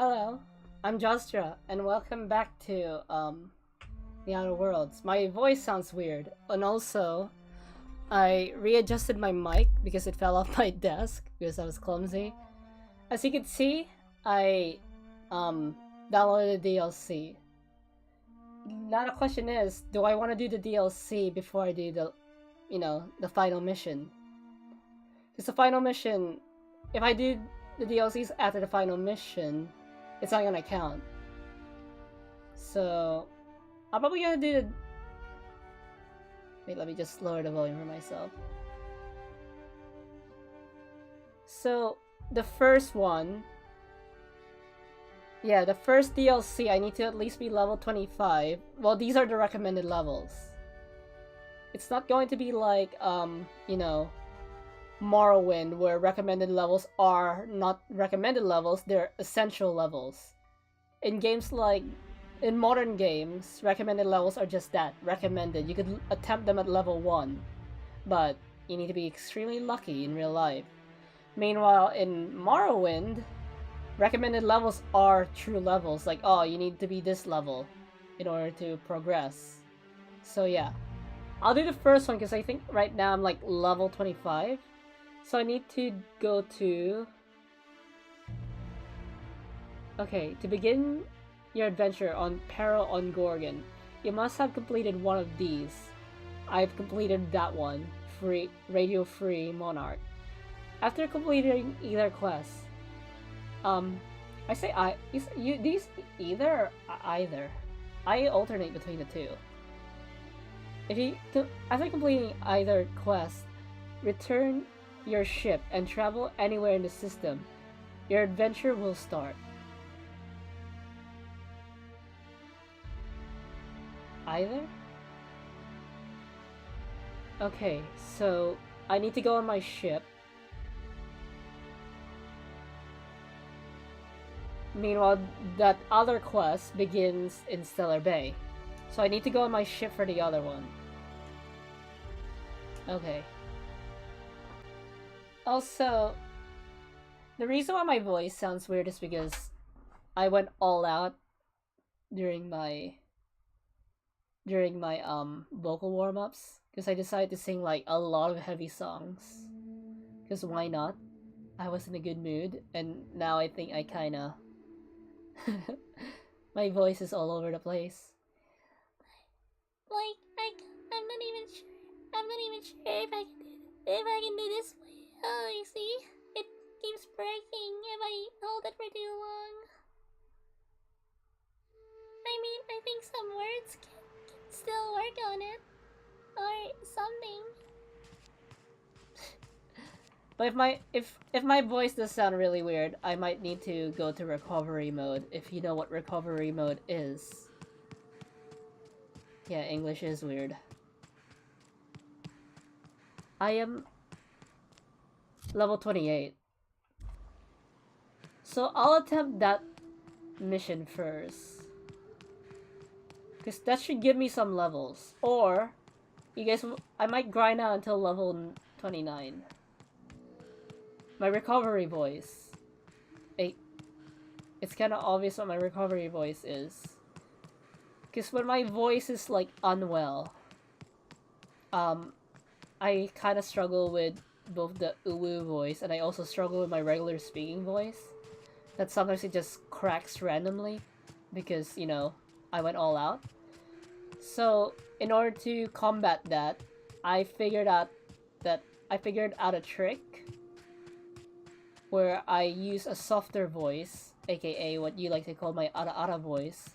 Hello, I'm Jostra, and welcome back to the Outer Worlds. My voice sounds weird, and also I readjusted my mic because it fell off my desk because I was clumsy. As you can see, I downloaded the DLC. Now the question is, do I want to do the DLC before I do the final mission? Because the final mission, if I do the DLCs after the final mission, it's not gonna count. So I'm probably gonna do the... Wait, let me just lower the volume for myself. So the first one, yeah, the first DLC, I need to at least be level 25. Well, these are the recommended levels. It's not going to be like, Morrowind, where recommended levels are not recommended levels, they're essential levels. In modern games, recommended levels are just that, recommended. You could attempt them at level 1, but you need to be extremely lucky in real life. Meanwhile, in Morrowind, recommended levels are true levels, like, oh, you need to be this level in order to progress. So yeah. I'll do the first one because I think right now I'm like level 25. So I need to go to... Okay, to begin your adventure on Peril on Gorgon, you must have completed one of these. I've completed that one, Radio Free Monarch. After completing either quest, I say these either or either. I alternate between the two. After completing either quest, return your ship and travel anywhere in the system. Your adventure will start. Either? Okay, so I need to go on my ship. Meanwhile, that other quest begins in Stellar Bay. So I need to go on my ship for the other one. Okay. Also, the reason why my voice sounds weird is because I went all out during my vocal warm-ups, because I decided to sing like a lot of heavy songs. Because why not? I was in a good mood, and now I think I kinda my voice is all over the place. I'm not even sure. I'm not even sure if I can do this. Oh, you see, it keeps breaking if I hold it for too long. I mean, I think some words can still work on it, or something. But if my voice does sound really weird, I might need to go to recovery mode, if you know what recovery mode is. Yeah, English is weird. I am level 28. So I'll attempt that mission first, because that should give me some levels. Or, I might grind out until level 29. My recovery voice. It's kind of obvious what my recovery voice is. Because when my voice is like unwell, I kind of struggle with both the uwu voice, and I also struggle with my regular speaking voice. That sometimes it just cracks randomly because, I went all out. So, in order to combat that, I figured out a trick where I use a softer voice, aka what you like to call my ara-ara voice,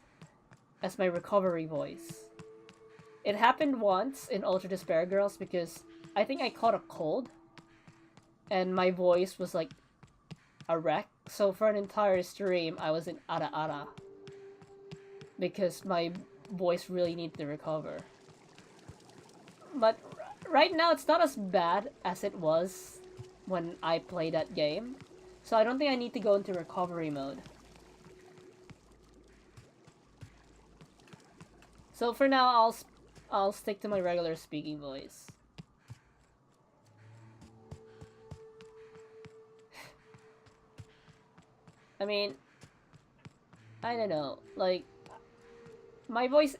as my recovery voice. It happened once in Ultra Despair Girls because I think I caught a cold and my voice was like a wreck. So for an entire stream, I was in ara-ara because my voice really needed to recover. But right now, it's not as bad as it was when I played that game. So I don't think I need to go into recovery mode. So for now, I'll stick to my regular speaking voice. I mean, I don't know, like, my voice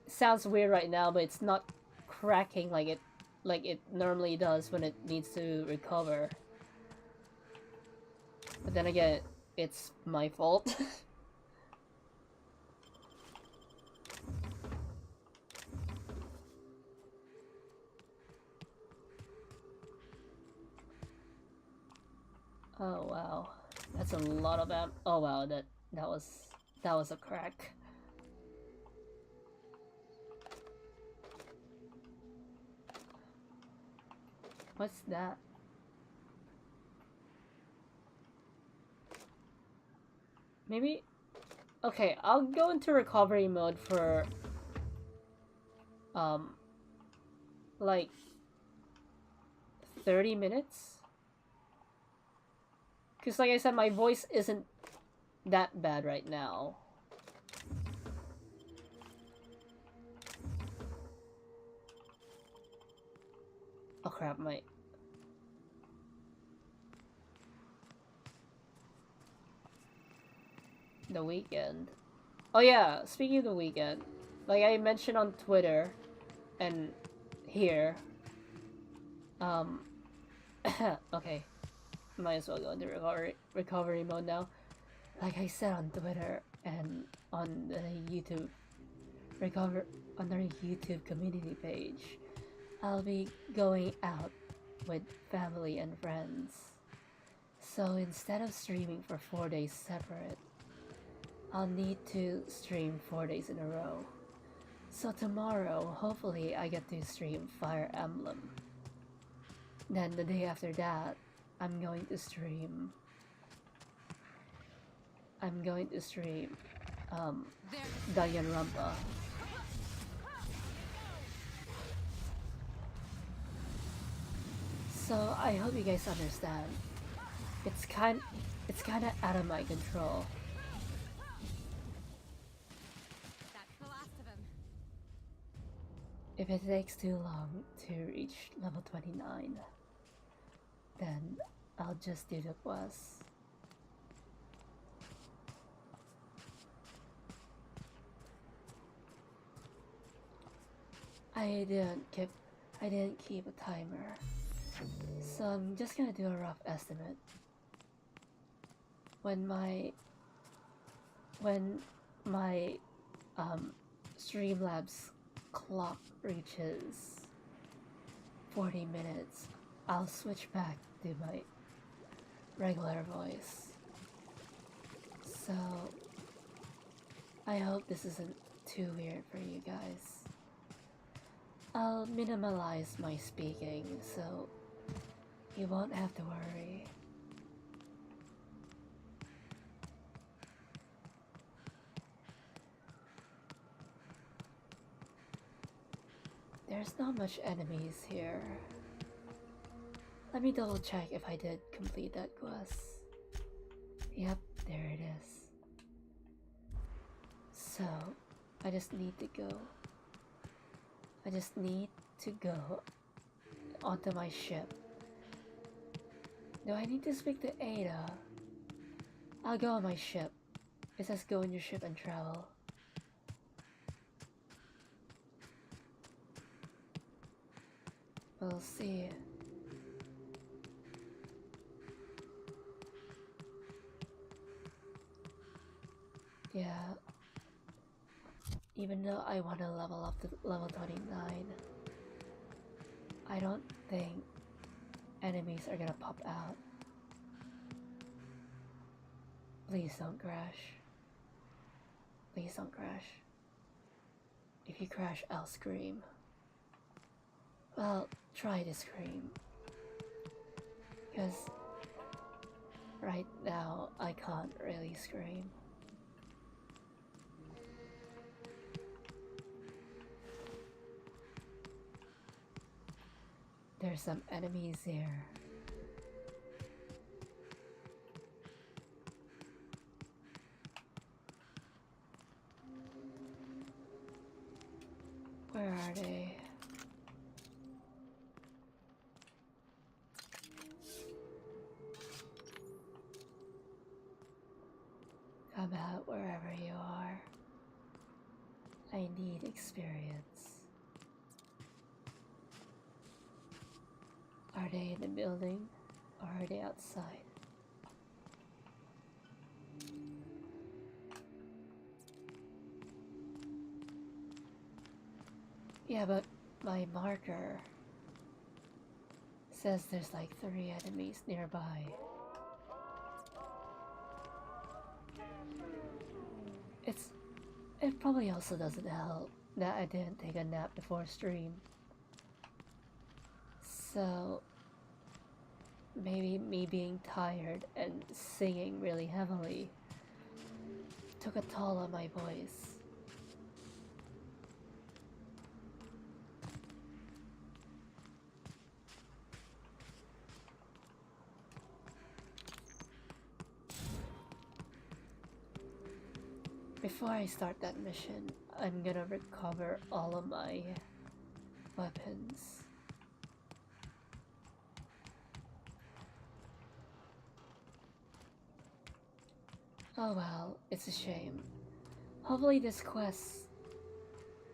sounds weird right now, but it's not cracking like it normally does when it needs to recover. But then again, it's my fault. Oh wow, that's a lot of amp. Oh wow, that was a crack. What's that? Maybe. Okay, I'll go into recovery mode for um like 30 minutes. Cause like I said, my voice isn't that bad right now. Oh crap, my... The weekend. Oh yeah, speaking of the weekend, like I mentioned on Twitter and here, um, okay, might as well go into recovery mode now. Like I said on Twitter and on the YouTube on the YouTube community page, I'll be going out with family and friends. So instead of streaming for 4 days separate, I'll need to stream 4 days in a row. So tomorrow, hopefully I get to stream Fire Emblem. Then the day after that, I'm going to stream Danganronpa. So I hope you guys understand. It's kind of out of my control. If it takes too long to reach level 29, then I'll just do the quest. I didn't keep a timer, so I'm just gonna do a rough estimate. When my Streamlabs clock reaches 40 minutes, I'll switch back to my regular voice. So I hope this isn't too weird for you guys. I'll minimalize my speaking so you won't have to worry. There's not much enemies here. Let me double check if I did complete that quest. Yep, there it is. So, I just need to go. I just need to go onto my ship. Do I need to speak to Ada? I'll go on my ship. It says go on your ship and travel. We'll see. Yeah. Even though I want to level up to level 29, I don't think enemies are gonna pop out. Please don't crash. Please don't crash. If you crash, I'll scream. Well, try to scream. Because right now, I can't really scream. There's some enemies here. Where are they? Come Come out wherever you are. I need experience. Are they in the building or are they outside? Yeah, but my marker says there's like 3 enemies nearby. It probably also doesn't help that I didn't take a nap before stream. So maybe me being tired and singing really heavily took a toll on my voice. Before I start that mission, I'm gonna recover all of my weapons. Oh well, it's a shame. Hopefully this quest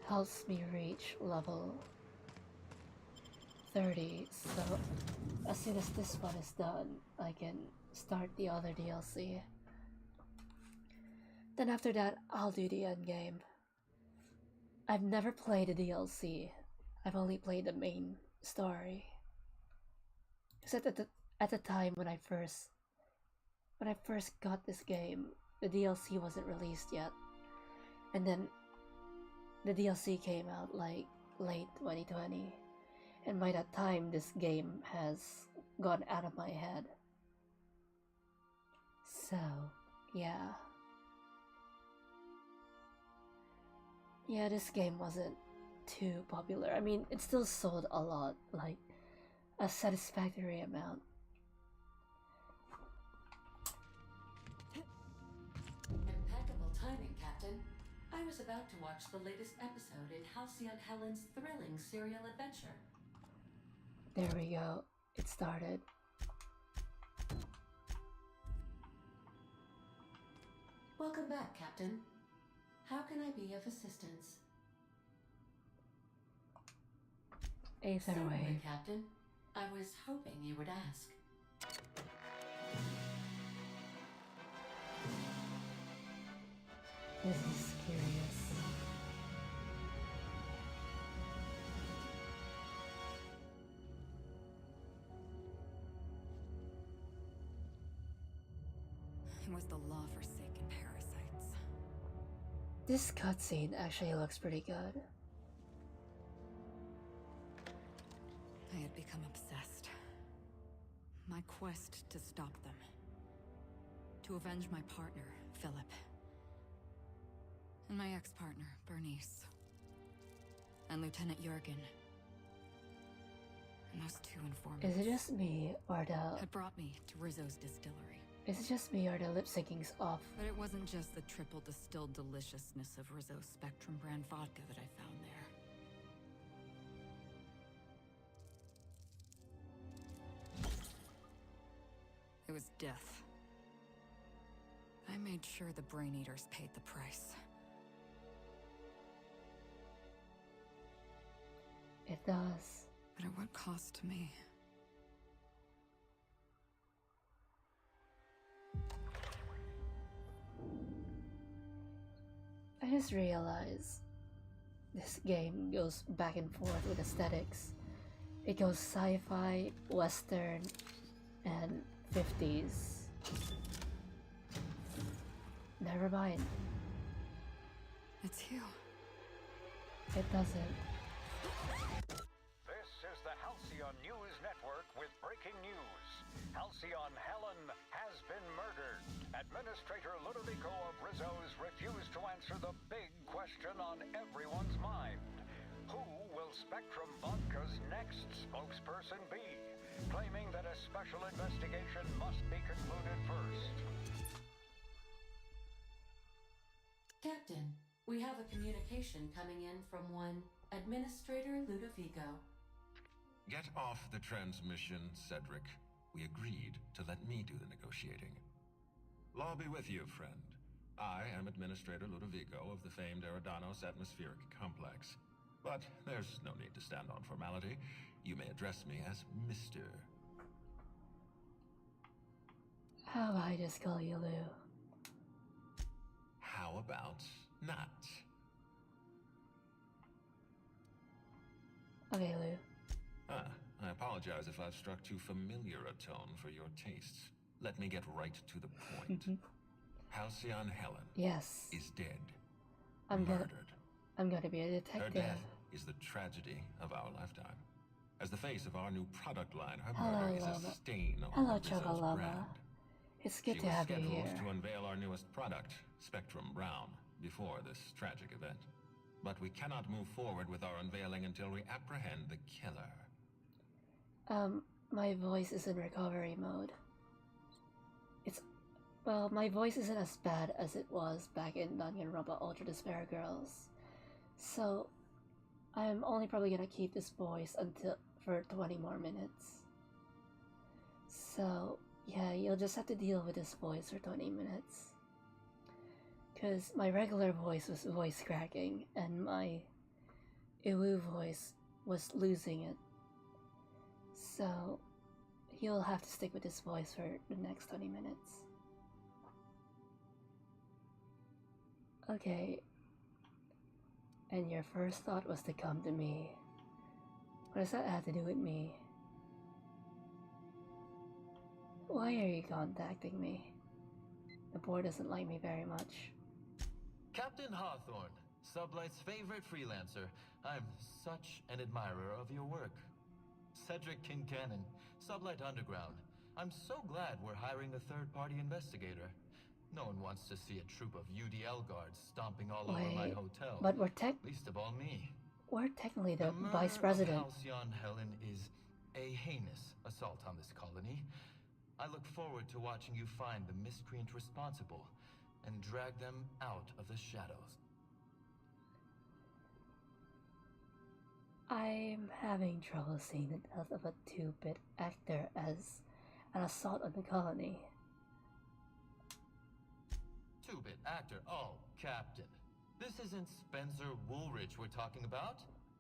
helps me reach level 30, so as soon as this one is done, I can start the other DLC. Then after that, I'll do the endgame. I've never played the DLC. I've only played the main story. Except at the time when I first got this game, the DLC wasn't released yet. And then the DLC came out like late 2020. And by that time, this game has gone out of my head. So, yeah. Yeah, this game wasn't too popular. I mean, it still sold a lot, like a satisfactory amount. Impeccable timing, Captain. I was about to watch the latest episode in Halcyon Helen's thrilling serial adventure. There we go. It started. Welcome back, Captain. How can I be of assistance? Either way. Captain. I was hoping you would ask. This is curious. It was the law-forsaken parasites. This cutscene actually looks pretty good. I had become obsessed. My quest to stop them. To avenge my partner, Philip. And my ex-partner, Bernice. And Lieutenant Jurgen. And those 2 informants. Is it just me or had brought me to Rizzo's distillery. Is it just me or the lip syncing's off? But it wasn't just the triple distilled deliciousness of Rizzo's Spectrum brand vodka that I found there. It was death. I made sure the Brain Eaters paid the price. It does. But at what cost to me? I just realized this game goes back and forth with aesthetics. It goes sci-fi, western, and 50s. Never mind. It's you. It doesn't. This is the Halcyon News Network with breaking news. Halcyon Helen has been murdered. Administrator Ludovico of Rizzo's refused to answer the big question on everyone's mind. Who will Spectrum Vodka's next spokesperson be? Claiming that a special investigation must be concluded first. Captain, we have a communication coming in from one Administrator Ludovico. Get off the transmission, Cedric. We agreed to let me do the negotiating. Law be with you, friend. I am Administrator Ludovico of the famed Eridanos Atmospheric Complex. But there's no need to stand on formality. You may address me as Mr. How about I just call you Lou? How about not? Okay, Lou. I apologize if I've struck too familiar a tone for your tastes. Let me get right to the point. Halcyon Helen Yes. is dead. I'm murdered. I'm gonna be a Her detective. death is the tragedy of our lifetime. As the face of our new product line, her Hello, murder is Lava. a stain on Hello, Rizzo's Chocolava. brand. It's good She to was have you scheduled here. to unveil our newest product, Spectrum Brown, before this tragic event. But we cannot move forward with our unveiling until we apprehend the killer. My voice is in recovery mode. Well, my voice isn't as bad as it was back in Danganronpa Ultra Despair Girls. So, I'm only probably gonna keep this voice for 20 more minutes. So, yeah, you'll just have to deal with this voice for 20 minutes. Because my regular voice was voice cracking, and my Iwu voice was losing it. So, you'll have to stick with this voice for the next 20 minutes. Okay. And your first thought was to come to me. What does that have to do with me? Why are you contacting me? The board doesn't like me very much. Captain Hawthorne, Sublight's favorite freelancer. I'm such an admirer of your work. Cedric Kincannon, Sublight Underground. I'm so glad we're hiring a third-party investigator. No one wants to see a troop of UDL guards stomping all over my hotel. But least of all me. We're technically the murder vice president. Of Halcyon Helen is a heinous assault on this colony. I look forward to watching you find the miscreant responsible and drag them out of the shadows. I'm having trouble seeing the death of a 2-bit actor as an assault on the colony. 2-bit actor? Oh, Captain. This isn't Spencer Woolrich we're talking about.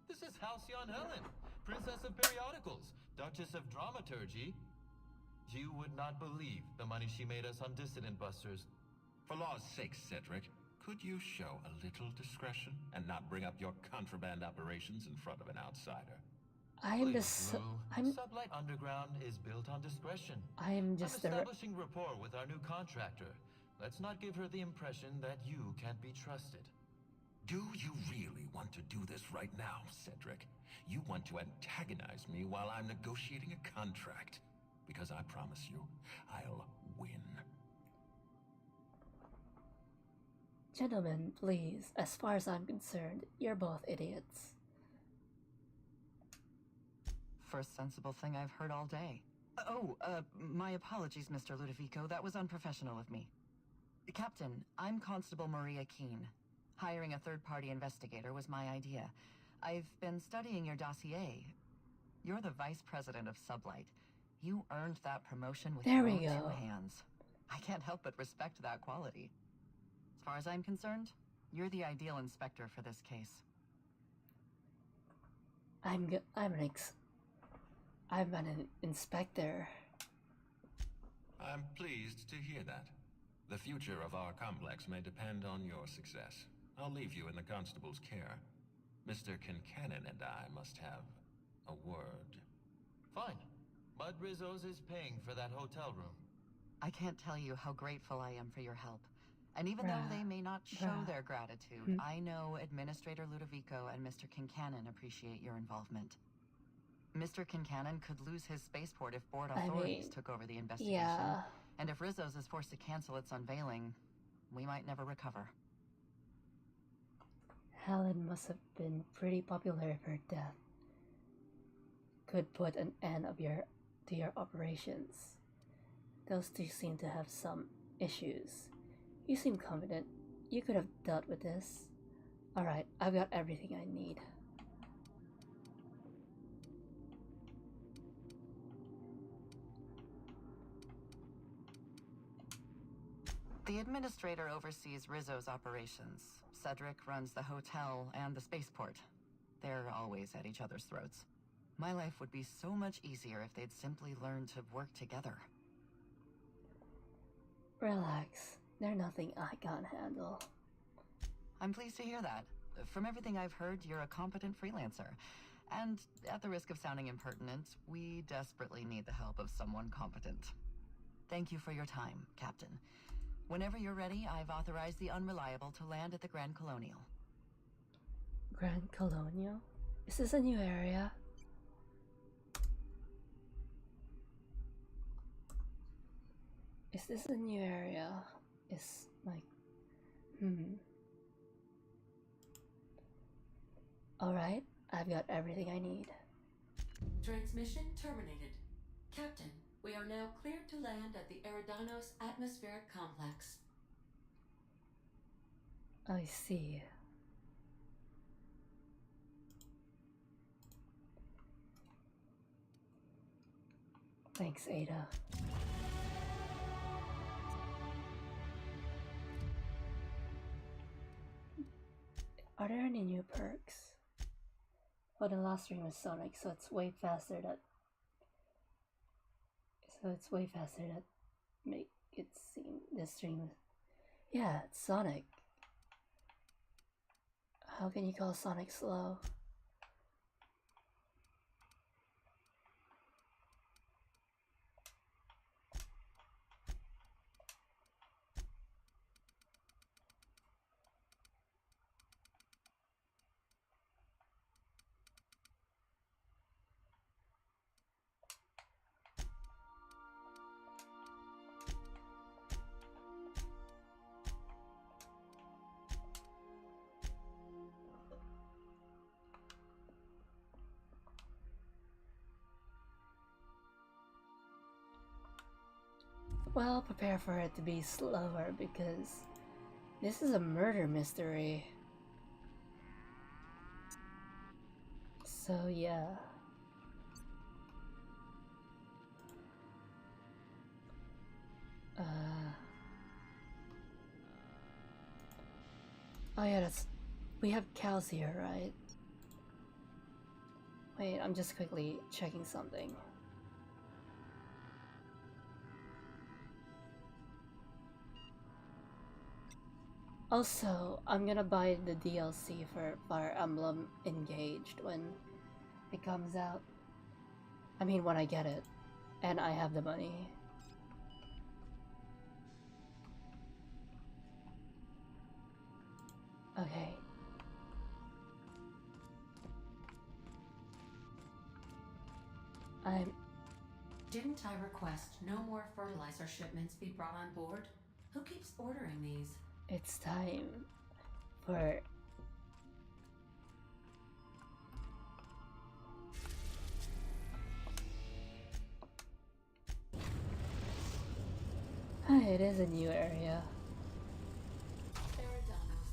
This is Halcyon Helen, Princess of Periodicals, Duchess of Dramaturgy. You would not believe the money she made us on Dissident Busters. For law's sake, Cedric, could you show a little discretion and not bring up your contraband operations in front of an outsider? Sublight Underground is built on discretion. I'm establishing rapport with our new contractor. Let's not give her the impression that you can't be trusted. Do you really want to do this right now, Cedric? You want to antagonize me while I'm negotiating a contract. Because I promise you, I'll win. Gentlemen, please, as far as I'm concerned, you're both idiots. First sensible thing I've heard all day. My apologies, Mr. Ludovico. That was unprofessional of me. Captain, I'm Constable Maria Keene. Hiring a third-party investigator was my idea. I've been studying your dossier. You're the vice president of Sublight. You earned that promotion with your own 2 hands. I can't help but respect that quality. As far as I'm concerned, you're the ideal inspector for this case. I'm an inspector. I'm pleased to hear that. The future of our complex may depend on your success. I'll leave you in the constable's care. Mr. Kincannon and I must have a word. Fine. Bud Rizzo's is paying for that hotel room. I can't tell you how grateful I am for your help. And even though they may not show their gratitude, I know Administrator Ludovico and Mr. Kincannon appreciate your involvement. Mr. Kincannon could lose his spaceport if board authorities took over the investigation. Yeah. And if Rizzo's is forced to cancel its unveiling, we might never recover. Helen must have been pretty popular if her death could put an end to your operations. Those two seem to have some issues. You seem confident. You could have dealt with this. Alright, I've got everything I need. The administrator oversees Rizzo's operations. Cedric runs the hotel and the spaceport. They're always at each other's throats. My life would be so much easier if they'd simply learned to work together. Relax. They're nothing I can't handle. I'm pleased to hear that. From everything I've heard, you're a competent freelancer. And at the risk of sounding impertinent, we desperately need the help of someone competent. Thank you for your time, Captain. Whenever you're ready, I've authorized the Unreliable to land at the Grand Colonial. Grand Colonial? Is this a new area? Is this a new area? It's like... Alright, I've got everything I need. Transmission terminated. Captain, we are now cleared to land at the Eridanos Atmospheric Complex. I see. Thanks, Ada. Are there any new perks? Well, the last stream was Sonic, so it's way faster that... make it seem this stream... Yeah, it's Sonic. How can you call Sonic slow? Well, prepare for it to be slower because this is a murder mystery. So yeah. Oh yeah, we have cows here, right? Wait, I'm just quickly checking something. Also, I'm gonna buy the DLC for Fire Emblem Engaged when it comes out. I mean, when I get it, and I have the money. Okay. Didn't I request no more fertilizer shipments be brought on board? Who keeps ordering these? It's time for... It is a new area. Eridanos,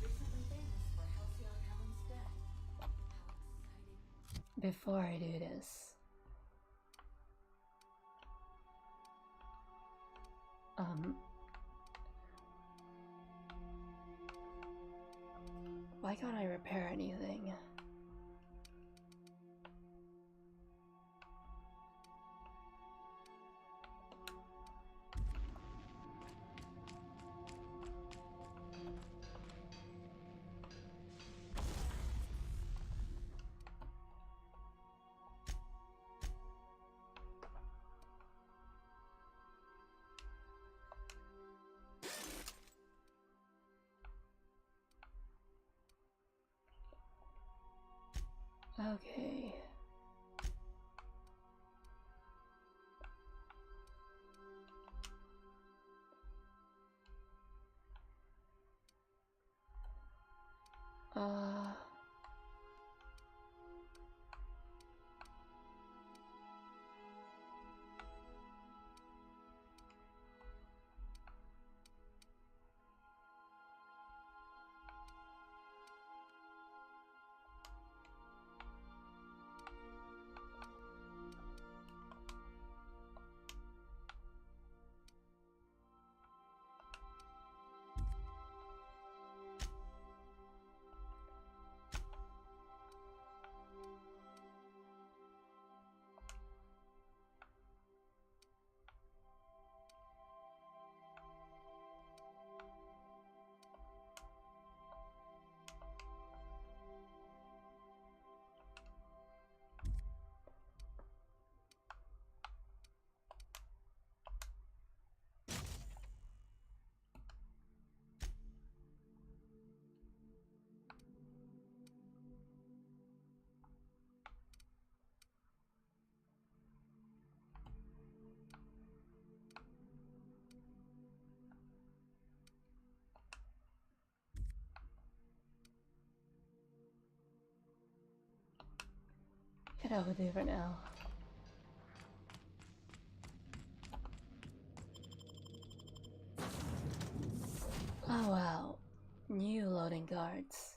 recently famous for Halcyon Helen's death. How exciting. Before I do this... Why can't I repair anything? Okay. Get out with it for now. Oh wow, new loading guards.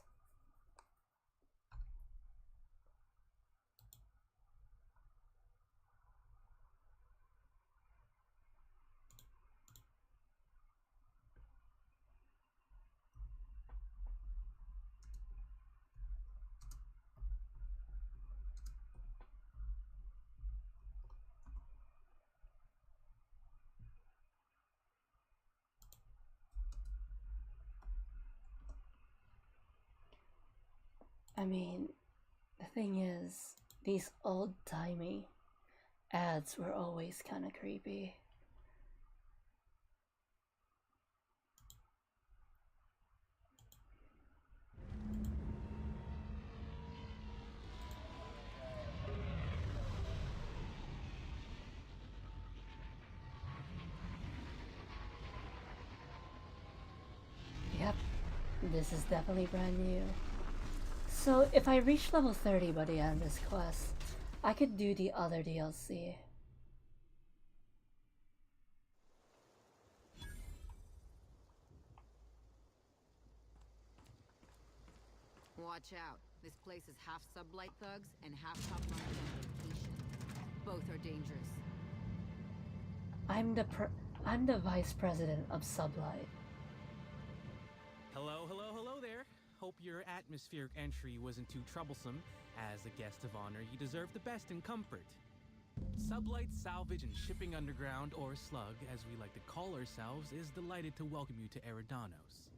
I mean, the thing is, these old-timey ads were always kind of creepy. Yep, this is definitely brand new. So if I reach level 30 by the end of this quest, I could do the other DLC. Watch out. This place is half sublight thugs and half top runners on vacation. Both are dangerous. I'm the vice president of Sublight. Hello, hello, hello there. Hope your atmospheric entry wasn't too troublesome. As a guest of honor, you deserve the best in comfort. Sublight Salvage and Shipping Underground, or Slug, as we like to call ourselves, is delighted to welcome you to Eridanos.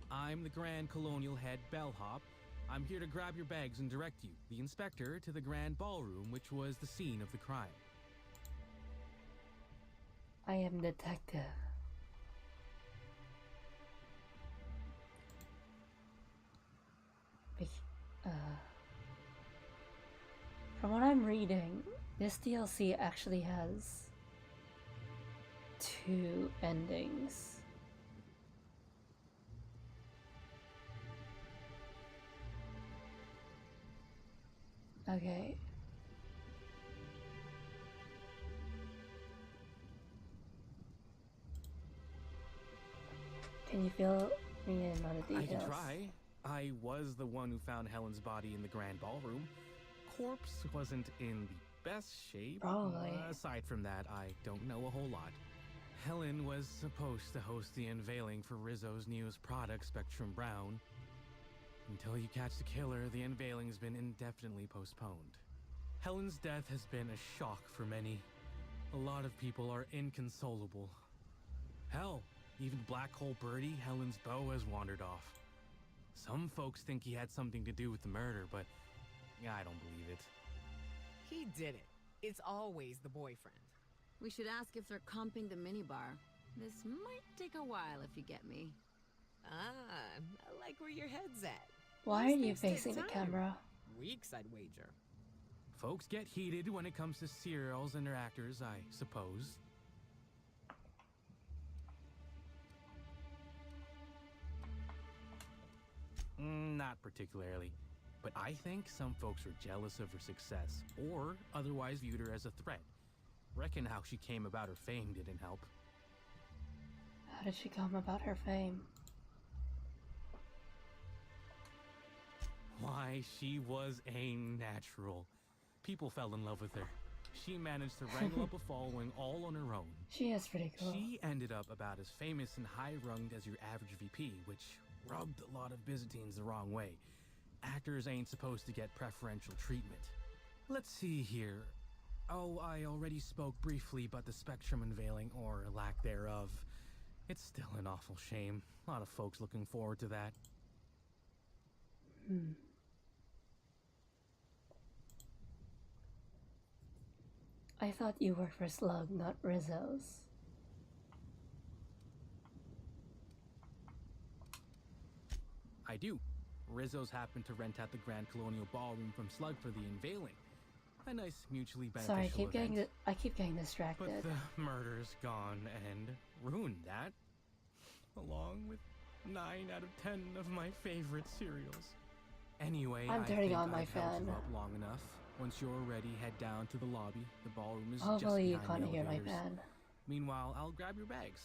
I'm the Grand Colonial Head Bellhop. I'm here to grab your bags and direct you, the inspector, to the Grand Ballroom, which was the scene of the crime. I am detective. From what I'm reading, this DLC actually has 2 endings. Okay. Can you fill me in on the details? I can try. I was the one who found Helen's body in the Grand Ballroom. Corpse wasn't in the best shape. Probably. Aside from that, I don't know a whole lot. Helen was supposed to host the unveiling for Rizzo's newest product, Spectrum Brown. Until you catch the killer, the unveiling's been indefinitely postponed. Helen's death has been a shock for many. A lot of people are inconsolable. Hell, even Black Hole Birdie, Helen's beau, has wandered off. Some folks think he had something to do with the murder, but I don't believe it. He did it. It's always the boyfriend. We should ask if they're comping the minibar. This might take a while if you get me. Ah, I like where your head's at. Why These are you things facing the take time. camera? Weeks, I'd wager. Folks get heated when it comes to serials and their actors, I suppose. Not particularly. But I think some folks were jealous of her success, or otherwise viewed her as a threat. Reckon how she came about her fame didn't help. How did she come about her fame? Why, she was a natural. People fell in love with her. She managed to wrangle up a following all on her own. She is pretty cool. She ended up about as famous and high-runged as your average VP, which rubbed a lot of Byzantines the wrong way. Actors ain't supposed to get preferential treatment. Let's see here. Oh, I already spoke briefly about the Spectrum unveiling, or lack thereof. It's still an awful shame. A lot of folks looking forward to that. I thought you worked for Slug, not Rizzo's. I do. Rizzo's happened to rent out the Grand Colonial Ballroom from Slug for the unveiling. A nice mutually beneficial Sorry, event. I keep getting distracted. But the murder's gone and ruined that. Along with 9 out of 10 of my favorite cereals. Anyway, I'm I turning think on my I've held fan. you up long enough. Once you're ready, head down to the lobby. The ballroom is just Hopefully you behind can't the hear my elevators. fan. Meanwhile, I'll grab your bags.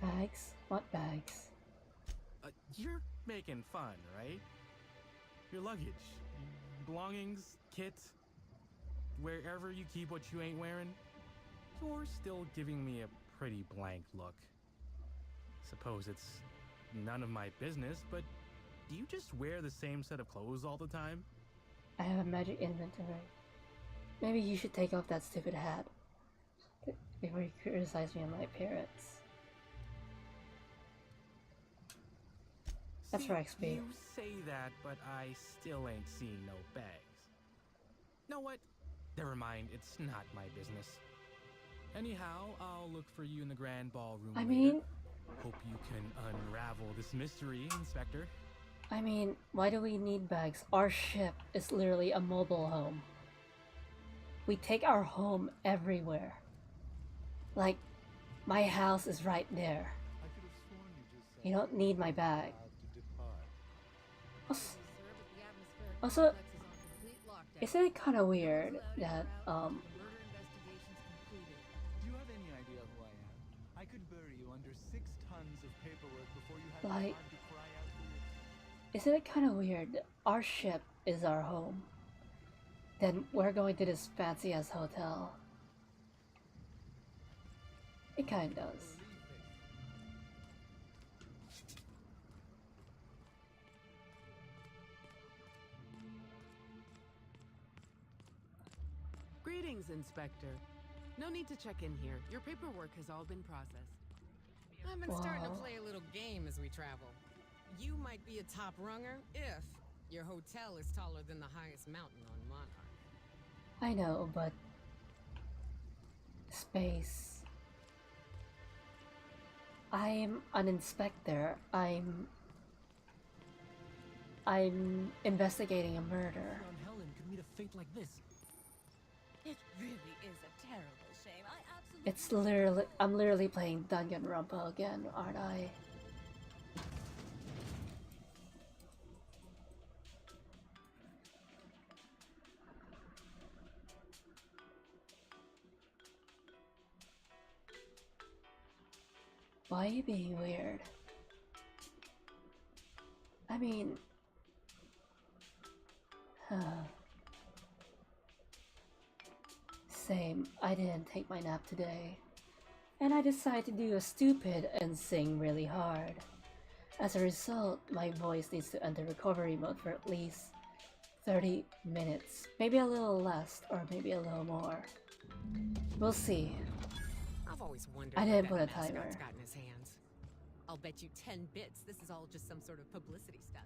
Bags? What bags? You're making fun, right? Your luggage, belongings, kit, wherever you keep what you ain't wearing. You're still giving me a pretty blank look. Suppose it's none of my business, but do you just wear the same set of clothes all the time? I have a magic inventory. Maybe you should take off that stupid hat before you criticize me on my appearance. That's See, for XP. You say that, but I still ain't seeing no bags. Know what? Never mind, it's not my business. Anyhow, I'll look for you in the grand ballroom I later. mean, Hope you can unravel this mystery, Inspector. why do we need bags? Our ship is literally a mobile home. We take our home everywhere. Like, my house is right there. You don't need my bag. Also, isn't it kind of weird that, Do you have any idea who I am? I could bury you under 6 tons of paperwork before you have like, time to cry out for your... isn't it kind of weird that our ship is our home? Then we're going to this fancy-ass hotel. It kind of does. Greetings, Inspector. No need to check in here. Your paperwork has all been processed. I've been starting to Wow. play a little game as we travel. You might be a top runger if your hotel is taller than the highest mountain on Monarch. I know, but space. I'm an inspector. I'm investigating a murder. On Helen could meet a fate like this. It really is a terrible shame. I absolutely... It's literally, I'm literally playing Danganronpa again, aren't I? Why are you being weird? I mean... Same, I didn't take my nap today. And I decided to do a stupid and sing really hard. As a result, my voice needs to enter recovery mode for at least 30 minutes. Maybe a little less, or maybe a little more. We'll see. I've always wondered I what didn't that put a mascot's timer. got in his hands. I'll bet you 10 bits this is all just some sort of publicity stunt.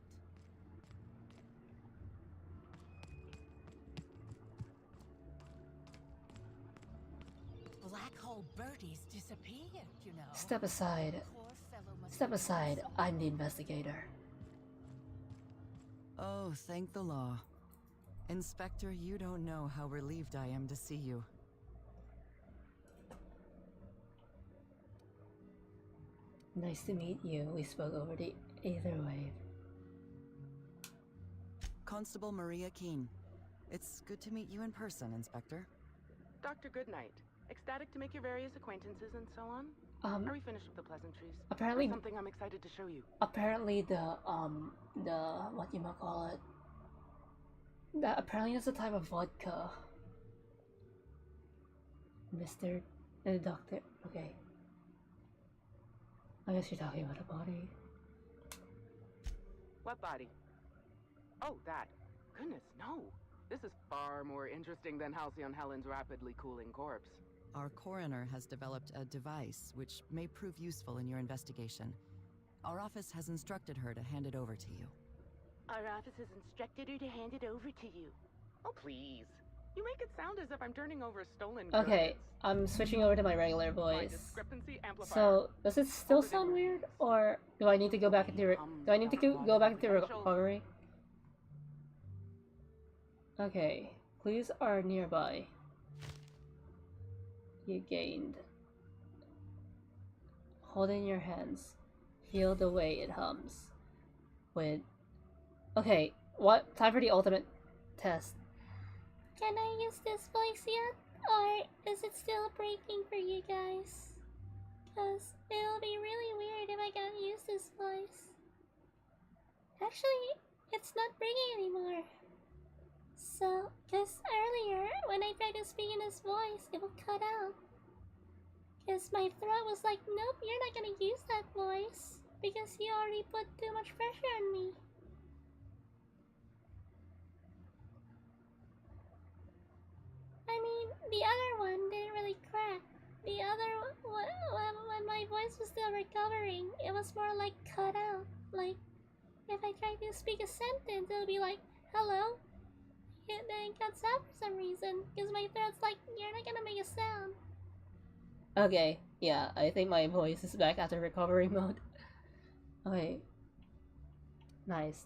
Black hole birdies disappeared, you know. Step aside. Poor fellow must Step be aside, so I'm the investigator. Oh, thank the law. Inspector, you don't know how relieved I am to see you. Nice to meet you. We spoke over the Aetherwave. Constable Maria Keene. It's good to meet you in person, Inspector. Dr. Goodnight. Ecstatic to make your various acquaintances and so on. Are we finished with the pleasantries? Apparently- There's something I'm excited to show you. Apparently whatchamacallit? Apparently that's a type of vodka. Mr. Doctor, okay. I guess you're talking about a body. What body? Oh, that. Goodness, no. This is far more interesting than Halcyon Helen's rapidly cooling corpse. Our coroner has developed a device which may prove useful in your investigation. Our office has instructed her to hand it over to you. Our office has instructed her to hand it over to you. Oh, please. You make it sound as if I'm turning over stolen goods. Okay, I'm switching over to my regular My voice. discrepancy amplifier. So, does it still sound weird, or do I need to go back into go back into recovery? Okay, clues are nearby. You gained. Hold in your hands. Feel the way it hums. With. Okay, what? Time for the ultimate test. Can I use this voice yet? Or is it still breaking for you guys? Cause it'll be really weird if I can't use this voice. Actually, it's not breaking anymore. So, cause earlier, when I tried to speak in this voice, it would cut out. Cause my throat was like, nope, you're not gonna use that voice. Because you already put too much pressure on me. I mean, the other one didn't really crack. The other one, when my voice was still recovering, it was more like cut out. Like, if I tried to speak a sentence, it would be like, hello? Then it cuts out for some reason, because my throat's like, you're not gonna make a sound. Okay, yeah, I think my voice is back after recovery mode. Okay. Nice,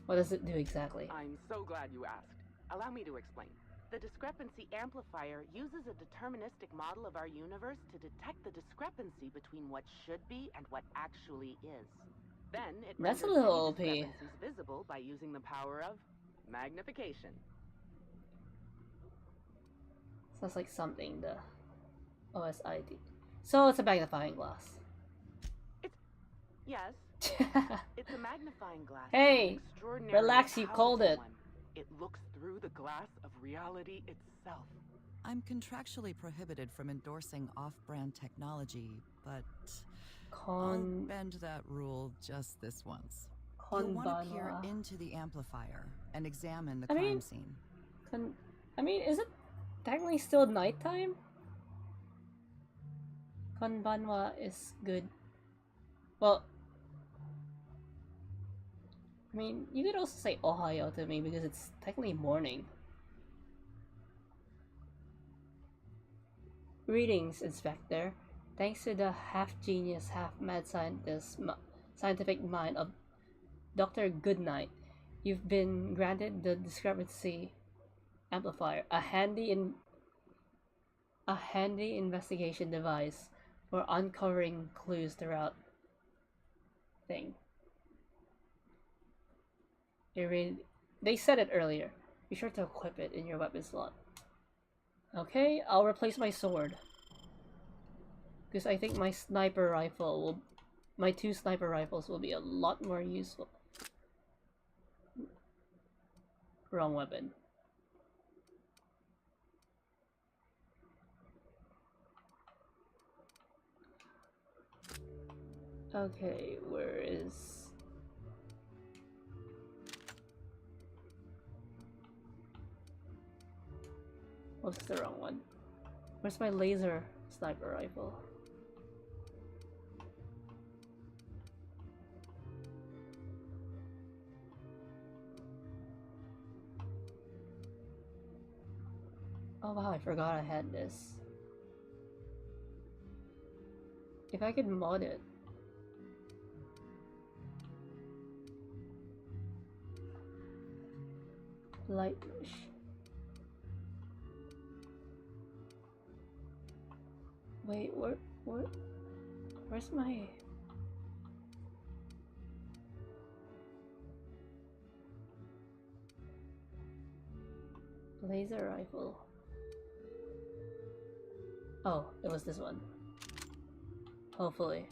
what does it do exactly? I'm so glad you asked. Allow me to explain. The discrepancy amplifier uses a deterministic model of our universe to detect the discrepancy between what should be and what actually is. Then it That's a renders little any OP. discrepancies visible by using the power of magnification. Sounds like something the OSID. So it's a magnifying glass. Yes. It's a magnifying glass. Hey! Relax, you called it. It looks through the glass of reality itself. I'm contractually prohibited from endorsing off-brand technology, but I'll bend that rule just this once. You'll want to peer into the amplifier and examine the crime scene. I mean, is it technically still nighttime? Konbanwa is good. Well, I mean, you could also say Ohio to me because it's technically morning. Greetings, Inspector. Thanks to the half-genius, half-mad scientific mind of Dr. Goodnight, you've been granted the discrepancy amplifier, a handy investigation device for uncovering clues throughout thing. They said it earlier. Be sure to equip it in your weapon slot. Okay, I'll replace my sword. Because I think my sniper rifle will... My 2 sniper rifles will be a lot more useful. Wrong weapon. Okay, where is... What's the wrong one? Where's my laser sniper rifle? Oh wow, I forgot I had this. If I could mod it. Light push. Wait, where's my... laser rifle? Oh, it was this one. Hopefully.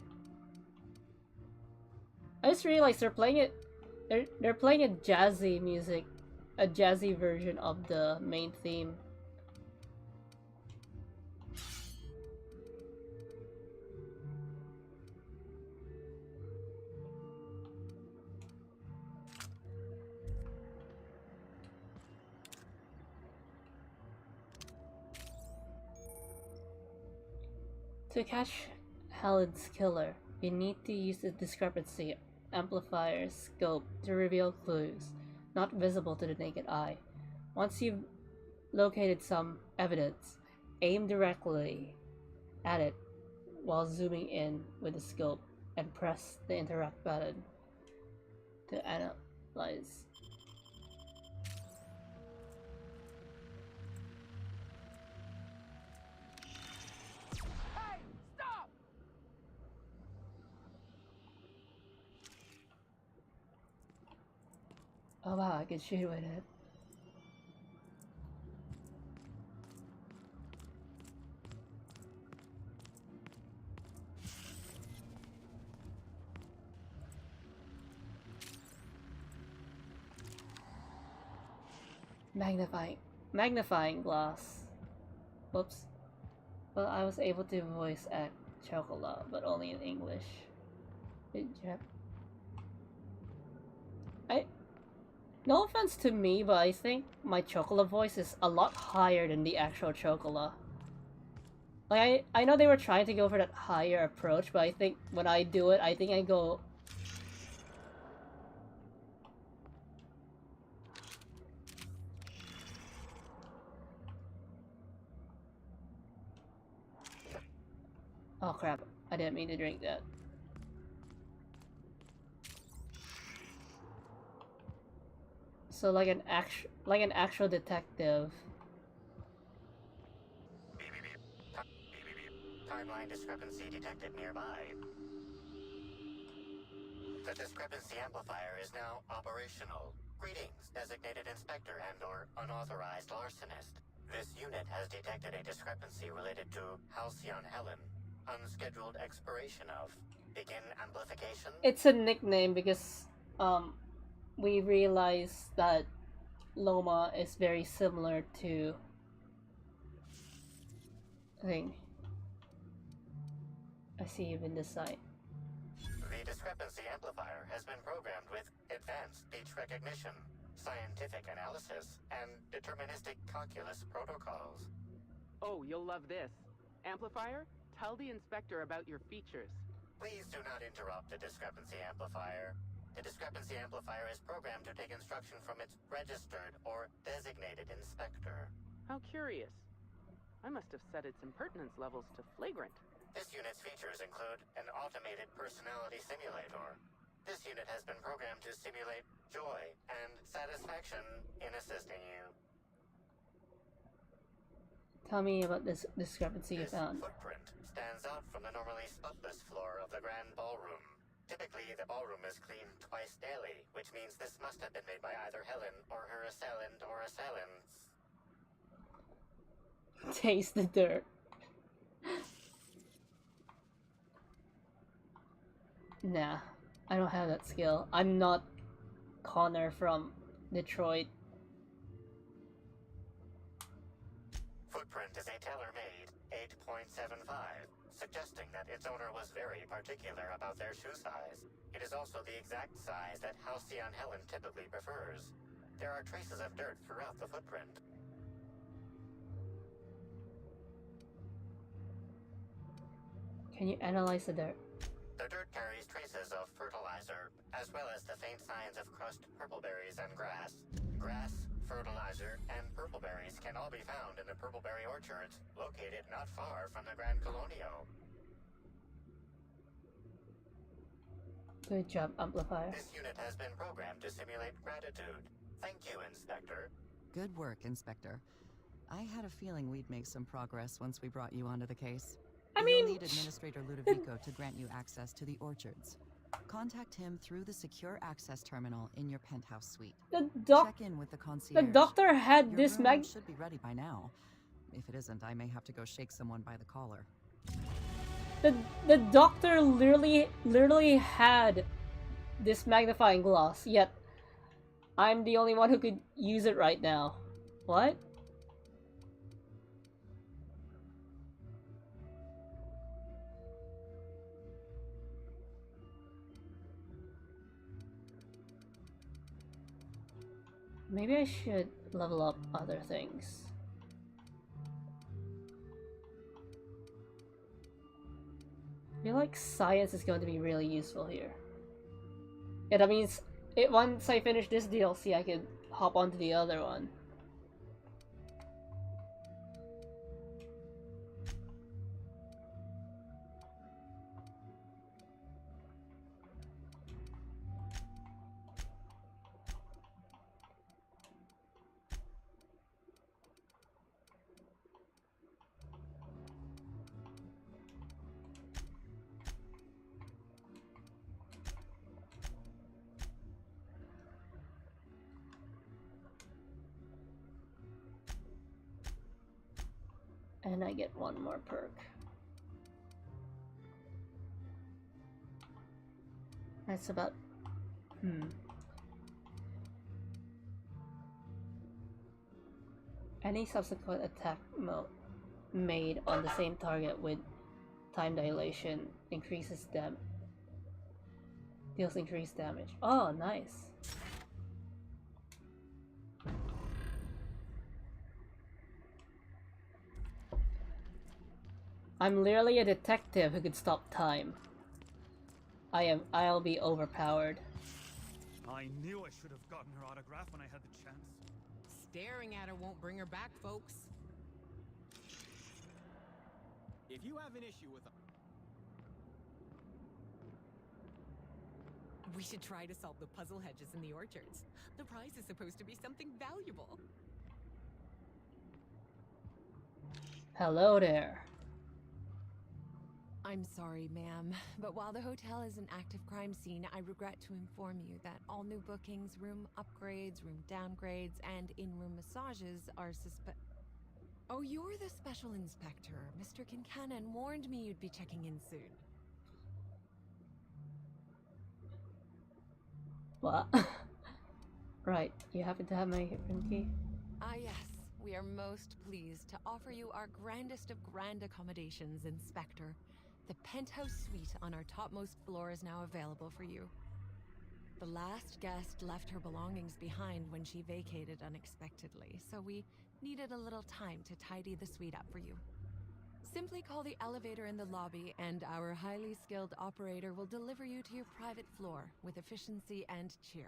I just realized they're playing it... They're playing a jazzy music. A jazzy version of the main theme. To catch Helen's killer, you need to use the discrepancy amplifier scope to reveal clues not visible to the naked eye. Once you've located some evidence, aim directly at it while zooming in with the scope and press the interact button to analyze. Oh wow, I can shoot with it. Magnifying glass. Whoops. Well, I was able to voice act Chocola, but only in English. No offense to me, but I think my Chocola voice is a lot higher than the actual Chocola. Like, I know they were trying to go for that higher approach, but I think when I do it, I think I go... Oh crap, I didn't mean to drink that. So like an actual detective. Timeline discrepancy detected nearby. The discrepancy amplifier is now operational. Greetings, designated inspector and/or unauthorized larcenist. This unit has detected a discrepancy related to Halcyon Helen. Unscheduled expiration of. Begin amplification. It's a nickname because we realized that Loma is very similar to thing. I see you in this site. The discrepancy amplifier has been programmed with advanced speech recognition, scientific analysis, and deterministic calculus protocols. Oh, you'll love this. Amplifier, tell the inspector about your features. Please do not interrupt the discrepancy amplifier. The discrepancy amplifier is programmed to take instruction from its registered or designated inspector. How curious. I must have set its impertinence levels to flagrant. This unit's features include an automated personality simulator. This unit has been programmed to simulate joy and satisfaction in assisting you. Tell me about this discrepancy you found. This footprint stands out from the normally spotless floor of the grand ballroom. Typically, the ballroom is cleaned twice daily, which means this must have been made by either Helen or her assailant or assailants. Taste the dirt. Nah, I don't have that skill. I'm not Connor from Detroit. Footprint is a tailor-made 8.75, suggesting that its owner was very particular about their shoe size. It is also the exact size that Halcyon Helen typically prefers. There are traces of dirt throughout the footprint. Can you analyze the dirt? The dirt carries traces of fertilizer, as well as the faint signs of crushed purpleberries and grass. Grass, fertilizer, and purpleberries can all be found in the purpleberry orchards, located not far from the Grand Colonio. Good job, Amplifier. This unit has been programmed to simulate gratitude. Thank you, Inspector. Good work, Inspector. I had a feeling we'd make some progress once we brought you onto the case. I mean, you'll need Administrator Ludovico to grant you access to the orchards. Contact him through the secure access terminal in your penthouse suite. Check in with the concierge. The doctor had your this room should be ready by now. If it isn't, I may have to go shake someone by the collar. The doctor literally had this magnifying glass, yet I'm the only one who could use it right now. What? Maybe I should level up other things. I feel like science is going to be really useful here. Yeah, that means once I finish this DLC, I can hop onto the other one. And I get one more perk. That's about... Any subsequent attack made on the same target with time dilation increases deals increased damage. Oh, nice. I'm literally a detective who could stop time. I'll be overpowered. I knew I should have gotten her autograph when I had the chance. Staring at her won't bring her back, folks. If you have an issue with them, We should try to solve the puzzle hedges in the orchards. The prize is supposed to be something valuable. Hello there. I'm sorry, ma'am, but while the hotel is an active crime scene, I regret to inform you that all new bookings, room upgrades, room downgrades, and in-room massages are Oh, you're the special inspector. Mr. Kincannon warned me you'd be checking in soon. What? Right, you happen to have my room key? Ah, yes. We are most pleased to offer you our grandest of grand accommodations, Inspector. The penthouse suite on our topmost floor is now available for you. The last guest left her belongings behind when she vacated unexpectedly, so we needed a little time to tidy the suite up for you. Simply call the elevator in the lobby and our highly skilled operator will deliver you to your private floor with efficiency and cheer.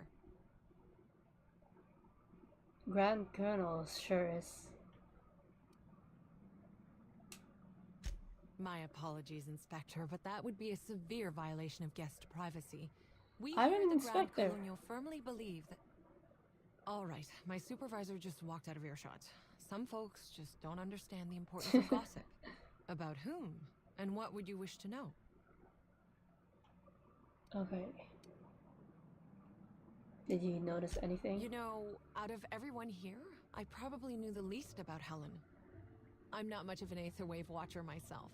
Grand Colonel sure is. My apologies, Inspector, but that would be a severe violation of guest privacy. We I'm here an at the Grand inspector. Colonial firmly believe that... All right, my supervisor just walked out of earshot. Some folks just don't understand the importance of gossip. About whom? And what would you wish to know? Okay. Did you notice anything? You know, out of everyone here, I probably knew the least about Helen. I'm not much of an Aether Wave watcher myself.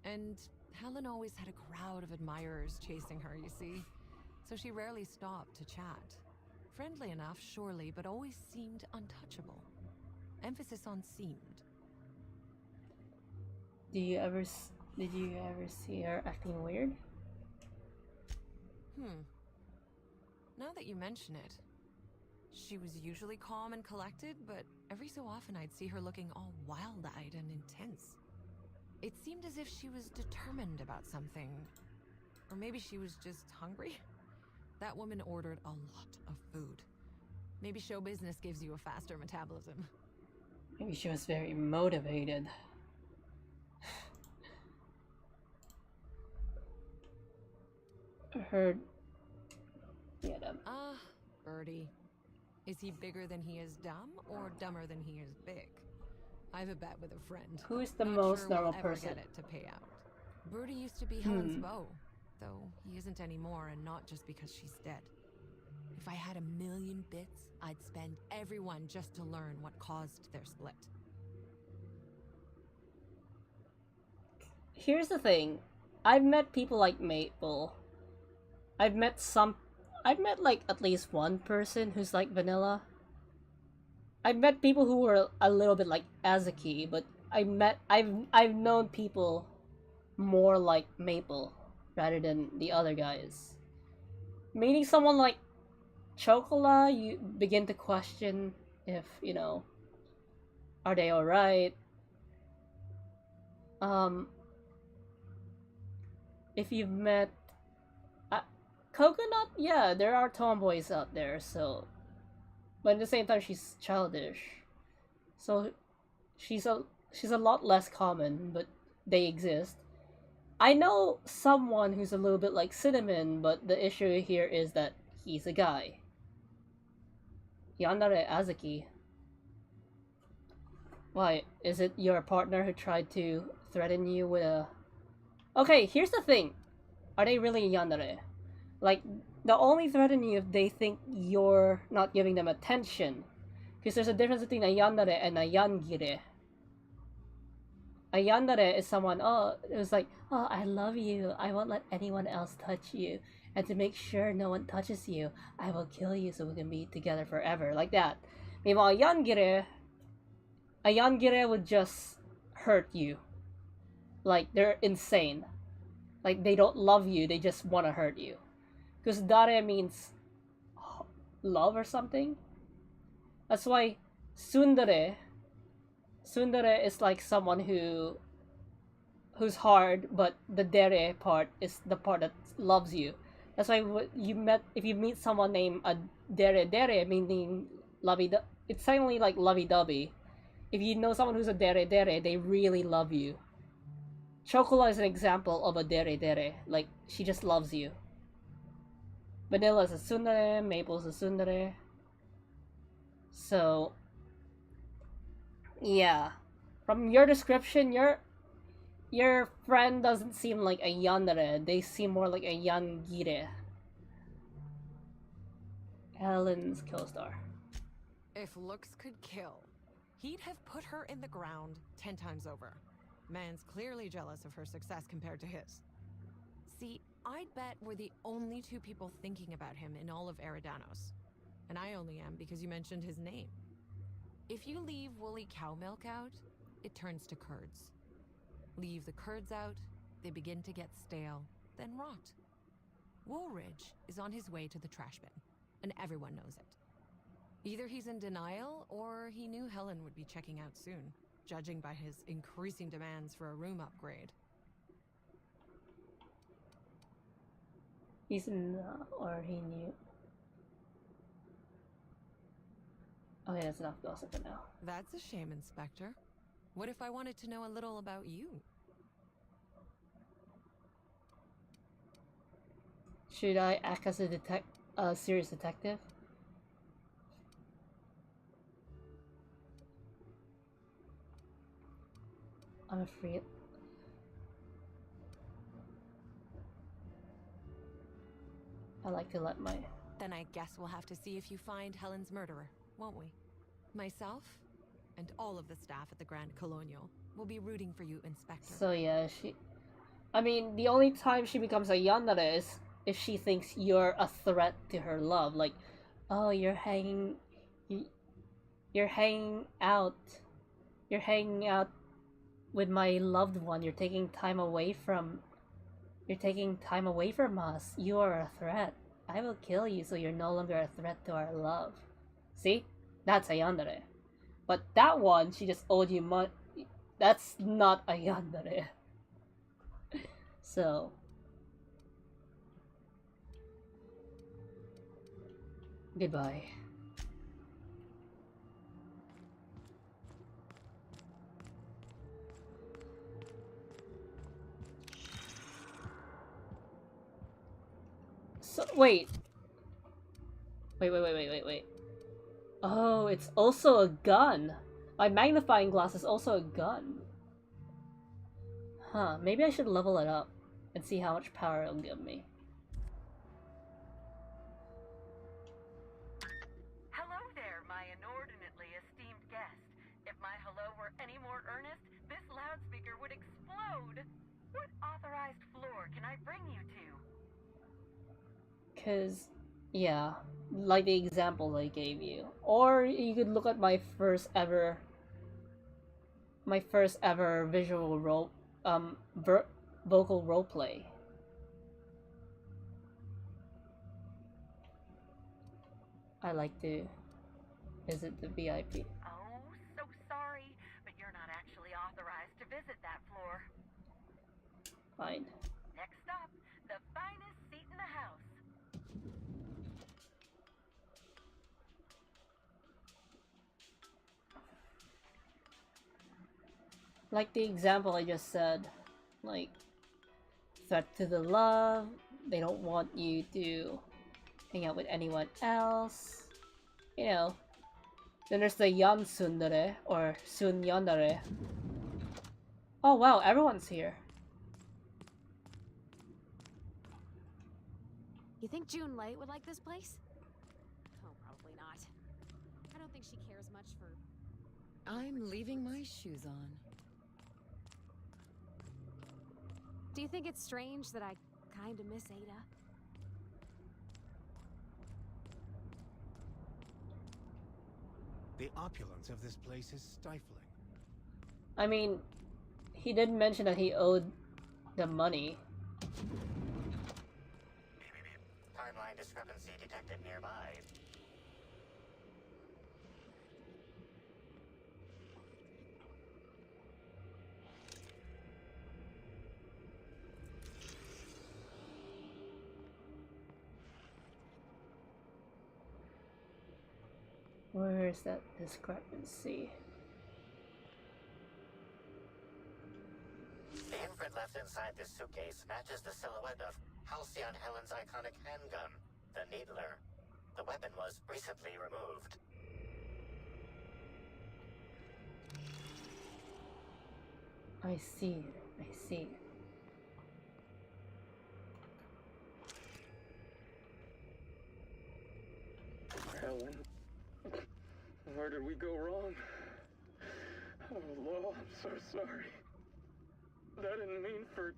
And Helen always had a crowd of admirers chasing her, you see. So she rarely stopped to chat. Friendly enough, surely, but always seemed untouchable. Emphasis on seemed. Did you ever see her acting weird? Now that you mention it, she was usually calm and collected, but every so often I'd see her looking all wild-eyed and intense. It seemed as if she was determined about something. Or maybe she was just hungry. That woman ordered a lot of food. Maybe show business gives you a faster metabolism. Maybe she was very motivated. I heard... Yeah, them. Birdie. Is he bigger than he is dumb, or dumber than he is big? I have a bet with a friend. Who is the Not most sure we'll normal ever person? Get it to pay out. Birdie used to be Helen's beau, though he isn't anymore, and not just because she's dead. If I had 1,000,000 bits, I'd spend every one just to learn what caused their split. Here's the thing. I've met people like Maple. I've met like at least one person who's like vanilla. I've met people who were a little bit like Azuki, but I've known people more like Maple rather than the other guys. Meeting someone like Chocola, you begin to question if, you know, are they alright? If you've met Coconut, yeah, there are tomboys out there, so... But at the same time, she's childish. So, she's a lot less common, but they exist. I know someone who's a little bit like Cinnamon, but the issue here is that he's a guy. Yandere Azuki. Why, is it your partner who tried to threaten you with a... Okay, here's the thing. Are they really yandere? Like, they'll only threaten you if they think you're not giving them attention. Because there's a difference between a yandere and a yangire. A yandere is someone, oh, it was like, oh, I love you. I won't let anyone else touch you. And to make sure no one touches you, I will kill you so we can be together forever. Like that. Meanwhile, a yangire would just hurt you. Like, they're insane. Like, they don't love you, they just want to hurt you. Because dare means love or something. That's why tsundere is like someone who's hard, but the dere part is the part that loves you. That's why if you meet someone named a dere, meaning lovey, it's suddenly like lovey-dovey. If you know someone who's a dere, they really love you. Chocola is an example of a dere. Like, she just loves you. Vanilla is a tsundere, Maple is a tsundere. So, yeah. From your description, your friend doesn't seem like a yandere. They seem more like a yangire. Helen's co-star. If looks could kill, he'd have put her in the ground 10 times over. Man's clearly jealous of her success compared to his. See, I'd bet we're the only two people thinking about him in all of Eridanos. And I only am because you mentioned his name. If you leave woolly cow milk out, it turns to curds. Leave the curds out, they begin to get stale, then rot. Woolridge is on his way to the trash bin, and everyone knows it. Either he's in denial, or he knew Helen would be checking out soon, judging by his increasing demands for a room upgrade. He's in, or he knew. Okay, that's enough gossip for now. That's a shame, Inspector. What if I wanted to know a little about you? Should I act as a serious detective? I'm afraid. I like to let my... Then I guess we'll have to see if you find Helen's murderer, won't we? Myself, and all of the staff at the Grand Colonial, will be rooting for you, Inspector. So yeah, I mean, the only time she becomes a yandere is if she thinks you're a threat to her love. Like, oh, you're hanging out with my loved one. You're taking time away from us. You are a threat. I will kill you so you're no longer a threat to our love. See? That's a yandere. But that one, she just owed you money. That's not a yandere. So... goodbye. So, wait. Wait. Oh, it's also a gun. My magnifying glass is also a gun. Huh, maybe I should level it up and see how much power it'll give me. Hello there, my inordinately esteemed guest. If my hello were any more earnest, this loudspeaker would explode. What authorized floor can I bring you to? Cause, yeah, like the examples I gave you. Or you could look at my first ever visual vocal roleplay. I like to visit the VIP. Oh, so sorry, but you're not actually authorized to visit that floor. Fine. Next stop, the finest seat in the house. Like the example I just said, like, threat to the love, they don't want you to hang out with anyone else, you know. Then there's the Yan Tsundere, or Sun Yandere. Oh wow, everyone's here. You think June Light would like this place? Oh, probably not. I don't think she cares much for... I'm leaving my shoes on. Do you think it's strange that I kinda miss Ada? The opulence of this place is stifling. I mean, he did mention that he owed the money. Timeline discrepancy detected nearby. Where is that discrepancy? The imprint left inside this suitcase matches the silhouette of Halcyon Helen's iconic handgun, the Needler. The weapon was recently removed. I see. I see. Helen, where did we go wrong? Oh, Lo, I'm so sorry. I didn't mean for...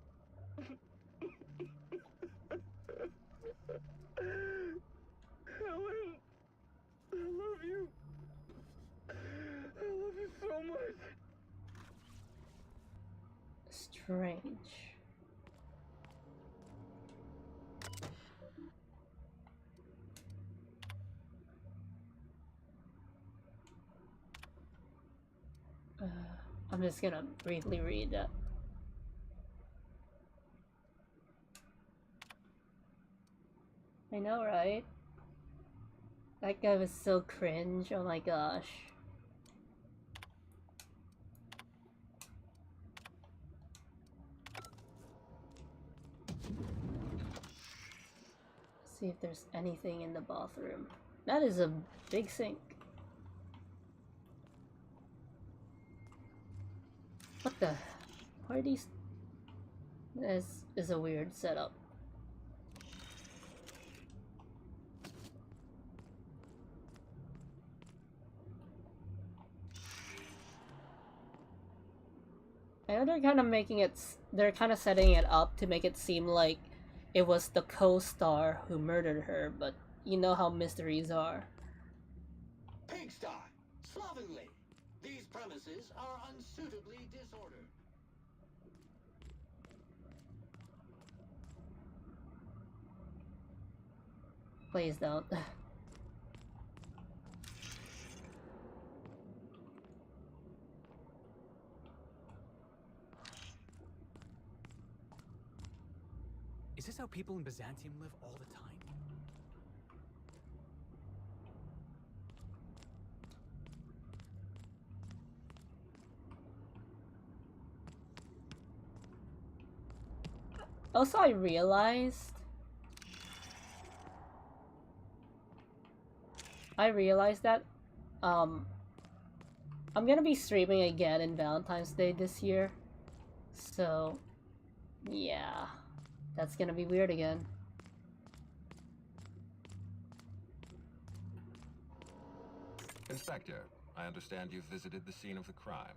Helen, I love you. I love you so much. Strange. I'm just gonna briefly read that. I know, right? That guy was so cringe, oh my gosh. See if there's anything in the bathroom. That is a big sink. What the? Why are these? This is a weird setup. I know they're kind of making it. They're kind of setting it up to make it seem like it was the co-star who murdered her, but you know how mysteries are. Pigsty! Slovenly! These premises are unsuitably disordered. Please don't. Is this how people in Byzantium live all the time? Also, I realized that I'm gonna be streaming again in Valentine's Day this year. So yeah, that's gonna be weird again. Inspector, I understand you've visited the scene of the crime.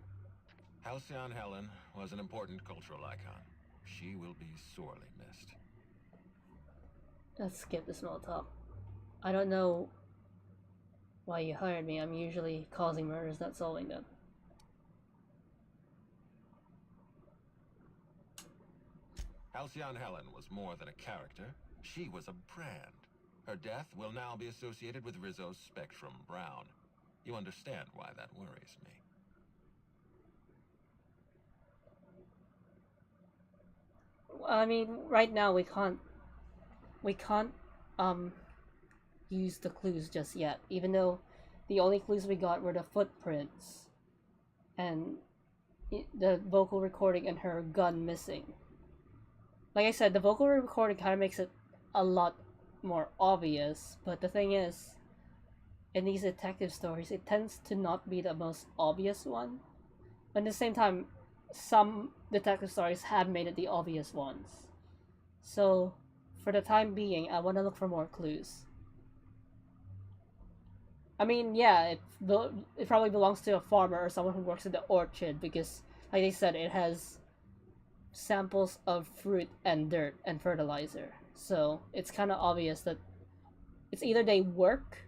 Halcyon Helen was an important cultural icon. She will be sorely missed. Let's skip the small talk. I don't know why you hired me. I'm usually causing murders, not solving them. Halcyon Helen was more than a character. She was a brand. Her death will now be associated with Rizzo's Spectrum Brown. You understand why that worries me. I mean, right now we can't use the clues just yet, even though the only clues we got were the footprints and the vocal recording and her gun missing. Like I said, the vocal recording kind of makes it a lot more obvious, but the thing is, in these detective stories, it tends to not be the most obvious one. But at the same time, some detective stories have made it the obvious ones. So, for the time being, I want to look for more clues. I mean, yeah, it probably belongs to a farmer or someone who works in the orchard because, like they said, it has samples of fruit and dirt and fertilizer. So it's kind of obvious that it's either they work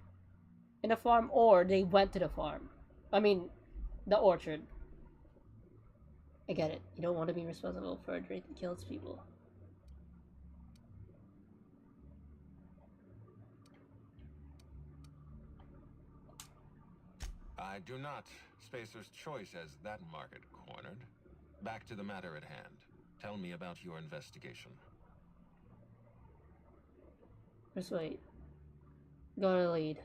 in a farm or they went to the farm. I mean, the orchard. I get it. You don't want to be responsible for a drink that kills people. I do not. Spacer's Choice has that market cornered. Back to the matter at hand. Tell me about your investigation. Persuade. Go to lead.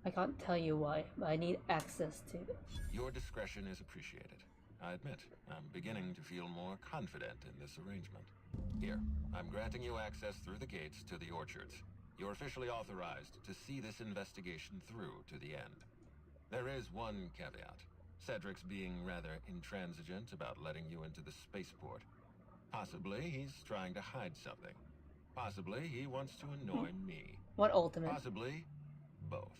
I can't tell you why, but I need access to it. Your discretion is appreciated. I admit, I'm beginning to feel more confident in this arrangement. Here, I'm granting you access through the gates to the orchards. You're officially authorized to see this investigation through to the end. There is one caveat. Cedric's being rather intransigent about letting you into the spaceport. Possibly he's trying to hide something. Possibly he wants to annoy me. What ultimate? Possibly both.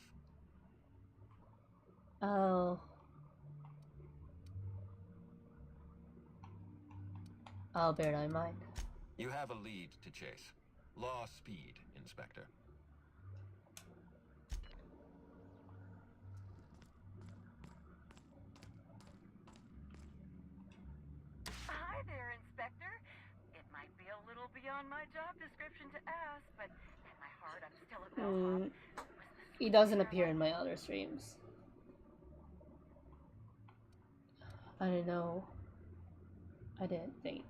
Oh. I'll bear that in mind. You have a lead to chase. Law speed, Inspector. Hi there, Inspector. It might be a little beyond my job description to ask, but in my heart, I'm still a bellhop. He doesn't appear in my other streams. I don't know. I didn't think.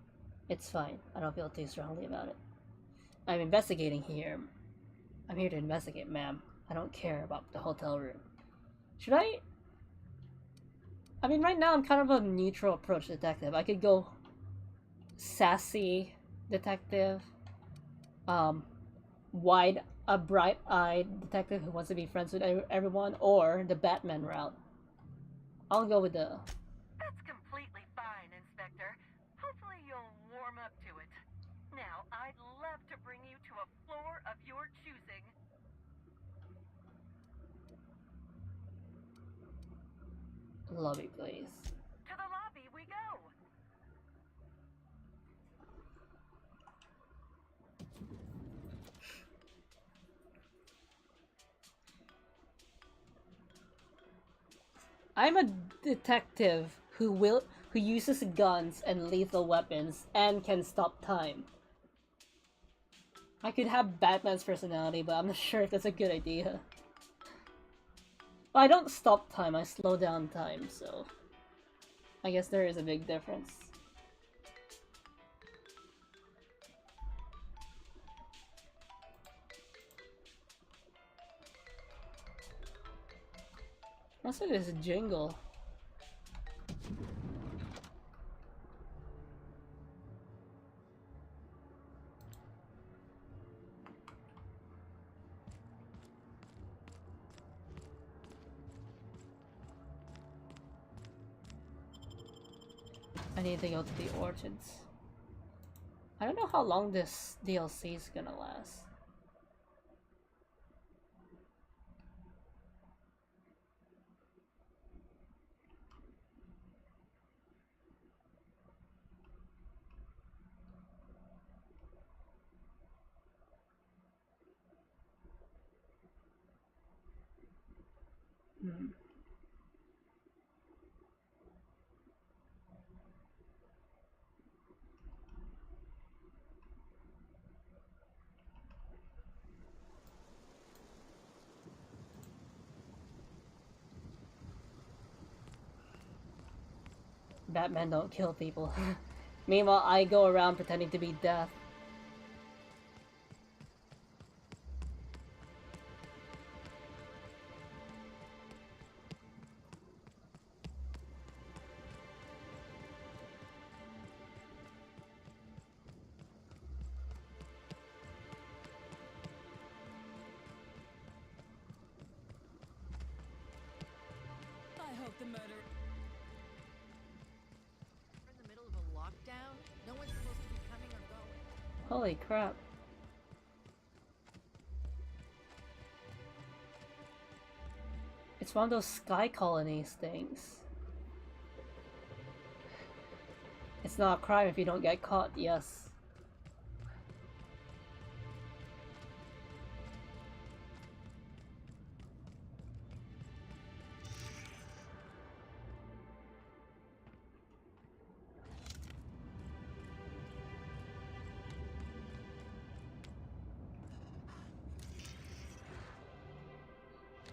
It's fine. I don't feel too strongly about it. I'm investigating here. I'm here to investigate, ma'am. I don't care about the hotel room. Should I? I mean, right now I'm kind of a neutral approach detective. I could go sassy detective, a bright-eyed detective who wants to be friends with everyone, or the Batman route. I'll go with the... That's completely fine, Inspector. Hopefully you'll warm up to it. Now, I'd love to bring you to a floor of your choosing. Lobby, please. To the lobby we go. I'm a detective who uses guns and lethal weapons and can stop time. I could have Batman's personality, but I'm not sure if that's a good idea. Well, I don't stop time, I slow down time, so I guess there is a big difference. What's with this jingle? I need to go to the orchards. I don't know how long this DLC is gonna last. Batman don't kill people. Meanwhile, I go around pretending to be Death. I hope the murder. We're in the middle of a lockdown. No one's supposed to be coming or going. Holy crap. It's one of those sky colonies things. It's not a crime if you don't get caught, yes.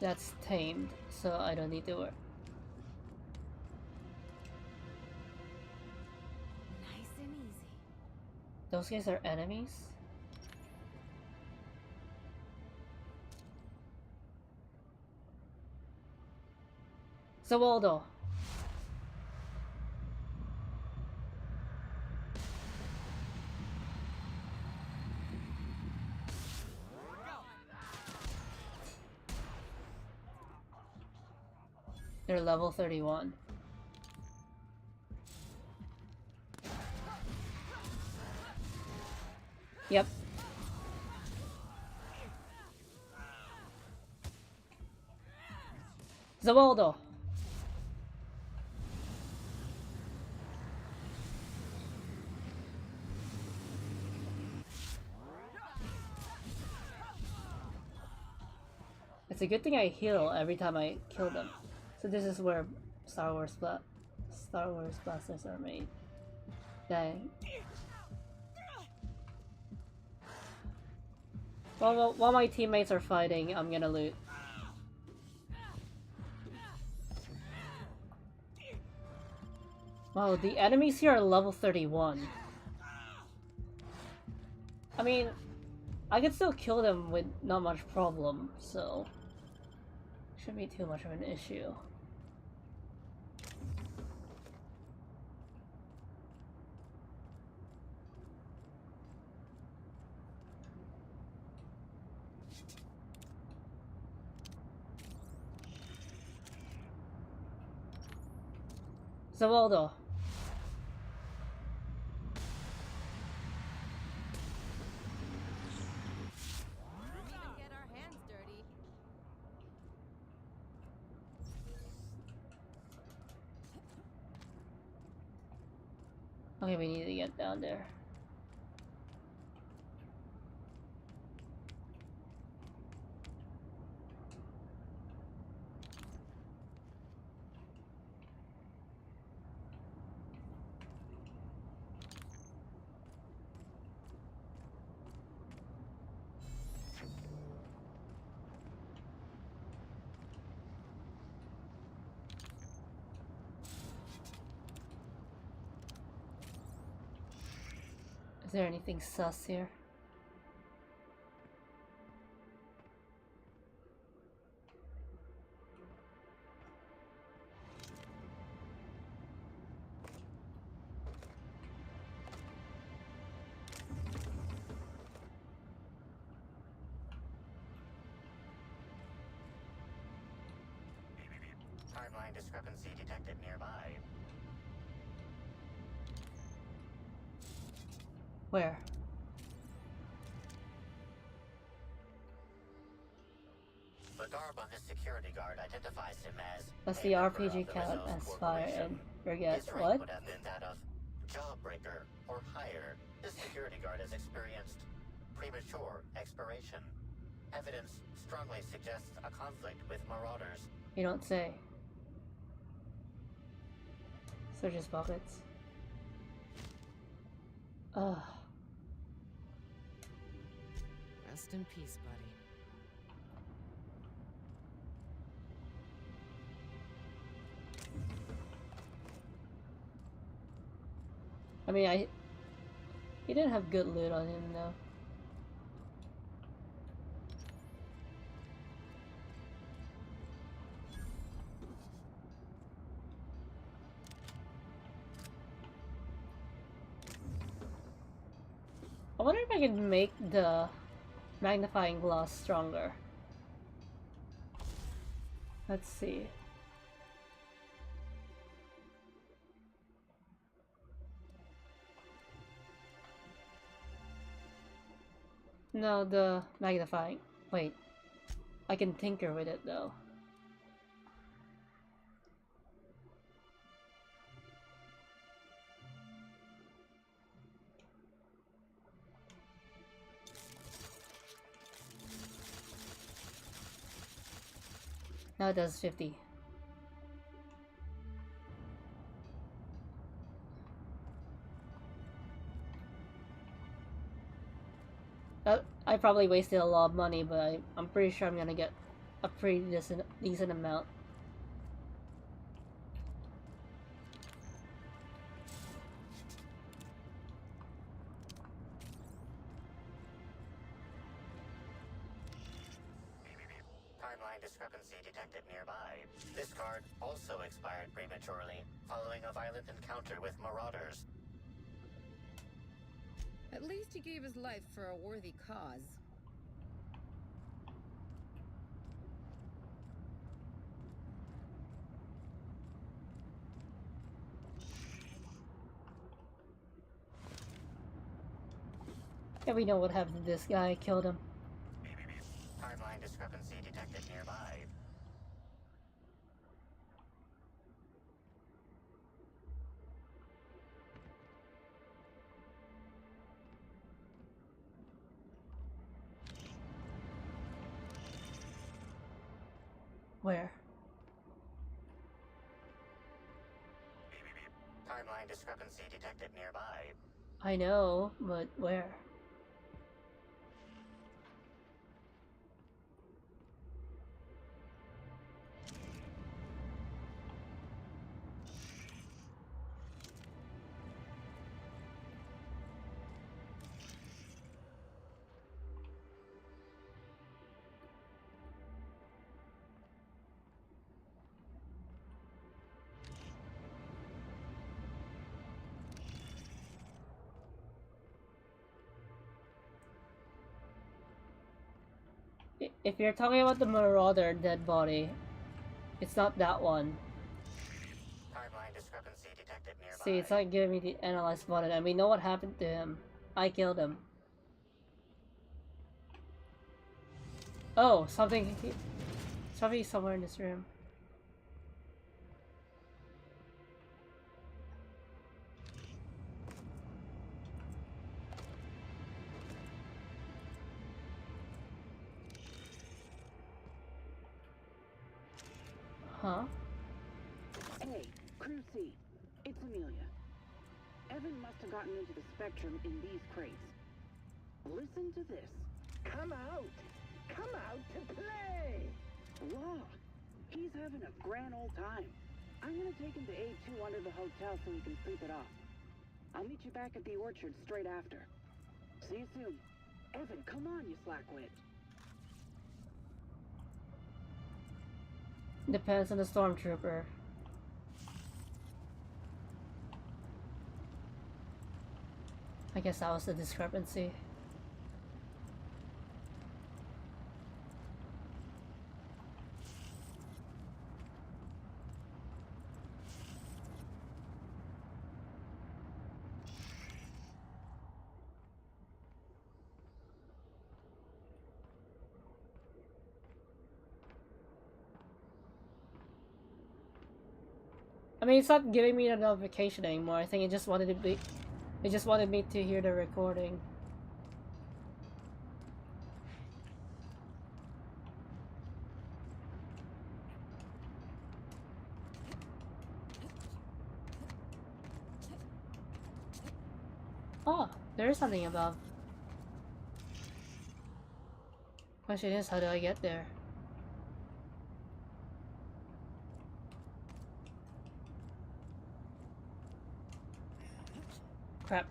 That's tamed, so I don't need to worry. Nice and easy. Those guys are enemies? Zawaldo. They're level 31. Yep. Zawaldo. It's a good thing I heal every time I kill them. So this is where Star Wars blasters are made. Dang. Well, while my teammates are fighting, I'm gonna loot. Wow, the enemies here are level 31. I mean, I can still kill them with not much problem, so shouldn't be too much of an issue. Zawaldo. Get our hands dirty. Okay, we need to get down there. Is there anything sus here? Timeline discrepancy detected nearby. Where? The garb on this security guard identifies him as That's a the member RPG of the count Rizzo's as fire Corporation. and forget His rank what? would have been that of jawbreaker or higher. This security guard has experienced premature expiration. Evidence strongly suggests a conflict with marauders. You don't say. Search his pockets. Ugh. Rest in peace, buddy. I mean, he didn't have good loot on him though. I wonder if I can make the magnifying glass stronger. Let's see. No, the magnifying. Wait. I can tinker with it though. Now it does 50. I probably wasted a lot of money, but I'm pretty sure I'm gonna get a pretty decent amount. Timeline discrepancy detected nearby. This card also expired prematurely, following a violent encounter with marauders. At least he gave his life for a worthy cause. Yeah, we know what happened to this guy. Killed him. Timeline discrepancy detected nearby. Where? Timeline discrepancy detected nearby. I know, but where? If you're talking about the Marauder dead body, it's not that one. Timeline discrepancy detected nearby. See, it's not giving me the analyze button, and we know what happened to him. I killed him. Oh, something somewhere in this room. Huh? Hey, Crew C. It's Amelia. Evan must have gotten into the Spectrum in these crates. Listen to this. Come out! Come out to play! Law. He's having a grand old time. I'm gonna take him to A2 under the hotel so he can sleep it off. I'll meet you back at the orchard straight after. See you soon. Evan, come on, you slackwit. Depends on the stormtrooper. I guess that was the discrepancy. I mean, it's not giving me the notification anymore. I think it just wanted me to hear the recording. Oh, there is something above. Question is, how do I get there? Crap.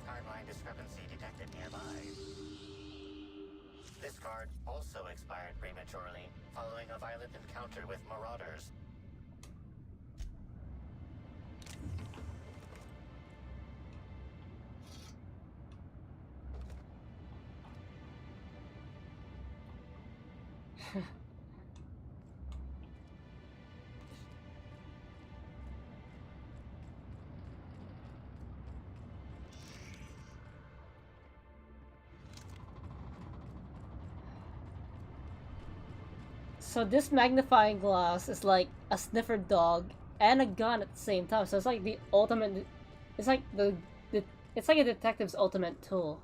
Timeline discrepancy detected nearby. This card also expired prematurely, following a violent encounter with marauders. So this magnifying glass is like a sniffer dog and a gun at the same time. So it's like the ultimate. It's like it's like a detective's ultimate tool.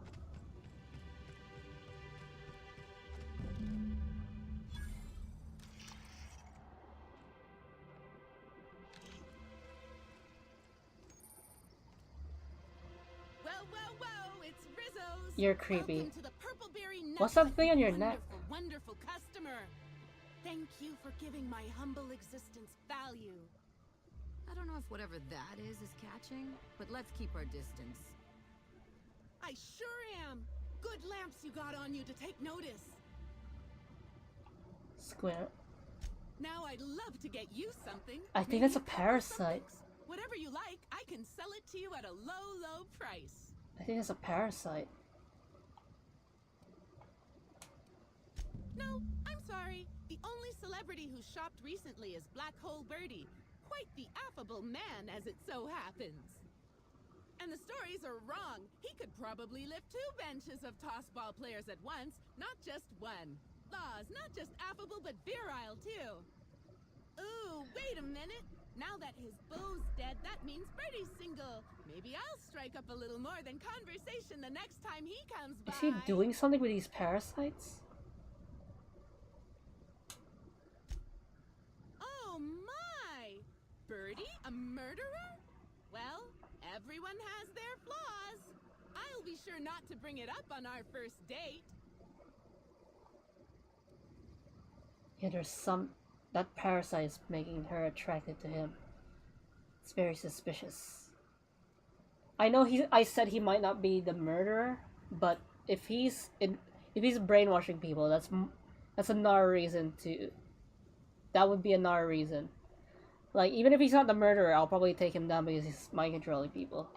You're creepy. What's that thing on your neck? Wonderful customer. Thank you for giving my humble existence value. I don't know if whatever that is catching, but let's keep our distance. I sure am. Good lamps you got on you to take notice. Square. Now I'd love to get you something. I think that's a parasite. Whatever you like, I can sell it to you at a low, low price. I think it's a parasite. No, I'm sorry. The only celebrity who shopped recently is Black Hole Birdie. Quite the affable man, as it so happens. And the stories are wrong. He could probably lift 2 benches of tossball players at once, not just one. Laws, not just affable, but virile, too. Ooh, wait a minute. Now that his beau's dead, that means Birdie's single. Maybe I'll strike up a little more than conversation the next time he comes by. Is he doing something with these parasites? Oh my! Birdie, a murderer? Well, everyone has their flaws. I'll be sure not to bring it up on our first date. Yeah, there's some... That parasite is making her attracted to him. It's very suspicious. I know I said he might not be the murderer, but if he's brainwashing people, that's another reason to... That would be another reason. Like, even if he's not the murderer, I'll probably take him down because he's mind controlling people.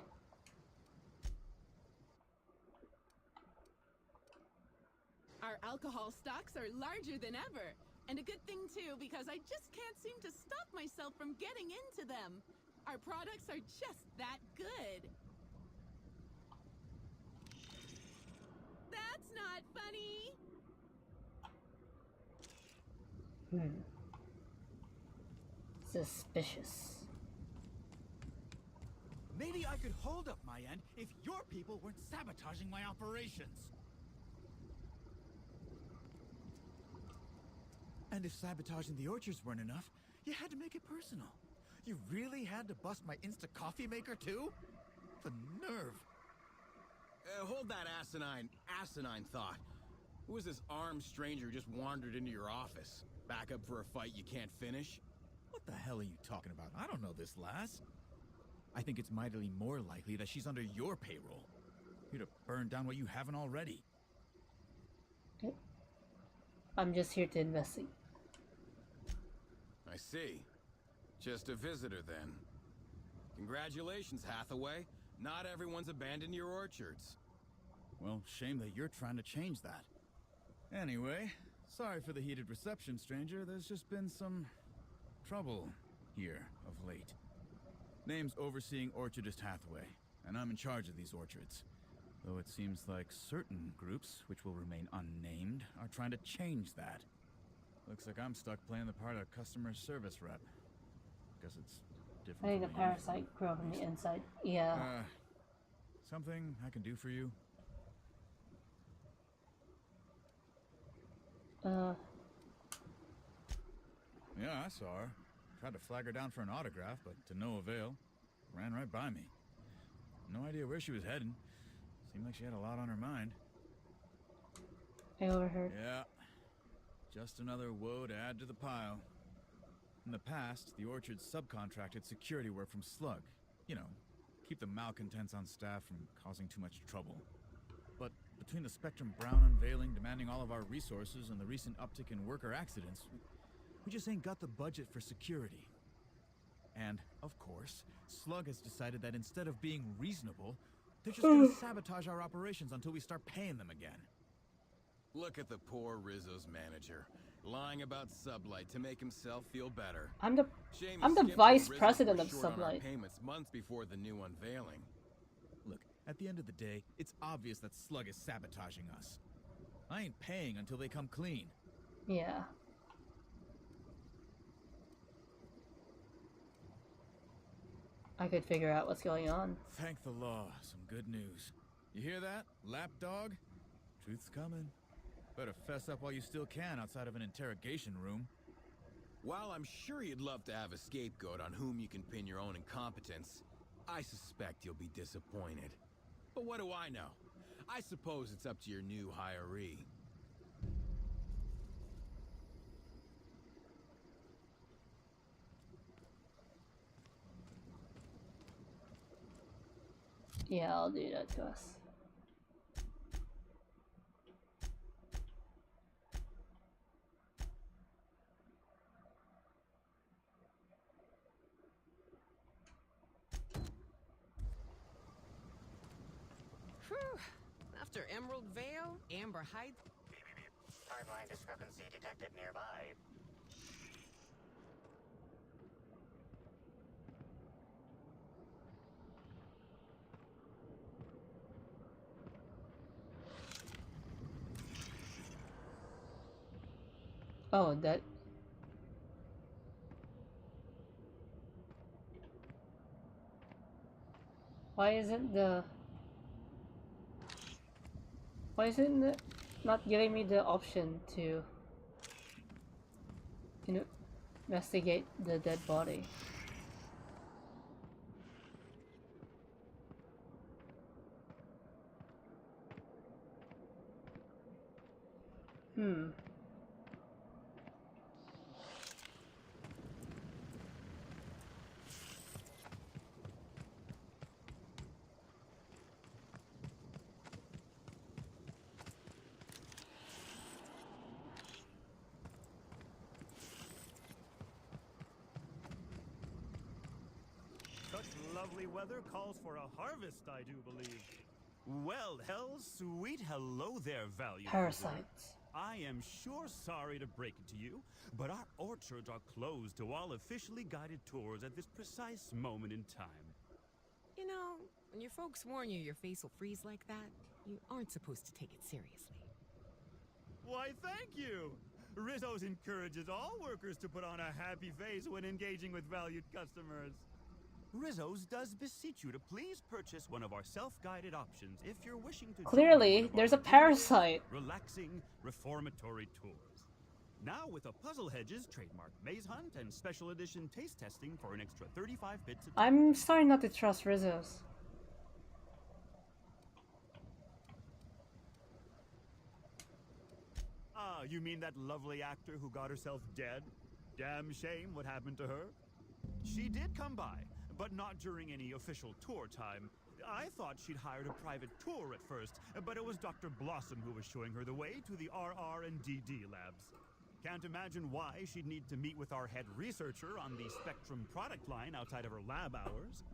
Our alcohol stocks are larger than ever. And a good thing, too, because I just can't seem to stop myself from getting into them. Our products are just that good. That's not funny. Suspicious. Maybe I could hold up my end if your people weren't sabotaging my operations. And if sabotaging the orchards weren't enough, you had to make it personal. You really had to bust my instant coffee maker too? The nerve. Hold that asinine thought. Who was this armed stranger who just wandered into your office? Back up for a fight you can't finish? What the hell are you talking about? I don't know this lass. I think it's mightily more likely that she's under your payroll. You'd have burned down what you haven't already. I'm just here to investigate. I see. Just a visitor, then. Congratulations, Hathaway. Not everyone's abandoned your orchards. Well, shame that you're trying to change that. Anyway, sorry for the heated reception, stranger. There's just been some trouble here of late. Name's Overseeing Orchardist Hathaway, and I'm in charge of these orchards. Though it seems like certain groups, which will remain unnamed, are trying to change that. Looks like I'm stuck playing the part of customer service rep. Guess it's different. I think the parasite grew up on the inside. Yeah. Something I can do for you? Yeah, I saw her. Tried to flag her down for an autograph, but to no avail. Ran right by me. No idea where she was heading. Seemed like she had a lot on her mind. I overheard. Yeah. Just another woe to add to the pile. In the past, the orchard subcontracted security work from Slug. You know, keep the malcontents on staff from causing too much trouble. But between the Spectrum Brown unveiling demanding all of our resources and the recent uptick in worker accidents, we just ain't got the budget for security. And, of course, Slug has decided that instead of being reasonable, they're just gonna sabotage our operations until we start paying them again. Look at the poor Rizzo's manager, lying about Sublight to make himself feel better. I'm the Skip vice and Rizzo president were of short on our Sublight. payments months before the new unveiling. Look, at the end of the day, it's obvious that Slug is sabotaging us. I ain't paying until they come clean. Yeah. I could figure out what's going on. Thank the law. Some good news. You hear that, lapdog? Truth's coming. Better fess up while you still can outside of an interrogation room. While I'm sure you'd love to have a scapegoat on whom you can pin your own incompetence, I suspect you'll be disappointed. But what do I know? I suppose it's up to your new hiree. Yeah, I'll do that, Gus. Whew. After Emerald Vale, Amber Heights. Timeline discrepancy detected nearby. Oh, that... Why isn't it not giving me the option to investigate the dead body? Hmm. Such lovely weather calls for a harvest, I do believe. Well, sweet hello there, valued Parasites. visitor. I am sure sorry to break it to you, but our orchards are closed to all officially guided tours at this precise moment in time. You know, when your folks warn you your face will freeze like that, you aren't supposed to take it seriously. Why, thank you! Rizzo's encourages all workers to put on a happy face when engaging with valued customers. Rizzo's does beseech you to please purchase one of our self-guided options if you're wishing to Clearly, there's a parasite. Relaxing, reformatory tours. Now with a Puzzle Hedges trademark maze hunt and special edition taste testing for an extra 35 bits. I'm starting not to trust Rizzo's. Ah, you mean that lovely actor who got herself dead? Damn shame what happened to her. She did come by, but not during any official tour time. I thought she'd hired a private tour at first, but it was Dr. Blossom who was showing her the way to the RR and DD labs. Can't imagine why she'd need to meet with our head researcher on the Spectrum product line outside of her lab hours.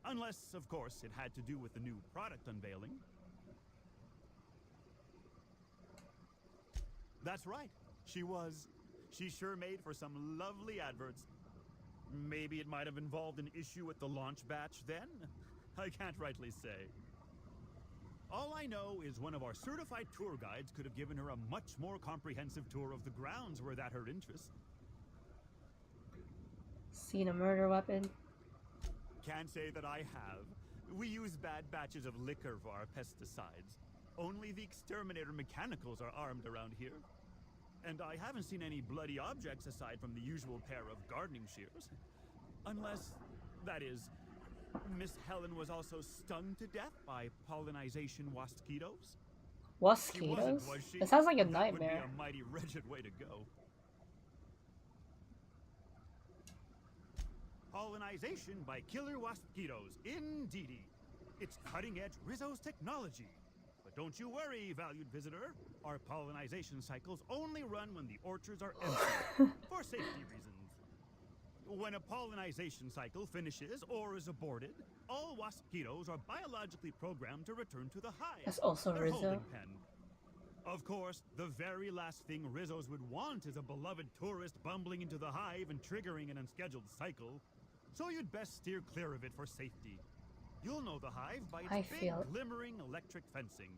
Unless, of course, it had to do with the new product unveiling. That's right. She sure made for some lovely adverts. Maybe it might have involved an issue with the launch batch then? I can't rightly say. All I know is one of our certified tour guides could have given her a much more comprehensive tour of the grounds were that her interest. Seen a murder weapon? Can't say that I have. We use bad batches of liquor for our pesticides. Only the exterminator mechanicals are armed around here. And I haven't seen any bloody objects aside from the usual pair of gardening shears. Unless, that is, Miss Helen was also stung to death by pollinization mosquitoes. Mosquitoes? It sounds like a nightmare. That would be a mighty wretched way to go. Pollinization by killer mosquitoes, indeedy. It's cutting-edge Rizzo's technology. But don't you worry, valued visitor. Our pollinization cycles only run when the orchards are empty, for safety reasons. When a pollinization cycle finishes or is aborted, all mosquitoes are biologically programmed to return to the hive. That's also their Rizzo. holding pen. Of course, the very last thing Rizzo's would want is a beloved tourist bumbling into the hive and triggering an unscheduled cycle. So you'd best steer clear of it for safety. You'll know the hive by its big, glimmering electric fencing.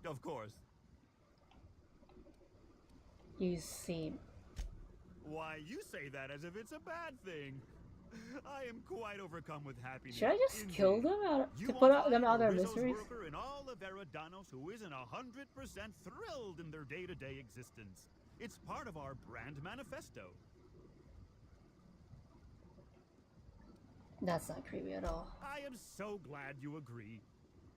Of course. You seem. Why, you say that as if it's a bad thing. I am quite overcome with happiness. Should I just Indeed. kill them You to won't put out them find out a their Rizzo's miseries? worker in all of Eridanos who isn't 100% thrilled in their day-to-day existence. It's part of our brand manifesto. That's not creepy at all. I am so glad you agree.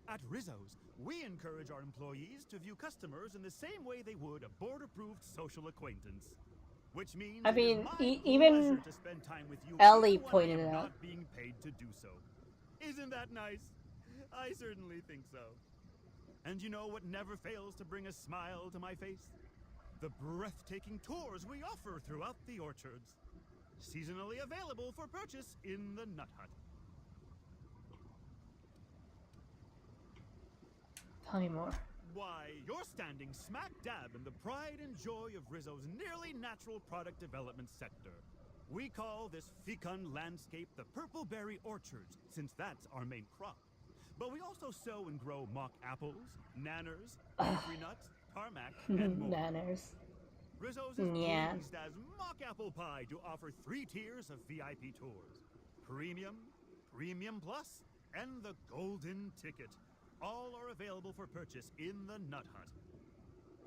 At Rizzo's, we encourage our employees to view customers in the same way they would a board-approved social acquaintance. Which means I mean, it is my even pleasure to spend time with you Ellie even when pointed I am it out. not being paid to do so. Isn't that nice? I certainly think so. And you know what never fails to bring a smile to my face? The breathtaking tours we offer throughout the orchards. Seasonally available for purchase in the Nut Hut. Tell me more. Why, you're standing smack dab in the pride and joy of Rizzo's nearly natural product development sector. We call this fecund landscape the Purple Berry Orchards, since that's our main crop. But we also sow and grow mock apples, nanners, free nuts, tarmac, and more. Nanners. Rizzo's is Yeah. pleased as mock apple pie to offer 3 tiers of VIP tours. Premium, Premium Plus, and the Golden Ticket. All are available for purchase in the Nut Hut.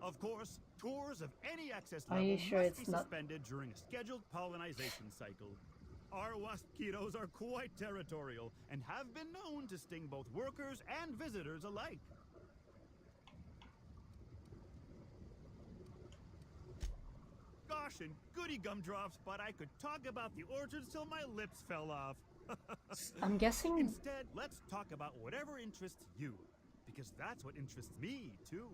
Of course, tours of any access Are level you sure must it's be not- suspended during a scheduled pollinization cycle. Our waspitos are quite territorial and have been known to sting both workers and visitors alike. Gosh, and goody gumdrops, but I could talk about the orchards till my lips fell off. I'm guessing. Instead, let's talk about whatever interests you, because that's what interests me, too.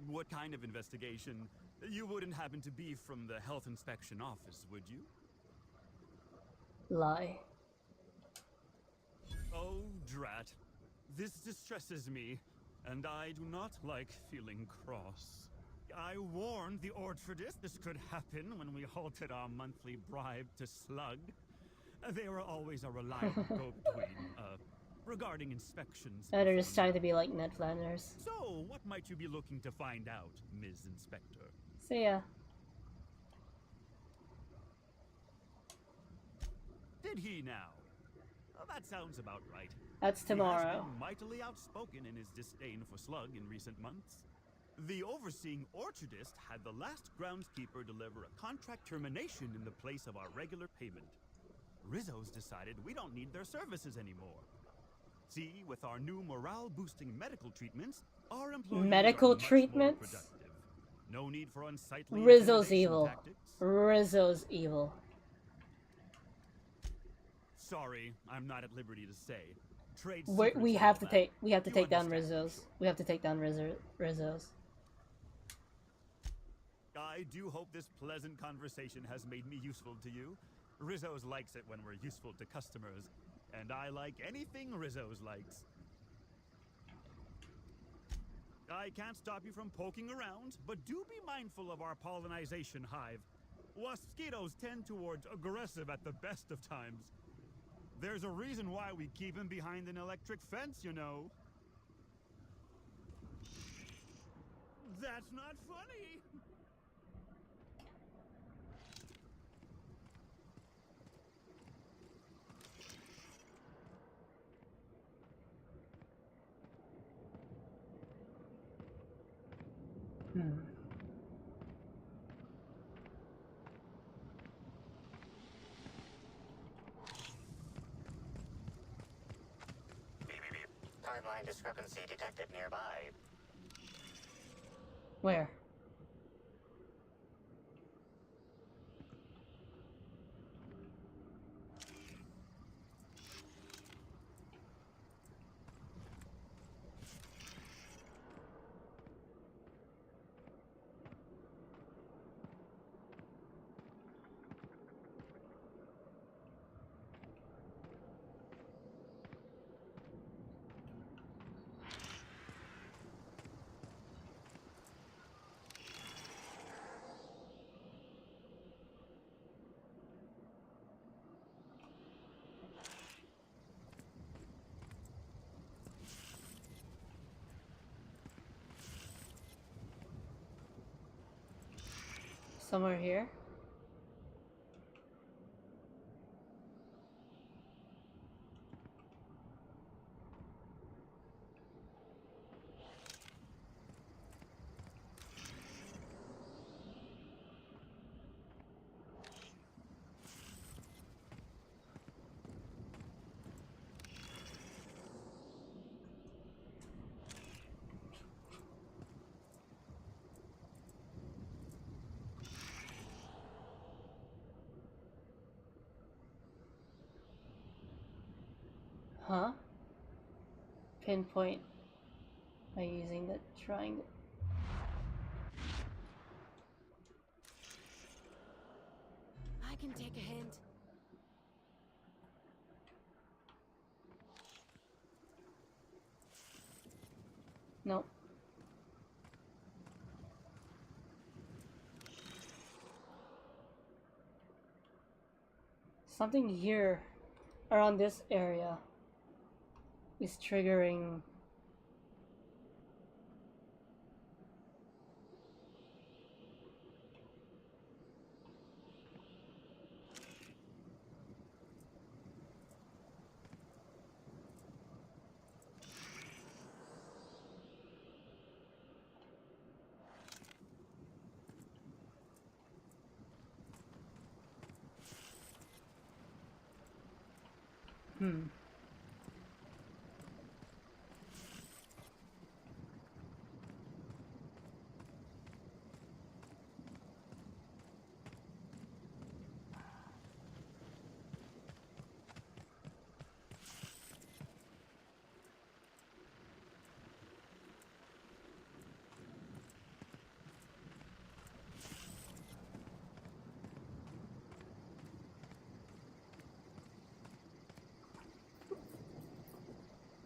What kind of investigation? You wouldn't happen to be from the health inspection office, would you? Lie. Oh, drat. This distresses me, and I do not like feeling cross. I warned the orchardist this could happen when we halted our monthly bribe to Slug. They were always a reliable go-between, regarding inspections. They're just trying to be like Ned Flanders. So, what might you be looking to find out, Ms. Inspector? See ya. Did he now? That sounds about right. That's tomorrow. He has been mightily outspoken in his disdain for Slug in recent months. The overseeing orchardist had the last groundskeeper deliver a contract termination in the place of our regular payment. Rizzo's decided we don't need their services anymore. See, with our new morale-boosting medical treatments, our employees Medical are much more treatments? productive. No need for unsightly Rizzo's intimidation evil. tactics. Rizzo's evil. Sorry, I'm not at liberty to say. Trade We secrets and have all to that. take You take down understand, Rizzo's. We have to take down Rizzo's. I do hope this pleasant conversation has made me useful to you. Rizzo's likes it when we're useful to customers, and I like anything Rizzo's likes. I can't stop you from poking around, but do be mindful of our pollinization hive. Waspitos tend towards aggressive at the best of times. There's a reason why we keep him behind an electric fence, you know. That's not funny! Timeline discrepancy detected nearby. Where? Somewhere here? Huh? Pinpoint by using the triangle. I can take a hint. Nope. Something here around this area is triggering.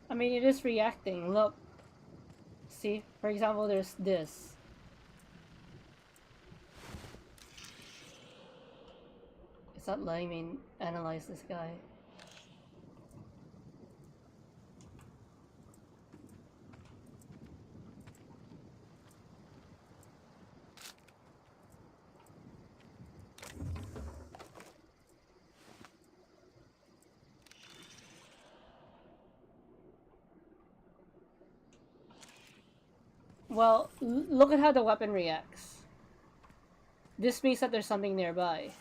I mean, it is reacting. Look. See? For example, there's this. It's not letting me analyze this guy. Well, look at how the weapon reacts. This means that there's something nearby.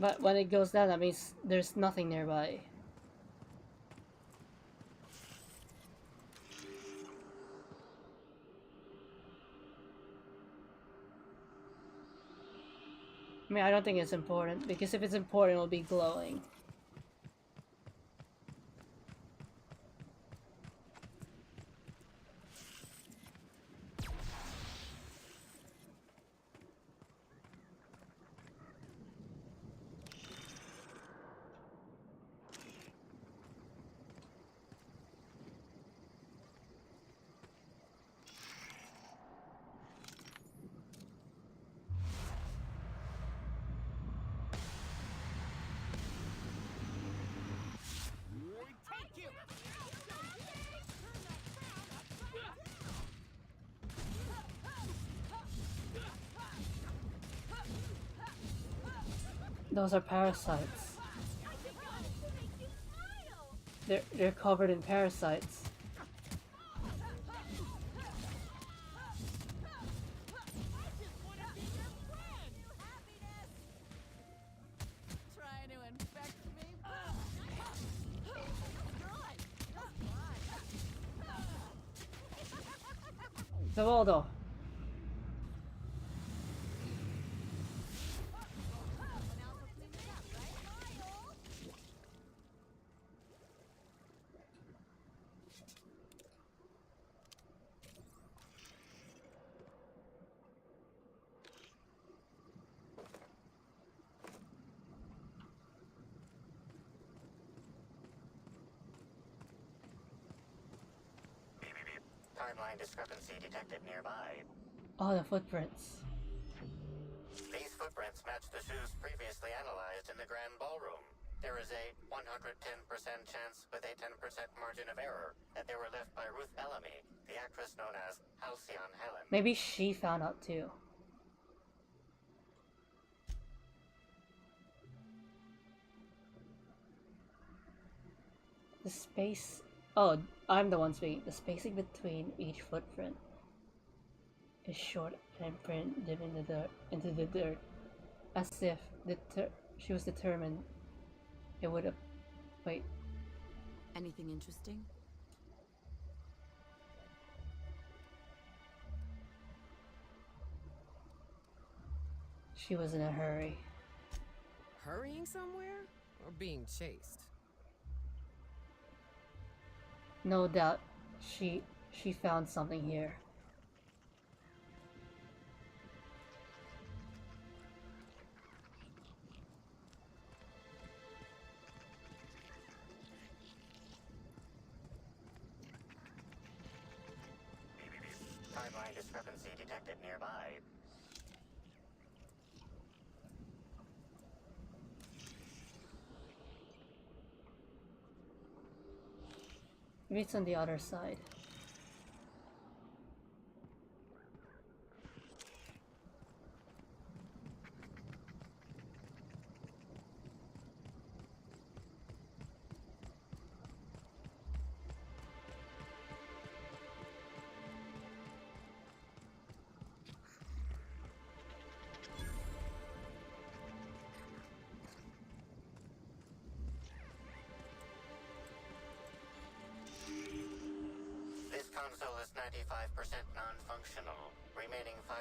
But when it goes down, that means there's nothing nearby. I mean, I don't think it's important, because if it's important, it'll be glowing. Those are parasites. They're covered in parasites. Trying to infect me? Zavoldo. Timeline discrepancy detected nearby. Oh, the footprints. These footprints match the shoes previously analyzed in the Grand Ballroom. There is a 110% chance with a 10% margin of error that they were left by Ruth Bellamy, the actress known as Halcyon Helen. Maybe she found out too. The space... Oh, I'm the one speaking. The spacing between each footprint is short and imprint deep into the dirt. As if she was determined it would have... Wait. Anything interesting? She was in a hurry. Hurrying somewhere? Or being chased? No doubt she found something here. Timeline discrepancy detected nearby. Maybe it's on the other side. Console is 95% non-functional. Remaining 5%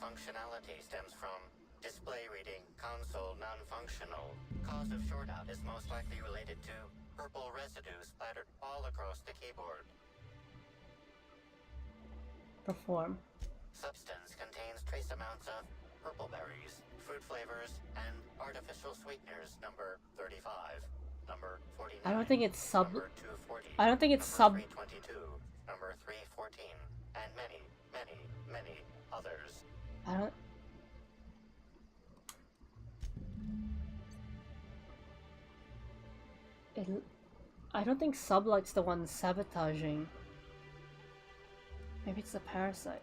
functionality stems from display reading, console non-functional. Cause of shortout is most likely related to purple residue splattered all across the keyboard. Perform. Substance contains trace amounts of purple berries, fruit flavors, and artificial sweeteners. Number 35, number 49. I don't think it's number 240. I don't think it's number 322. Number 314, and many, many, many others. I don't think Sublight's the one sabotaging. Maybe it's the parasite.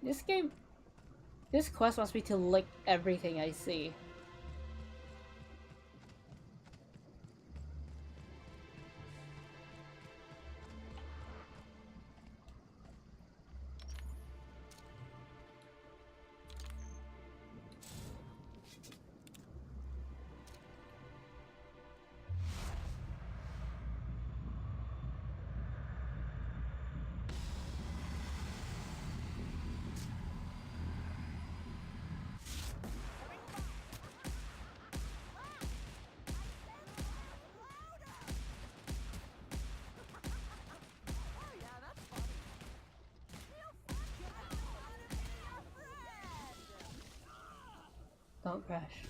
This quest wants me to lick everything I see. Don't crash.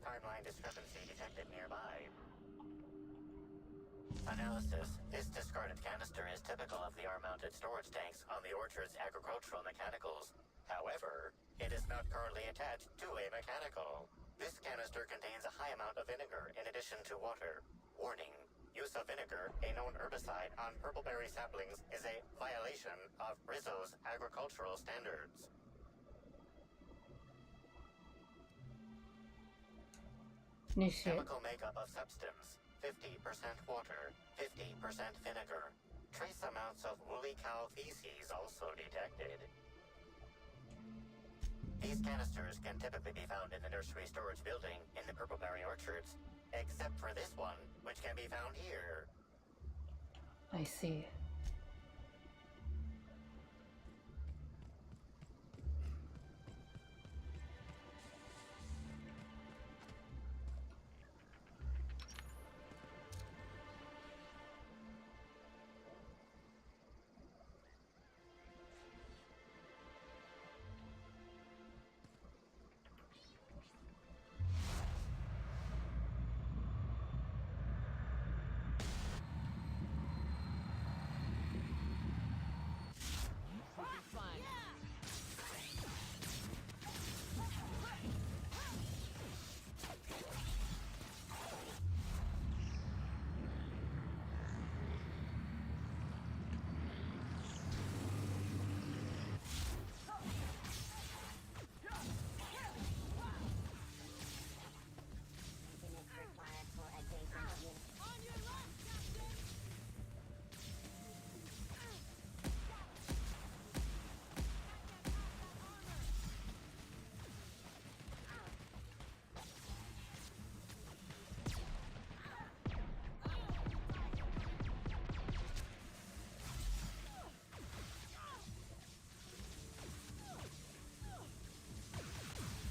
Timeline discrepancy detected nearby. Analysis. This discarded canister is typical of the R-mounted storage tanks on the orchard's agricultural mechanicals. However, it is not currently attached to a mechanical. This canister contains a high amount of vinegar in addition to water. Warning. Use of vinegar, a known herbicide, on purpleberry saplings is a violation of Rizzo's agricultural standards. Chemical makeup of substance. 50% water, 50% vinegar. Trace amounts of woolly cow feces also detected. These canisters can typically be found in the nursery storage building in the purpleberry orchards, except for this one, which can be found here. I see.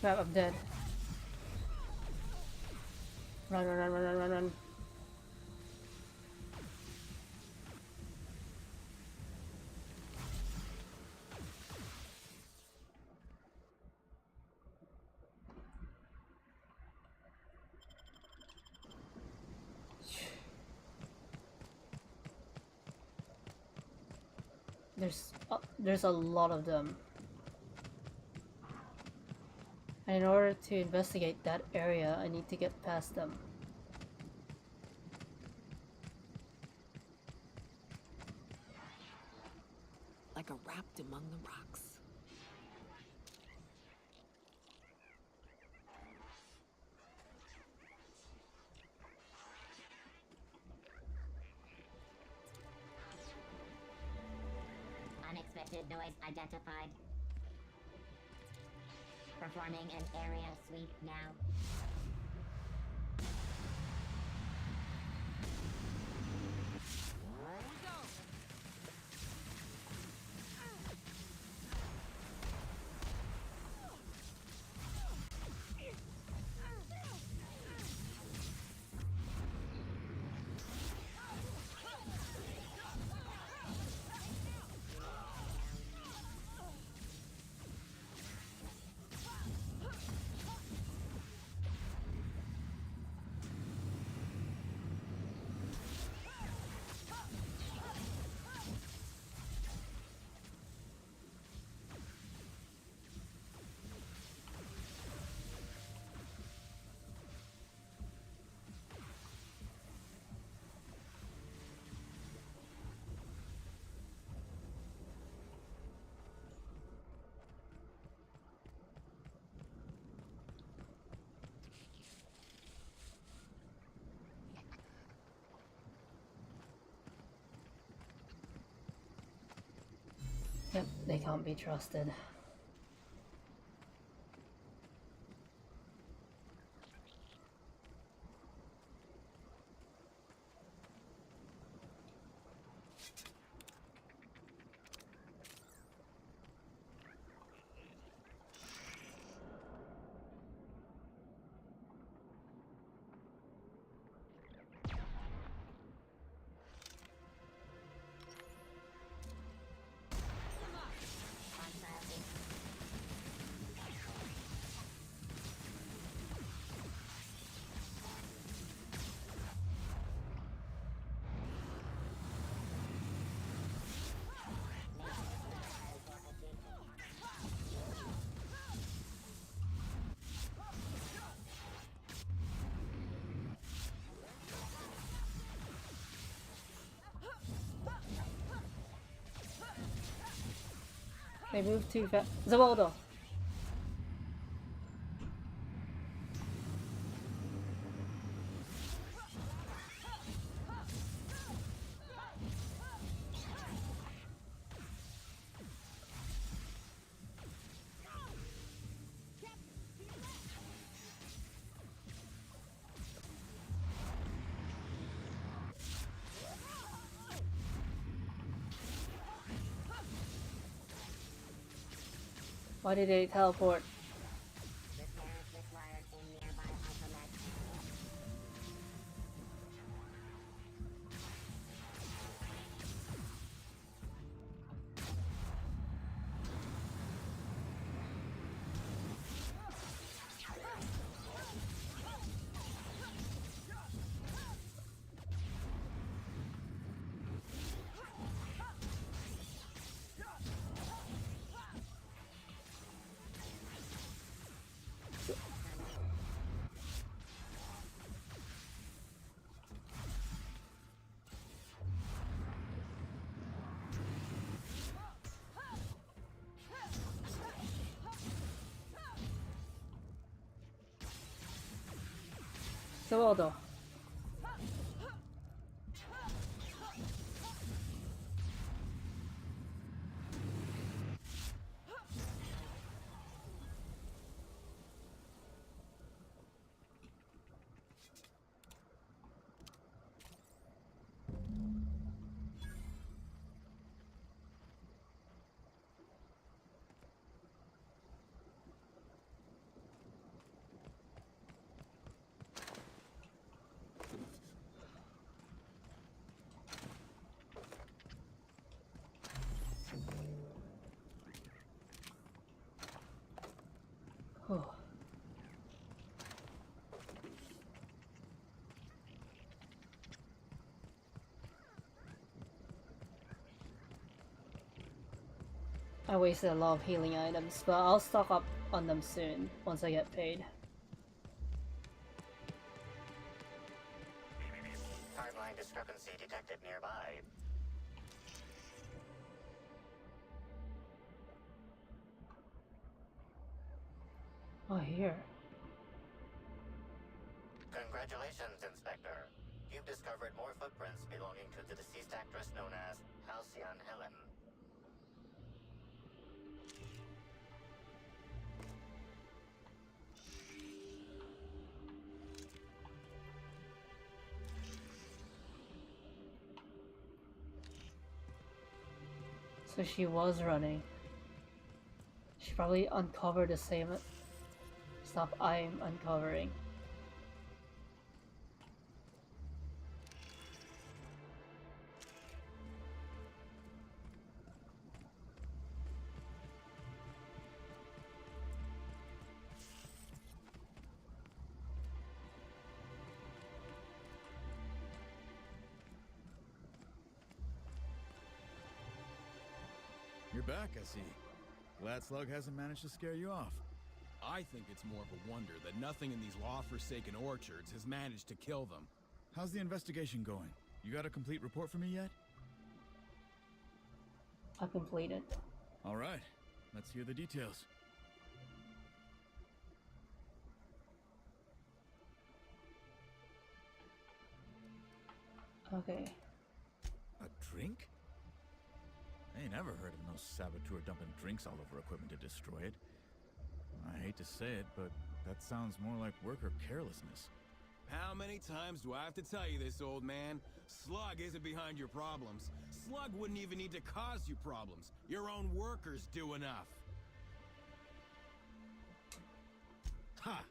Crap, I'm dead. Run, run, run, run, run, run, run. There's a lot of them. And in order to investigate that area, I need to get past them. Like a rapt among the rocks. Unexpected noise identified. Performing an aerial sweep now. Yep, they can't be trusted. They move too fast. Zawaldo! Why did they teleport? Zawaldo. Oh. I wasted a lot of healing items, but I'll stock up on them soon, once I get paid. Timeline discrepancy detected nearby. Oh, here. Congratulations, Inspector. You've discovered more footprints belonging to the deceased actress known as Halcyon Helen. So she was running. She probably uncovered the same stuff I'm uncovering. You're back, I see. Glad Slug hasn't managed to scare you off. I think it's more of a wonder that nothing in these law-forsaken orchards has managed to kill them. How's the investigation going? You got a complete report for me yet? I completed. All right, let's hear the details. Okay. A drink? I ain't never heard of no saboteur dumping drinks all over equipment to destroy it. I hate to say it, but that sounds more like worker carelessness. How many times do I have to tell you this, old man? Slug isn't behind your problems. Slug wouldn't even need to cause you problems. Your own workers do enough. Ha!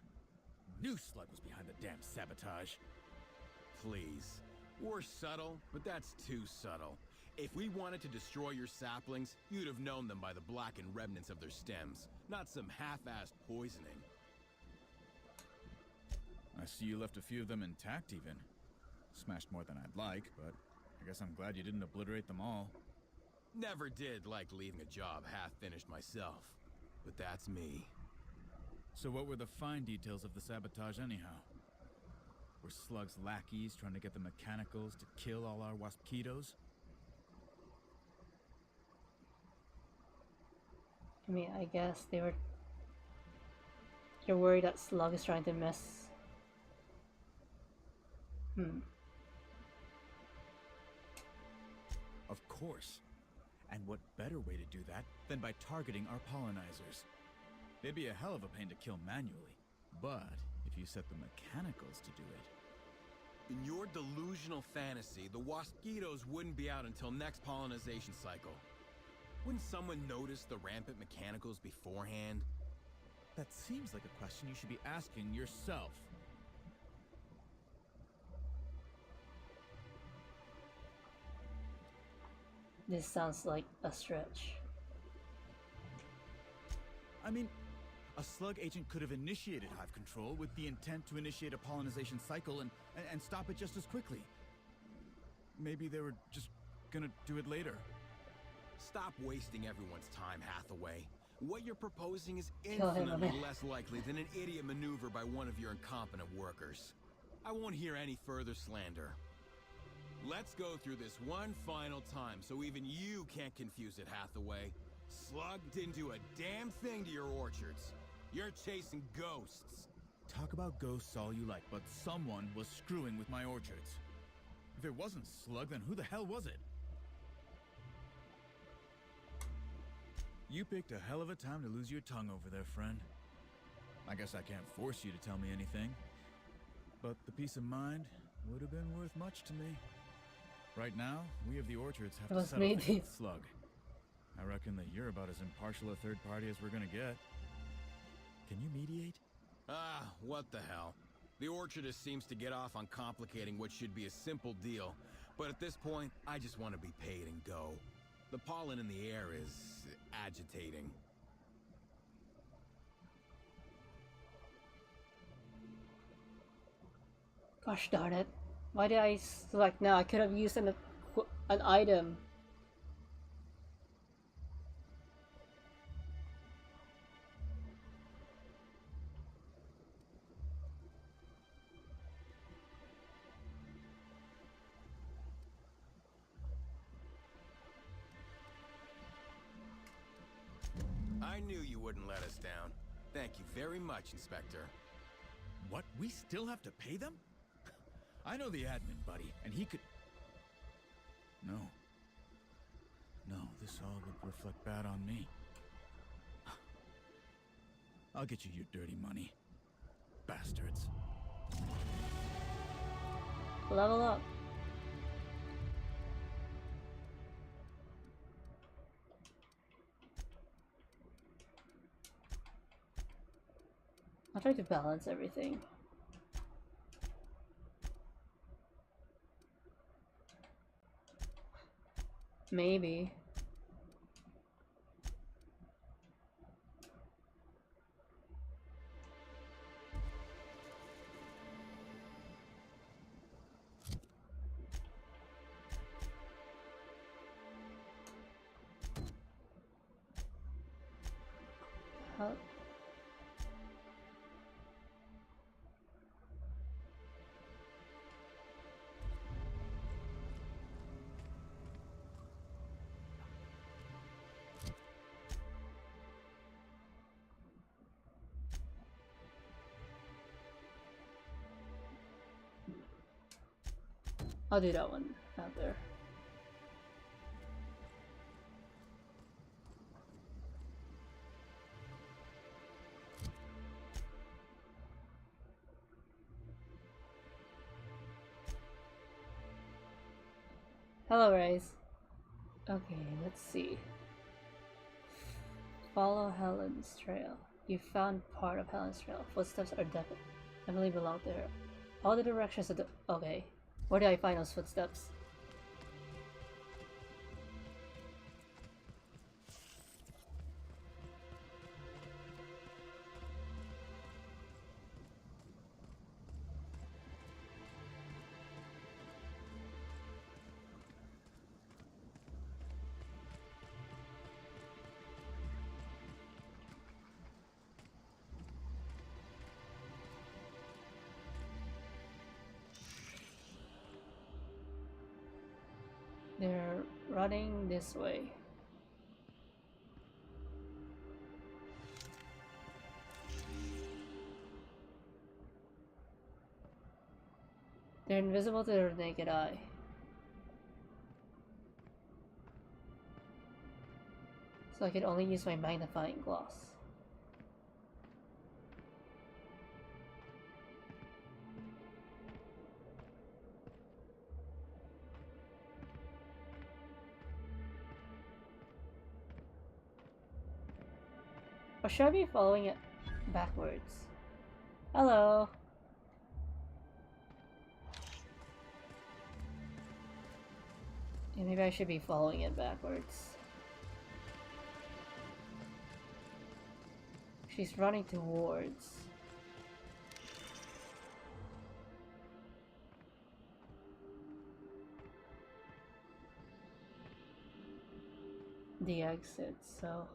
Knew Slug was behind the damn sabotage. Please. We're subtle, but that's too subtle. If we wanted to destroy your saplings, you'd have known them by the blackened remnants of their stems, not some half-assed poisoning. I see you left a few of them intact even. Smashed more than I'd like, but I guess I'm glad you didn't obliterate them all. Never did like leaving a job half-finished myself, but that's me. So what were the fine details of the sabotage anyhow? Were Slug's lackeys trying to get the mechanicals to kill all our waspitos? I mean, I guess they're worried that Slug is trying to mess. Of course. And what better way to do that than by targeting our pollinizers? They'd be a hell of a pain to kill manually, but if you set the mechanicals to do it... In your delusional fantasy, the waspitos wouldn't be out until next pollinization cycle. Wouldn't someone notice the rampant mechanicals beforehand? That seems like a question you should be asking yourself. This sounds like a stretch. I mean, a Slug agent could have initiated hive control with the intent to initiate a pollinization cycle and stop it just as quickly. Maybe they were just gonna do it later. Stop wasting everyone's time, Hathaway. What you're proposing is Kill him, infinitely less likely than an idiot maneuver by one of your incompetent workers. I won't hear any further slander. Let's go through this one final time so even you can't confuse it, Hathaway. Slug didn't do a damn thing to your orchards. You're chasing ghosts. Talk about ghosts all you like, but someone was screwing with my orchards. If it wasn't Slug, then who the hell was it? You picked a hell of a time to lose your tongue over there, friend. I guess I can't force you to tell me anything, but the peace of mind would have been worth much to me. Right now, we of the orchards have to settle things with Slug. I reckon that you're about as impartial a third party as we're gonna get. Can you mediate? Ah, what the hell. The orchardist seems to get off on complicating what should be a simple deal, but at this point, I just want to be paid and go. The pollen in the air is agitating. Gosh darn it. Why did I select now? I could have used an item. I knew you wouldn't let us down. Thank you very much, Inspector. What? We still have to pay them? I know the admin, buddy, and he could... No. No, this all would reflect bad on me. I'll get you your dirty money. Bastards. Level up. I'll try to balance everything. Maybe. How? I'll do that one out there. Hello, Rays. Okay, let's see. Follow Helen's trail. You found part of Helen's trail. Footsteps are definitely belong to her. All the directions of the... Okay. Where did I find those footsteps? They're running this way. They're invisible to the naked eye. So I can only use my magnifying glass. Or should I be following it backwards? Hello. Yeah, maybe I should be following it backwards. She's running towards. The exit, so...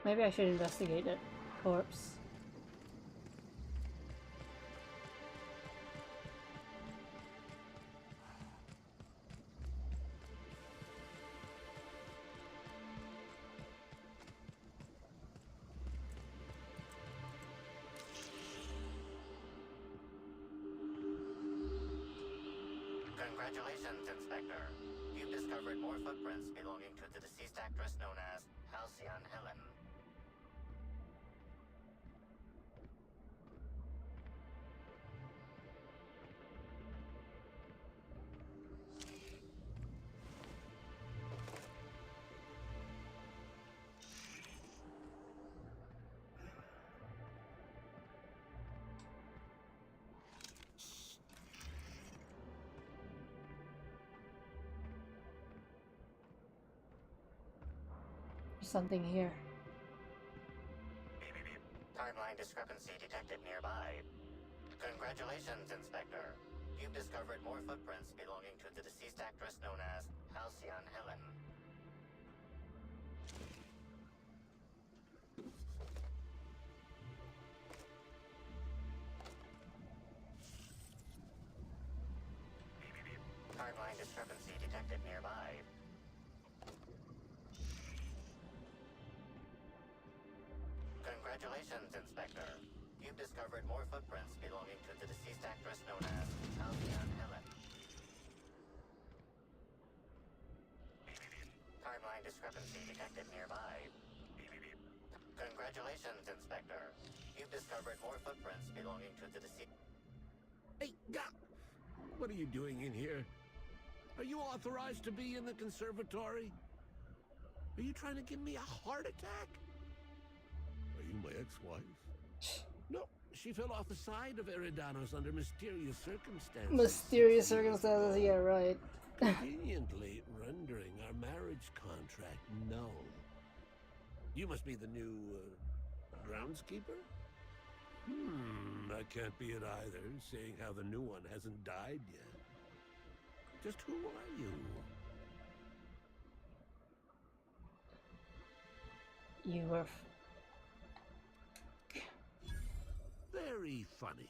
Maybe I should investigate it. Corpse. Congratulations, Inspector. You've discovered more footprints belonging to the deceased actress known as Halcyon Helen. something here. Timeline discrepancy detected nearby. Congratulations, Inspector. You've discovered more footprints belonging to the deceased actress known as Halcyon Helen. Timeline discrepancy detected nearby. Congratulations, Inspector. You've discovered more footprints belonging to the deceased actress known as Halcyon Helen. Timeline discrepancy detected nearby. Congratulations, Inspector. You've discovered more footprints belonging to the deceased... Hey, what are you doing in here? Are you authorized to be in the conservatory? Are you trying to give me a heart attack? Are you my ex-wife? No, she fell off the side of Eridanos under mysterious circumstances. Mysterious circumstances, yeah, right. Conveniently rendering our marriage contract null. You must be the new, groundskeeper? That can't be it either, seeing how the new one hasn't died yet. Just who are you? You were... Very funny.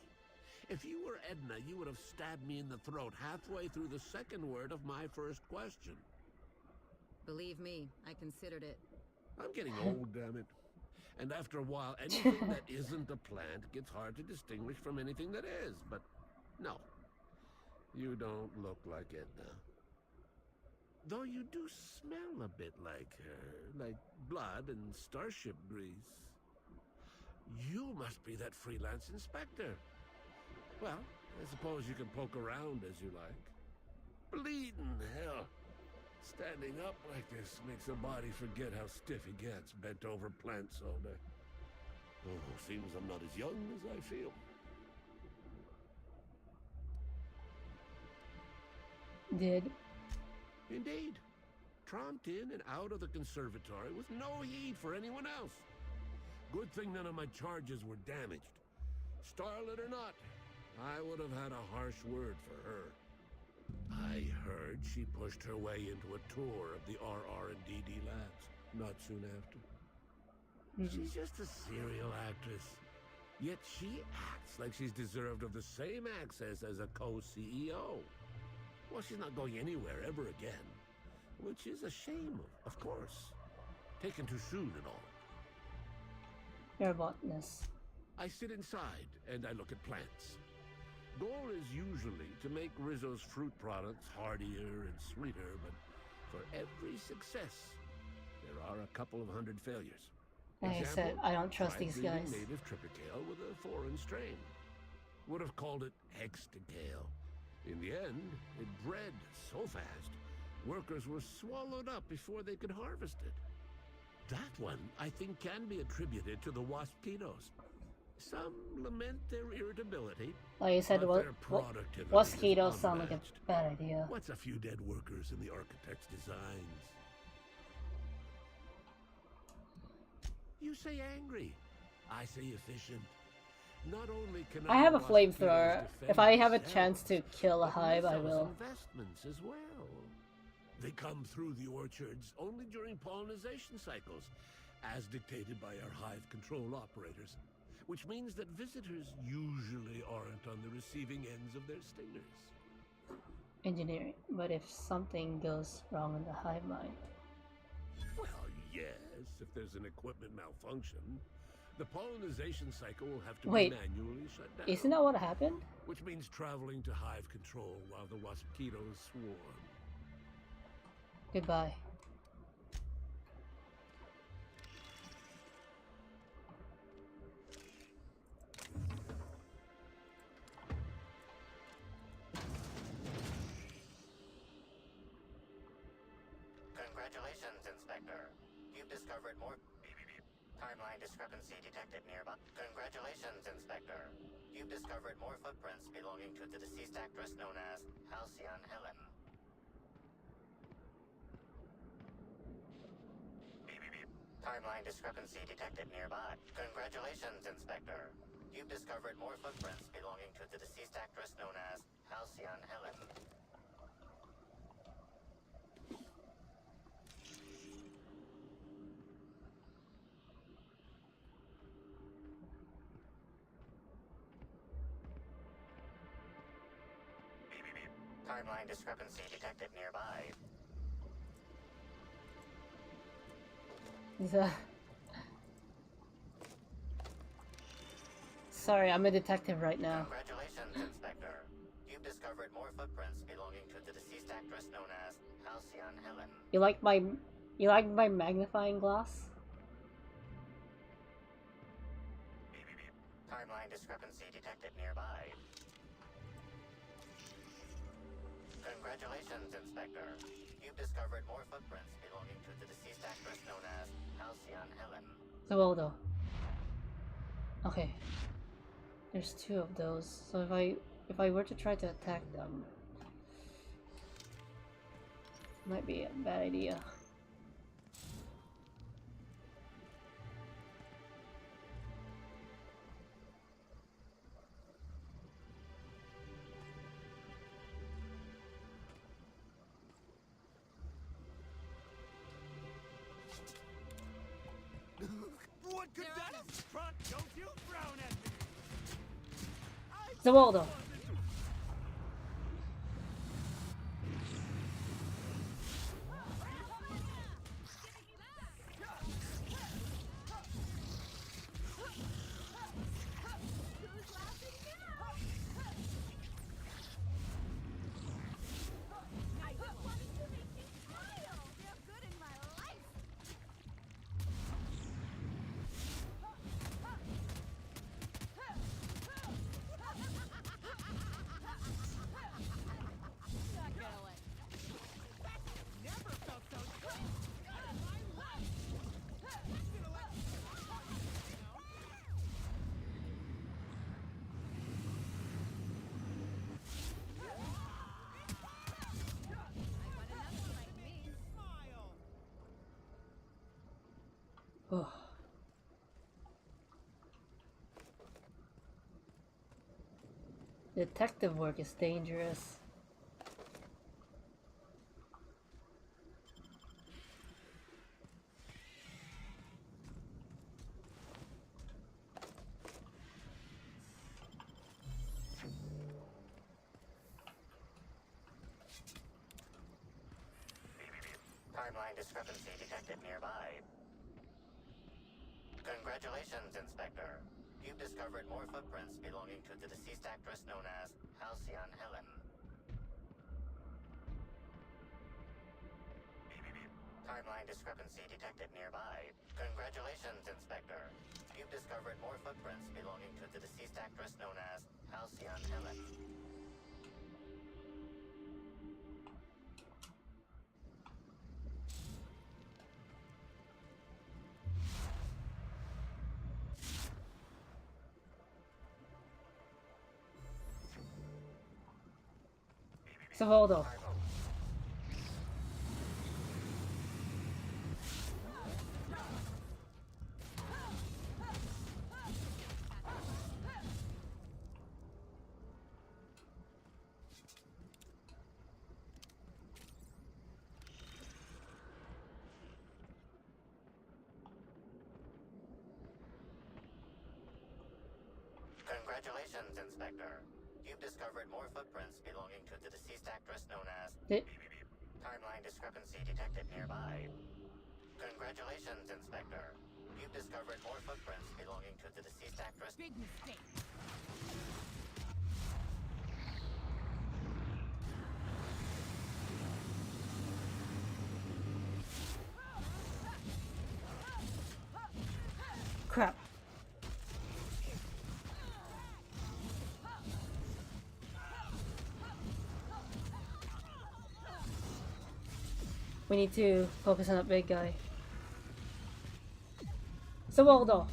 If you were Edna, you would have stabbed me in the throat halfway through the second word of my first question. Believe me, I considered it. I'm getting old, damn it. And after a while, anything that isn't a plant gets hard to distinguish from anything that is. But no, you don't look like Edna. Though you do smell a bit like her, like blood and starship grease. You must be that freelance inspector. Well, I suppose you can poke around as you like. Bleeding hell. Standing up like this makes a body forget how stiff he gets, bent over plants all day. Oh, seems I'm not as young as I feel. Did? Indeed. Tromped in and out of the conservatory with no heed for anyone else. Good thing none of my charges were damaged. Starlet or not, I would have had a harsh word for her. I heard she pushed her way into a tour of the RR&DD labs not soon after. She's just a serial actress. Yet she acts like she's deserved of the same access as a co-CEO. Well, she's not going anywhere ever again. Which is a shame, of course. Taken too soon and all. Your botanist. I sit inside and I look at plants. Goal is usually to make Rizzo's fruit products hardier and sweeter, but for every success, there are a couple of hundred failures. Like I said, I don't trust these guys. Native Tripicale with a foreign strain. Would have called it Hexticale. In the end, it bred so fast, workers were swallowed up before they could harvest it. That one, I think, can be attributed to the waspitos. Some lament their irritability. Like you said, mosquitoes sound like a bad idea. What's a few dead workers in the architect's designs? You say angry. I say efficient. Not only can I have a flamethrower. If I have a chance to kill a hive, I will. Investments as well. They come through the orchards only during pollination cycles, as dictated by our hive control operators, which means that visitors usually aren't on the receiving ends of their stingers. Engineering, but if something goes wrong in the hive mind. Well, yes, if there's an equipment malfunction, the pollination cycle will have to be manually shut down. Isn't that what happened? Which means traveling to hive control while the waspitos swarm. Goodbye. Congratulations, Inspector. You've discovered more... Timeline discrepancy detected nearby. Congratulations, Inspector. You've discovered more footprints belonging to the deceased actress known as Halcyon Helen. Timeline discrepancy detected nearby. Congratulations, Inspector. You've discovered more footprints belonging to the deceased actress known as Halcyon Helen. Timeline discrepancy detected nearby. Sorry, I'm a detective right now. Congratulations, Inspector. You've discovered more footprints belonging to the deceased actress known as Halcyon Helen. You like my magnifying glass? Timeline discrepancy detected nearby. Congratulations, Inspector. You've discovered more footprints belonging to the deceased actress known as Halcyon Helen. So though. Okay. There's two of those. So if I were to try to attack them, might be a bad idea. What could that have brought? Don't you frown at me! Zawaldo. Oh. Detective work is dangerous. Timeline discrepancy detected nearby. Congratulations, Inspector. You've discovered more footprints belonging to the deceased actress known as Halcyon Helen. Timeline discrepancy detected nearby. Congratulations, Inspector. You've discovered more footprints belonging to the deceased actress known as Halcyon Helen. Zawaldo. Congratulations, Inspector. You've discovered more footprints belonging to the deceased actress known as... Timeline discrepancy detected nearby. Congratulations, Inspector. You've discovered more footprints belonging to the deceased actress... Big mistake. Crap. We need to focus on that big guy. Zawaldo.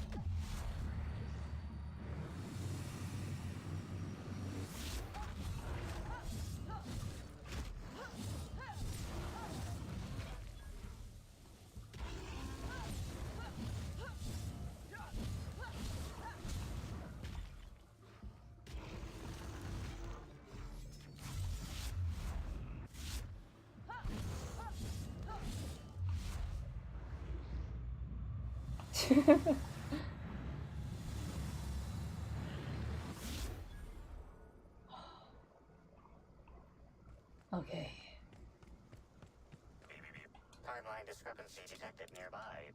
Okay. Timeline discrepancy detected nearby.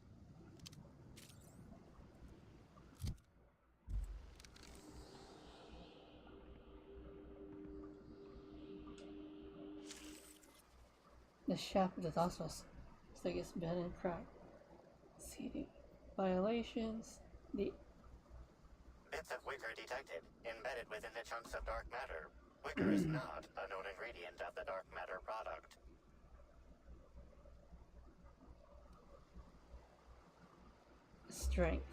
The shaft of the dust was thick as bent and cracked. See violations. The Bits of wicker detected, embedded within the chunks of dark matter. Wicker is not a known ingredient of the dark matter product. Strength.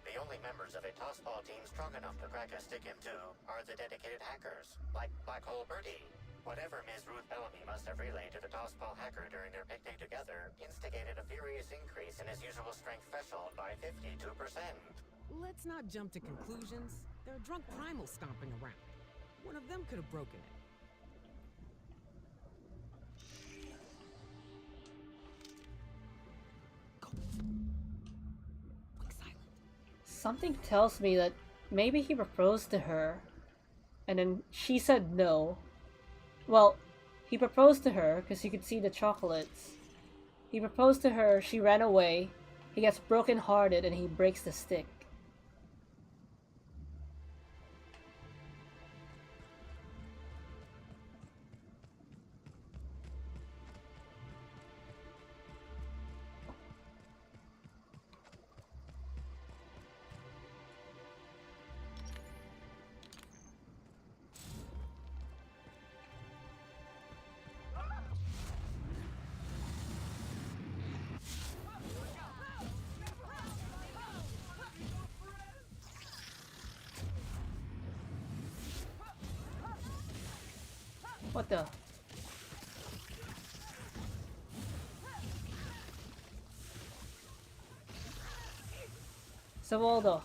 The only members of a tossball team strong enough to crack a stick into are the dedicated hackers, like Black Hole Birdie. Whatever Ms. Ruth Bellamy must have relayed to the tossball hacker during their picnic together instigated a furious increase in his usual strength threshold by 52%. Let's not jump to conclusions. There are drunk primals stomping around. One of them could have broken it. Something tells me that maybe he proposed to her, and then she said no. Well, he proposed to her because you could see the chocolates. He proposed to her, she ran away, he gets broken-hearted, and he breaks the stick. What the? Sawaldo.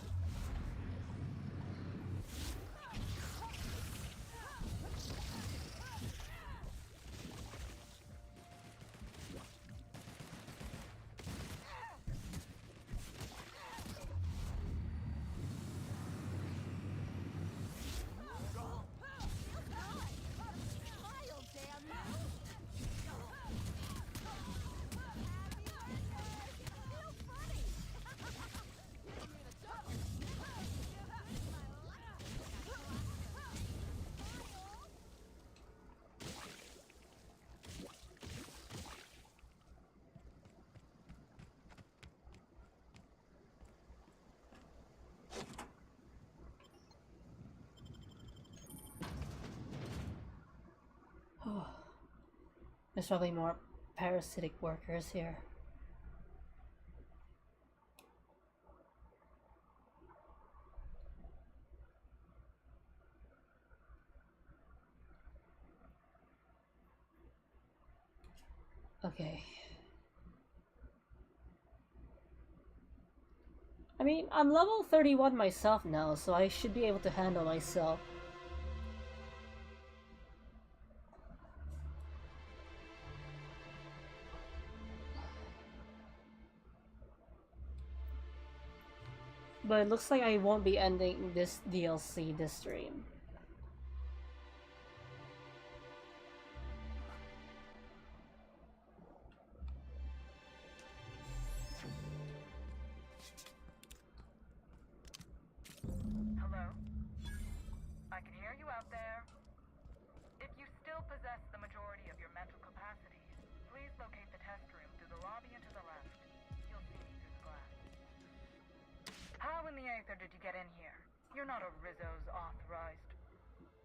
There's probably more parasitic workers here. Okay. I mean, I'm level 31 myself now, so I should be able to handle myself. But it looks like I won't be ending this DLC this stream. Hello? I can hear you out there. If you still possess the majority of your mental capacities, please locate the test room through the lobby and to the left. You'll see me through the glass. How in the aether did you get in here? You're not a Rizzo's authorized.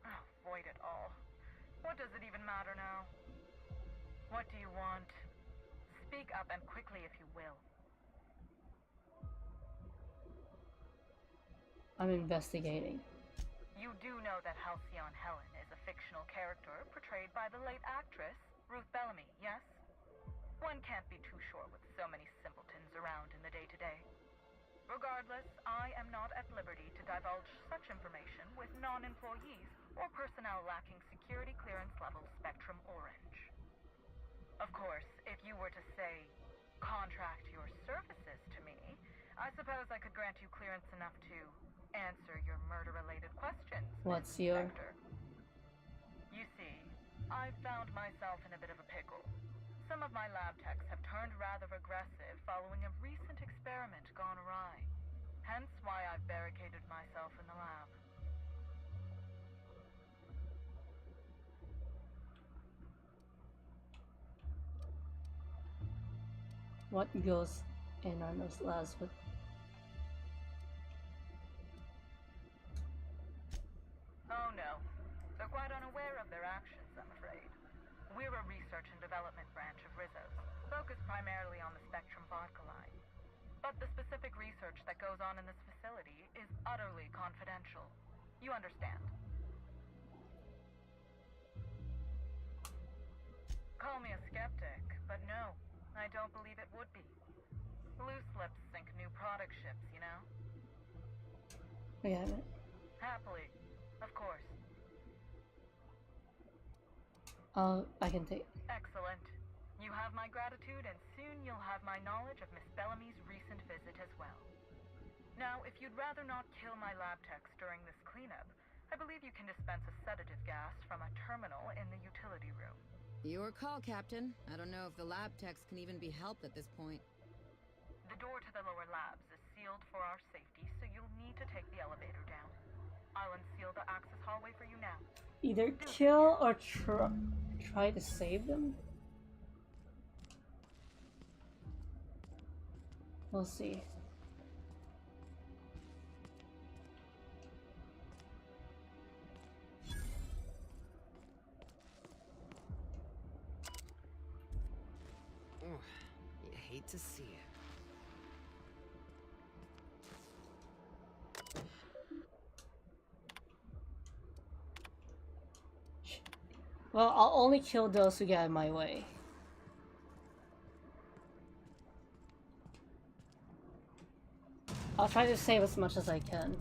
Oh, void it all. What does it even matter now? What do you want? Speak up and quickly if you will. I'm investigating. You do know that Halcyon Helen is a fictional character portrayed by the late actress Ruth Bellamy, yes? One can't be too sure with so many simpletons around in the day-to-day. Regardless, I am not at liberty to divulge such information with non-employees or personnel lacking security clearance level Spectrum Orange. Of course, if you were to say, contract your services to me, I suppose I could grant you clearance enough to answer your murder-related questions, What's Miss your... Spectre. You see, I've found myself in a bit of a pickle. Some of my lab techs have turned rather aggressive following a recent experiment gone awry. Hence why I've barricaded myself in the lab. What goes in on those labs with... Oh no. They're quite unaware of their actions, I'm afraid. We're a research and development branch of Rizzo's, focused primarily on the Spectrum vodka line. But the specific research that goes on in this facility is utterly confidential. You understand? Call me a skeptic, but no, I don't believe it would be. Loose lips sink new product ships, you know? We have it. Happily, of course. I can take... Excellent. You have my gratitude, and soon you'll have my knowledge of Miss Bellamy's recent visit as well. Now, if you'd rather not kill my lab techs during this cleanup, I believe you can dispense a sedative gas from a terminal in the utility room. Your call, Captain. I don't know if the lab techs can even be helped at this point. The door to the lower labs is sealed for our safety, so you'll need to take the elevator down. I'll unseal the access hallway for you now. Either kill or try to save them? We'll see. You hate to see it. Well, I'll only kill those who get in my way. I'll try to save as much as I can.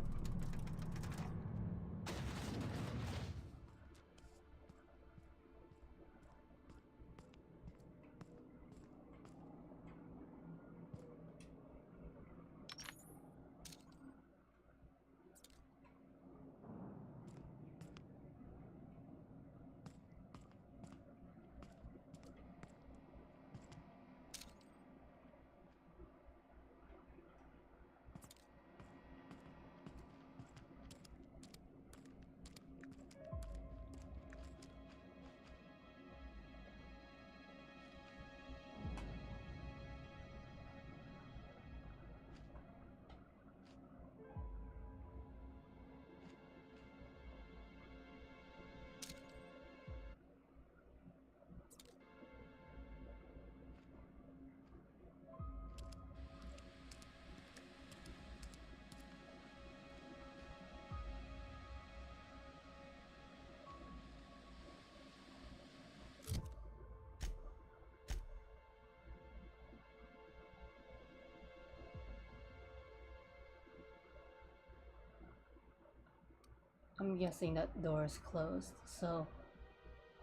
I'm guessing that door is closed, so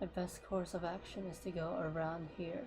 my best course of action is to go around here.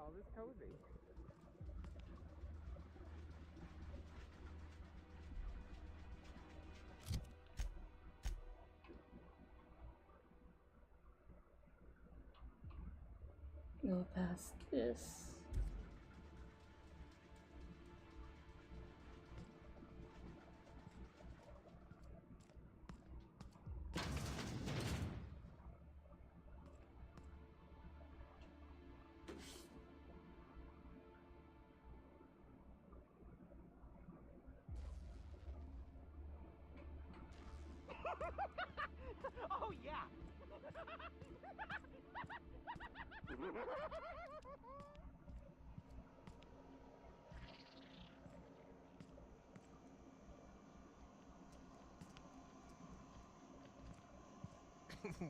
call this cozy. Go past this. Oh yeah.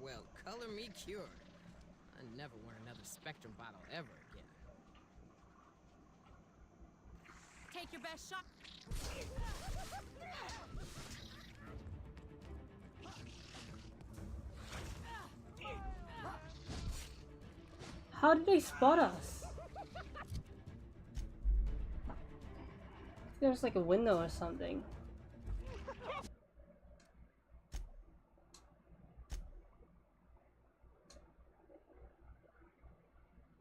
Well, color me cured. I never want another Spectrum bottle ever again. Take your best shot. How did they spot us? There's like a window or something.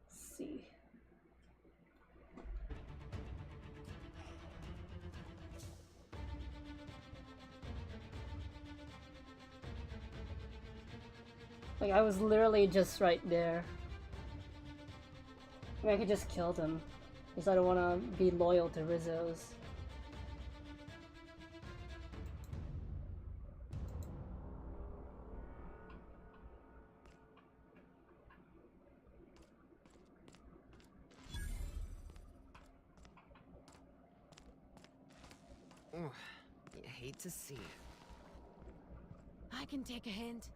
Let's see. Like, I was literally just right there. I mean, I could just kill them, because I don't want to be loyal to Rizzo's. Oh, you hate to see it. I can take a hint.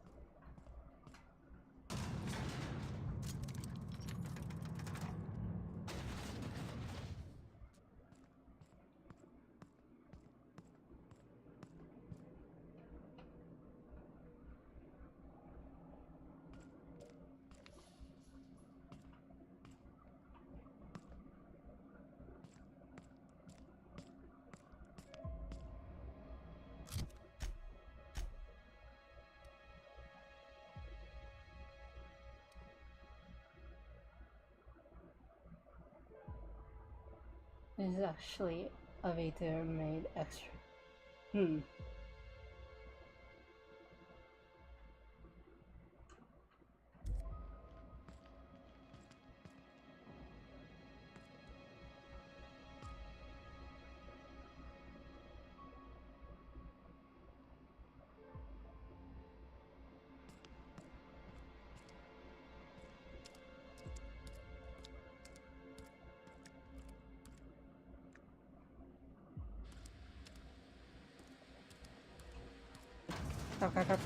This is actually a Vader made extra.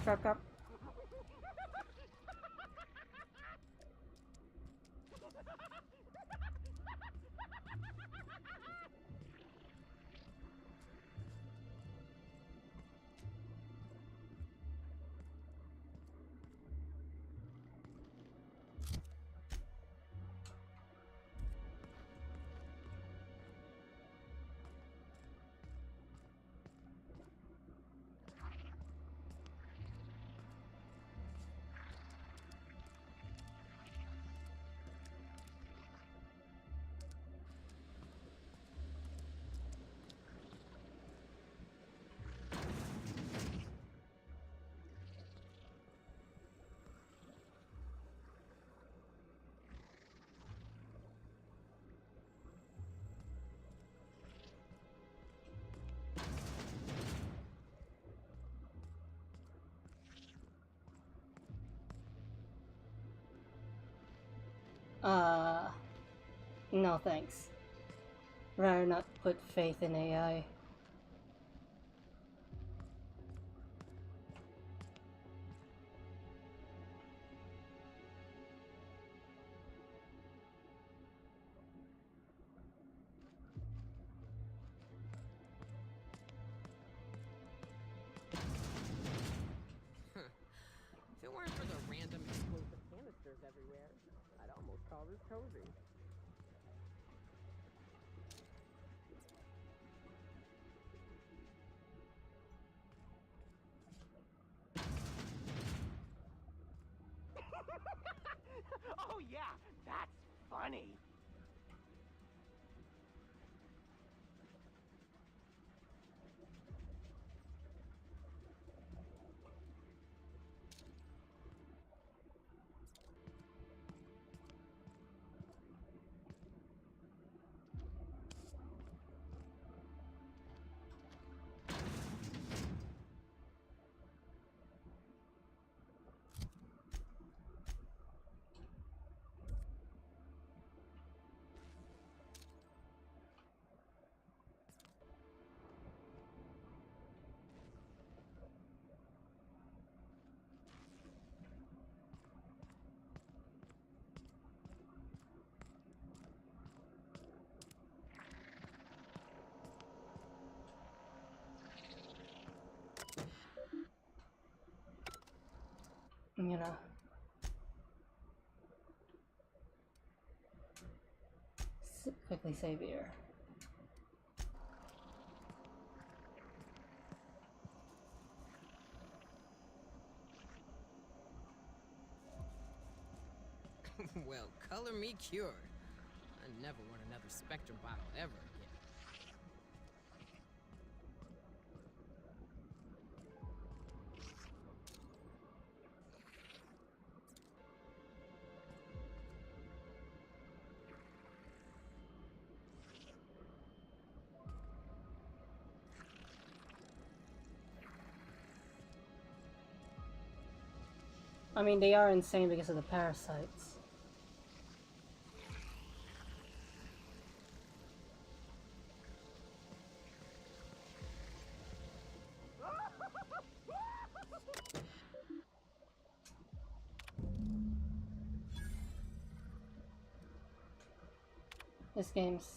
Crap. No thanks. Rather not put faith in AI. If it weren't for the random explosive canisters everywhere, I'd almost call this cozy. I'm gonna quickly save here. Well, color me cured. I never want another Spectrum bottle ever again. I mean, they are insane because of the parasites. This game's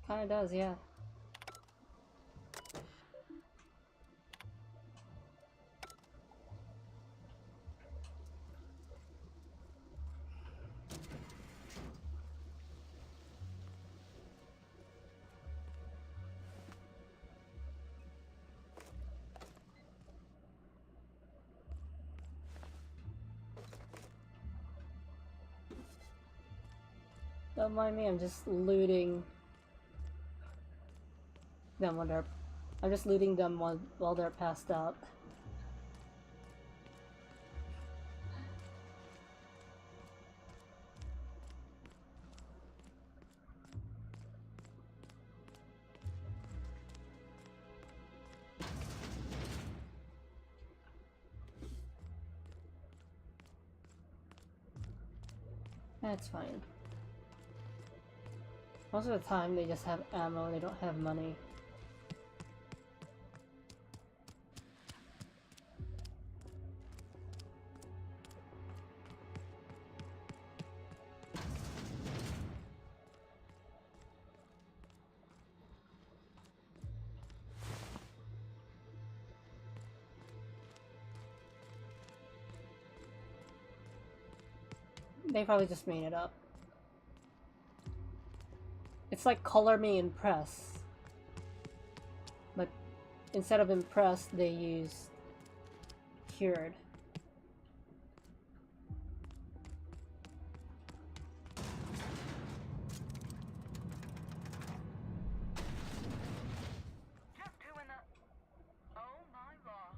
kinda does, yeah. Don't mind me, I'm just looting them when they're... I'm just looting them while they're passed out. That's fine. Most of the time they just have ammo, they don't have money. They probably just made it up. It's like color me impress. But instead of impressed, they used cured. Just who in the... Oh my law.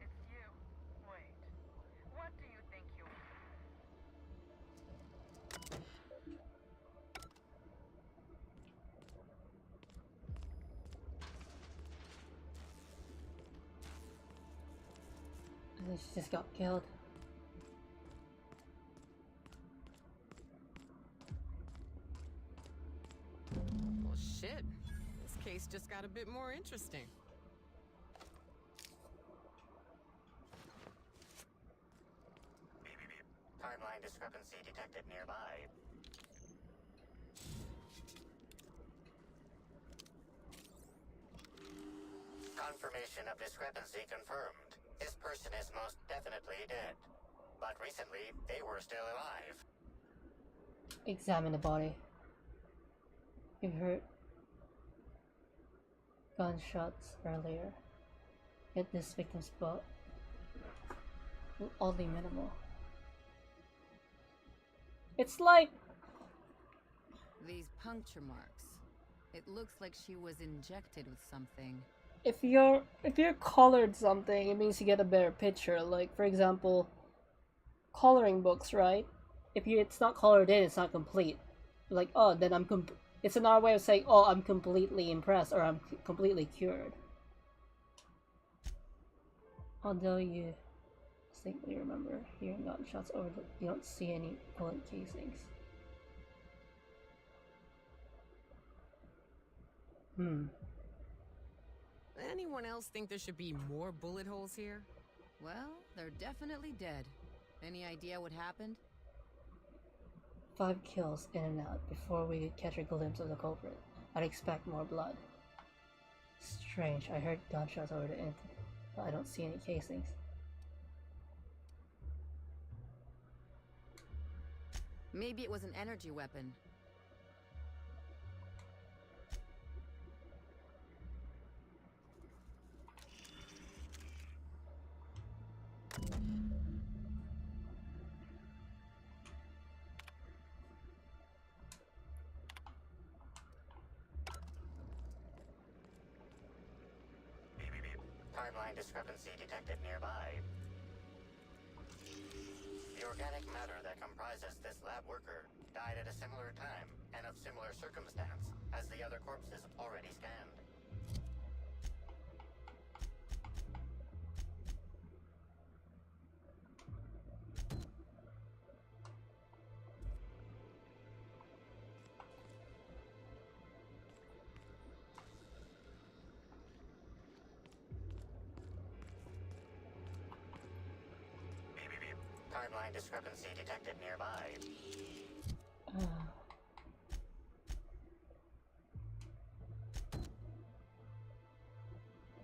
It's you. Wait. What do you think you... I think she just got killed. Well, shit. This case just got a bit more interesting. Timeline discrepancy detected nearby. Confirmation of discrepancy confirmed. This person is most definitely dead. But recently, they were still alive. Examine the body. You heard gunshots earlier. Hit this victim's butt. Oddly minimal. It's like... These puncture marks. It looks like she was injected with something. If you're colored something, it means you get a better picture. Like, for example, coloring books, right? If it's not colored in, it's not complete. Like, oh, then it's another way of saying, oh, I'm completely impressed, or I'm completely cured. Although you distinctly remember hearing gunshots over you don't see any bullet casings. Anyone else think there should be more bullet holes here? Well, they're definitely dead. Any idea what happened? 5 kills in and out before we catch a glimpse of the culprit. I'd expect more blood. Strange, I heard gunshots over the internet, but I don't see any casings. Maybe it was an energy weapon. Timeline discrepancy detected nearby. The organic matter that comprises this lab worker died at a similar time and of similar circumstance as the other corpses already scanned. Timeline discrepancy detected nearby.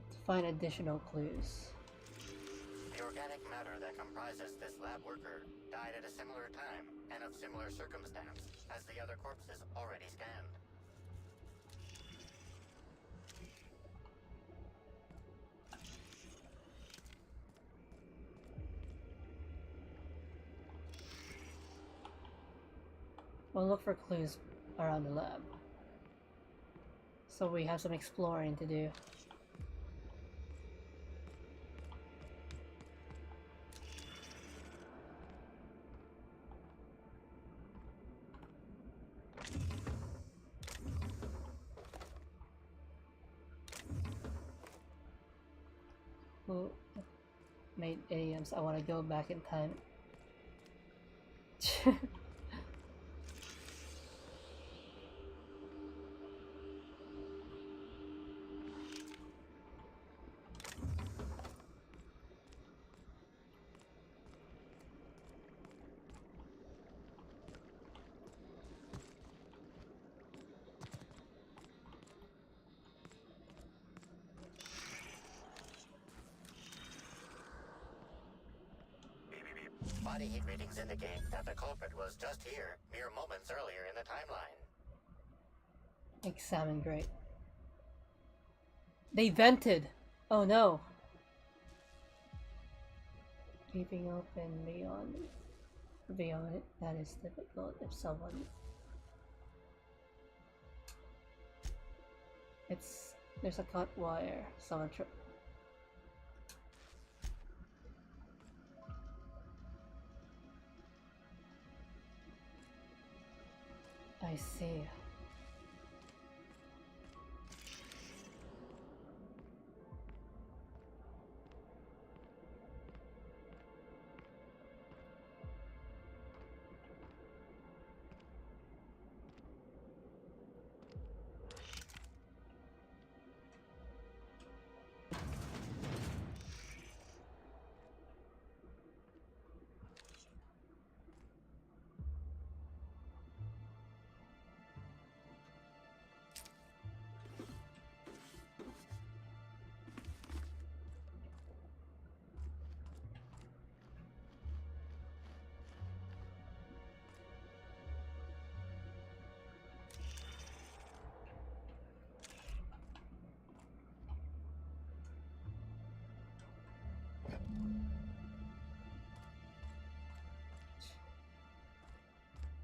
To find additional clues. The organic matter that comprises this lab worker died at a similar time and of similar circumstance as the other corpses already scanned. We'll look for clues around the lab. So we have some exploring to do. Who made idioms? I want to go back in time. Body heat readings indicate that the culprit was just here, mere moments earlier in the timeline. Examine grate. They vented! Oh no! Keeping open beyond it, that is difficult if someone... There's a cut wire. Someone I see.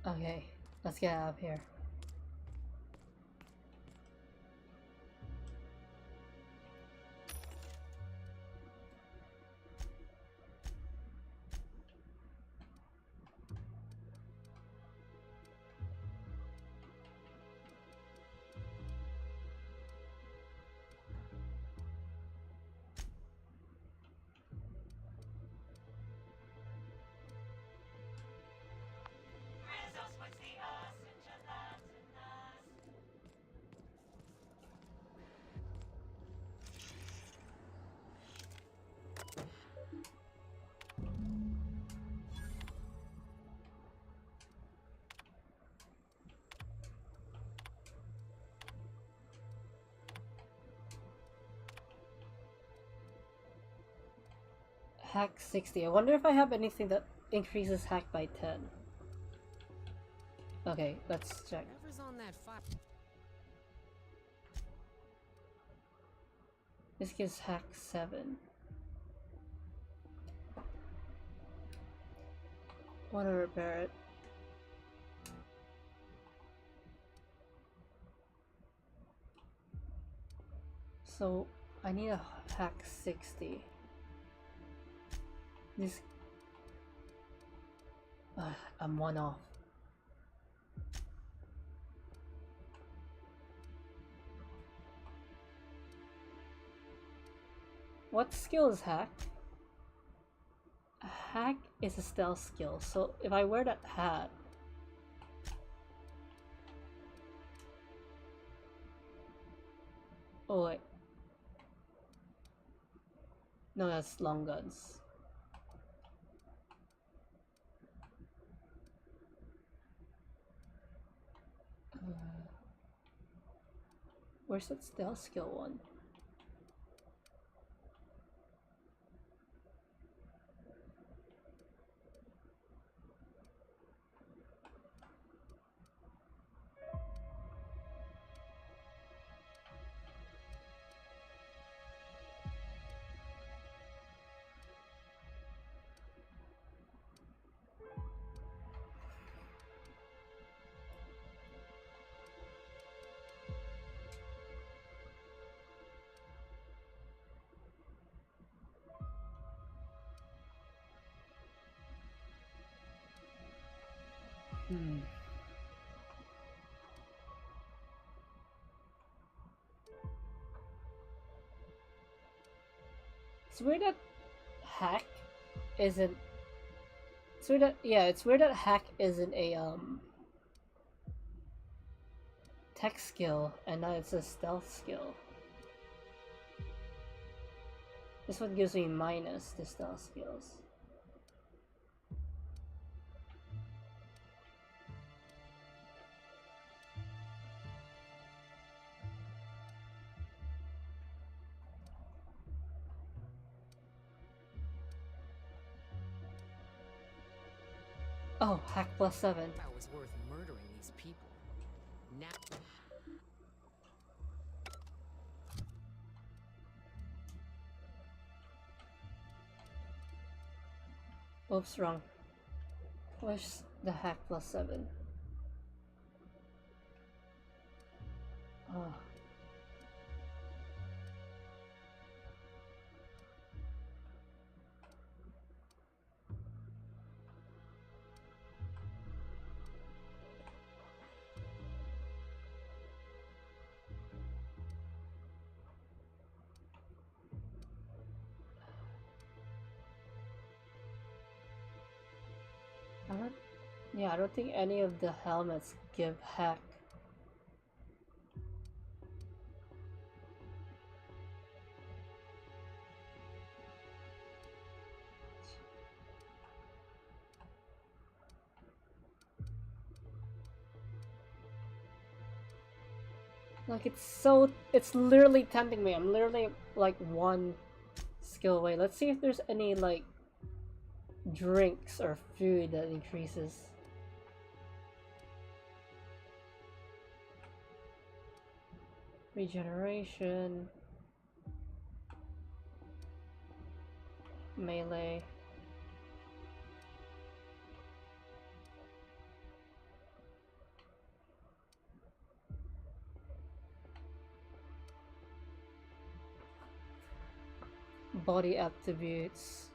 Okay, let's get out of here. Hack 60. I wonder if I have anything that increases hack by 10. Okay, let's check. Whatever's on that file. This gives hack 7. Wanna repair it. So I need a hack 60. This I'm one off. What skill is hack? Hack is a stealth skill, so if I wear that hat, oh wait, no, that's long guns. Where's that stealth skill one? It's weird that hack isn't. It's weird that it's weird that hack isn't a tech skill and now it's a stealth skill. This one gives me minus the stealth skills. Oh, hack plus 7. That was worth murdering these people. Now. Oops, wrong. Where's the hack plus 7? Oh. I don't think any of the helmets give hack. Like it's literally tempting me. I'm literally like one skill away. Let's see if there's any like drinks or food that increases. Regeneration. Melee. Body attributes.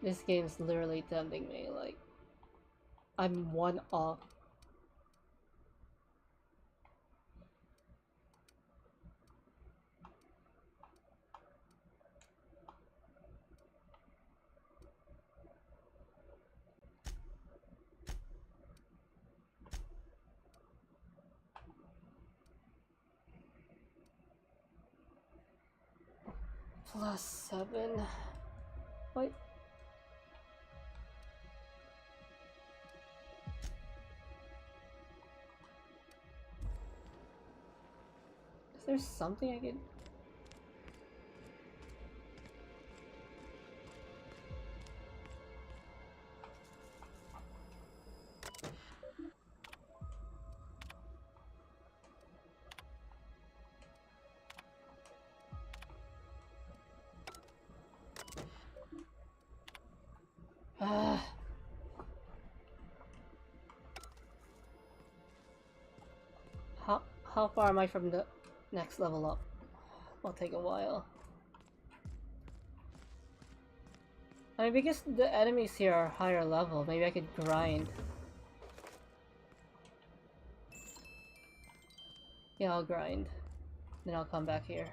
This game's literally tempting me, like, I'm one off. +7. Wait. Is there something I could... How far am I from the next level up? Will take a while. I mean, because the enemies here are higher level, maybe I could grind. Yeah, I'll grind. Then I'll come back here.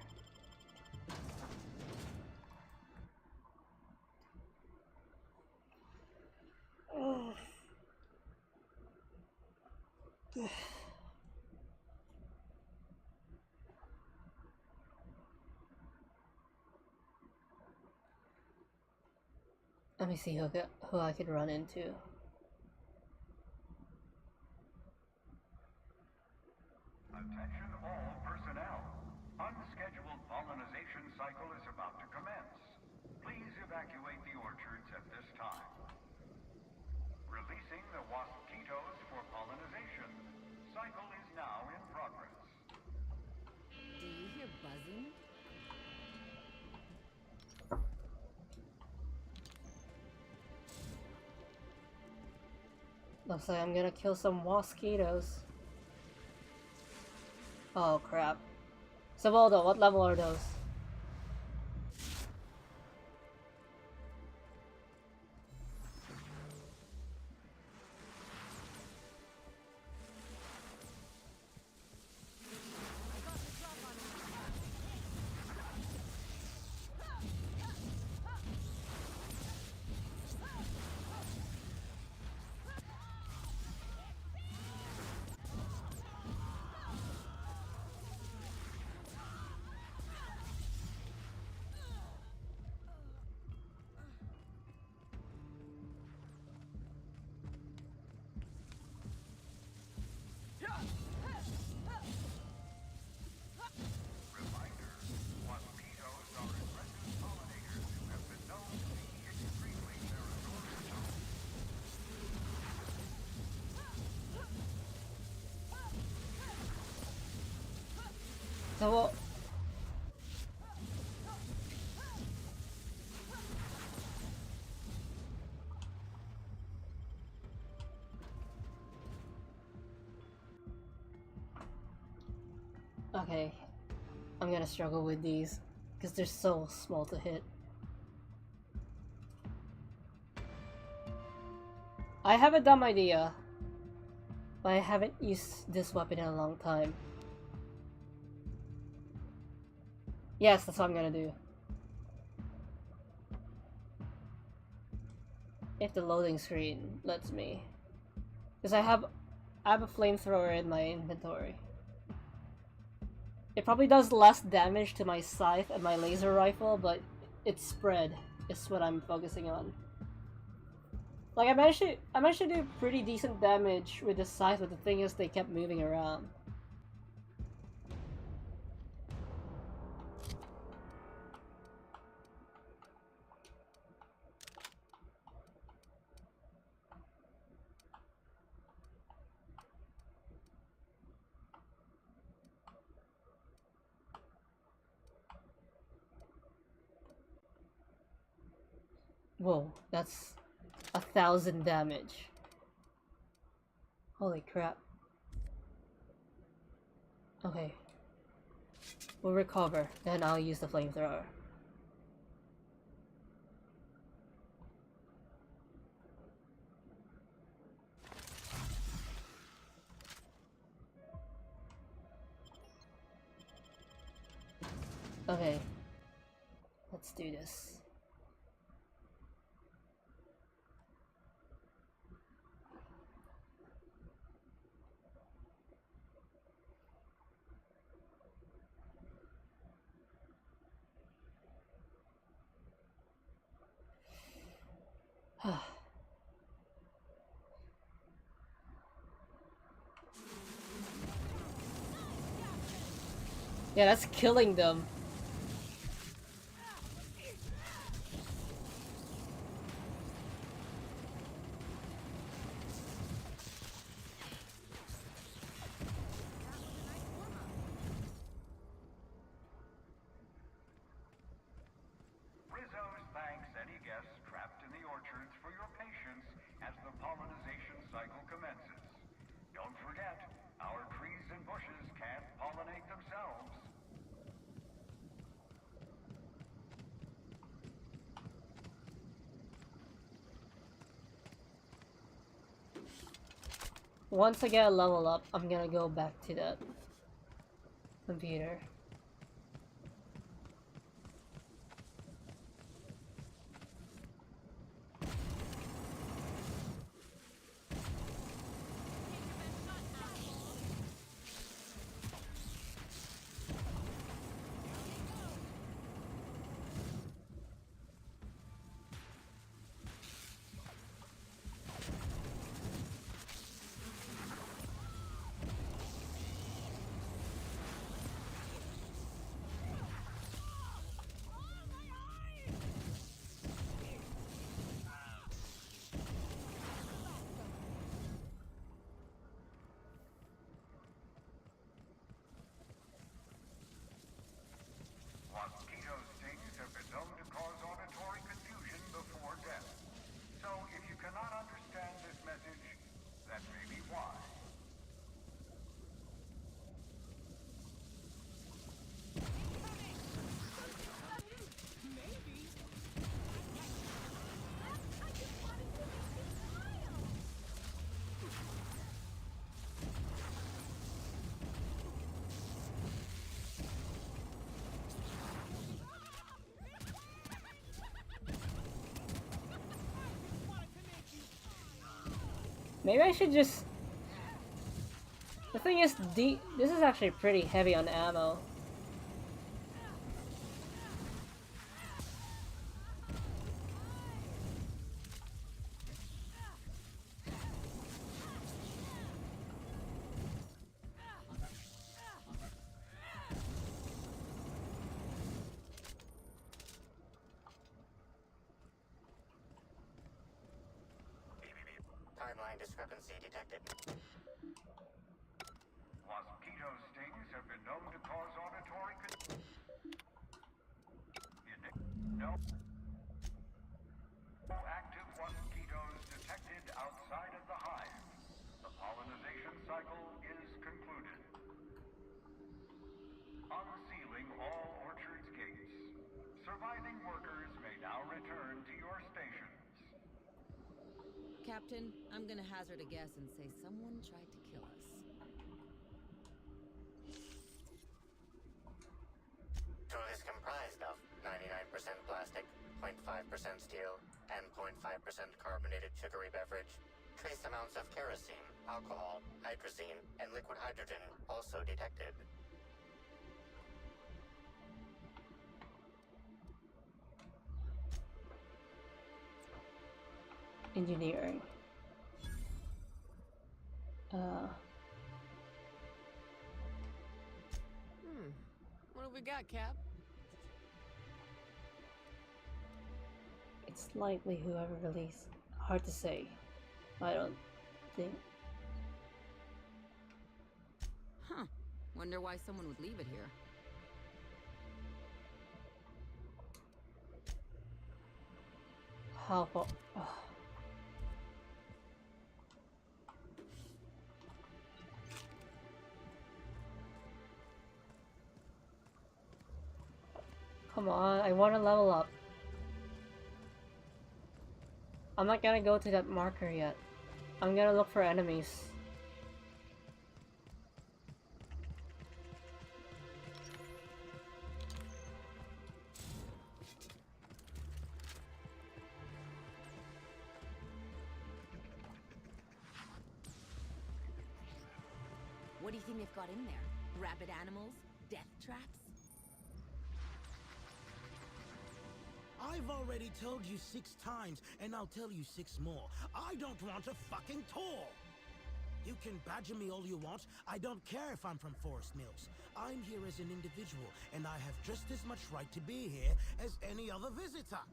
Let me see who I could run into. Attention all personnel. Unscheduled pollinization cycle is about to commence. Please evacuate the orchards at this time. Releasing the waspitos for pollinization. Cycle is now in progress. Do you hear buzzing? Looks like I'm gonna kill some mosquitoes. Oh crap. Savoldo, what level are those? So what? Okay, I'm gonna struggle with these because they're so small to hit. I have a dumb idea, but I haven't used this weapon in a long time. Yes, that's what I'm gonna do. If the loading screen lets me. Because I have a flamethrower in my inventory. It probably does less damage to my scythe and my laser rifle, but its spread is what I'm focusing on. Like, I managed to do pretty decent damage with the scythe, but the thing is they kept moving around. Whoa, that's 1,000 damage. Holy crap. Okay. We'll recover, then I'll use the flamethrower. Okay. Let's do this. Yeah, that's killing them. Rizzo's thanks any guests trapped in the orchards for your patience as the pollinization cycle commences. Don't forget, our trees and bushes can't pollinate themselves. Once I get a level up, I'm gonna go back to that computer. Mosquito stings have been known to cause auditory confusion before death. So if you cannot understand this message, that may be why. Maybe I should just... The thing is, this is actually pretty heavy on ammo. Timeline discrepancy detected. Mosquito stings have been known to cause auditory confusion. No active mosquitoes detected outside of the hive. The pollinization cycle is concluded. Unsealing all orchards gates. Surviving workers may now return to your stations. Captain, I'm gonna hazard a guess and say someone tried to kill us. Tool is comprised of 99% plastic, 0.5% steel, and 0.5% carbonated sugary beverage. Trace amounts of kerosene, alcohol, hydrazine, and liquid hydrogen also detected. Engineering. What have we got, Cap? It's likely whoever released. Hard to say. I don't think. Huh. Wonder why someone would leave it here. How far? Come on, I want to level up. I'm not gonna go to that marker yet. I'm gonna look for enemies. What do you think they've got in there? Rabid animals? Death traps? I've I've already told you 6 times, and I'll tell you 6 more. I don't want a fucking tour! You can badger me all you want. I don't care if I'm from Forest Mills. I'm here as an individual, and I have just as much right to be here as any other visitor.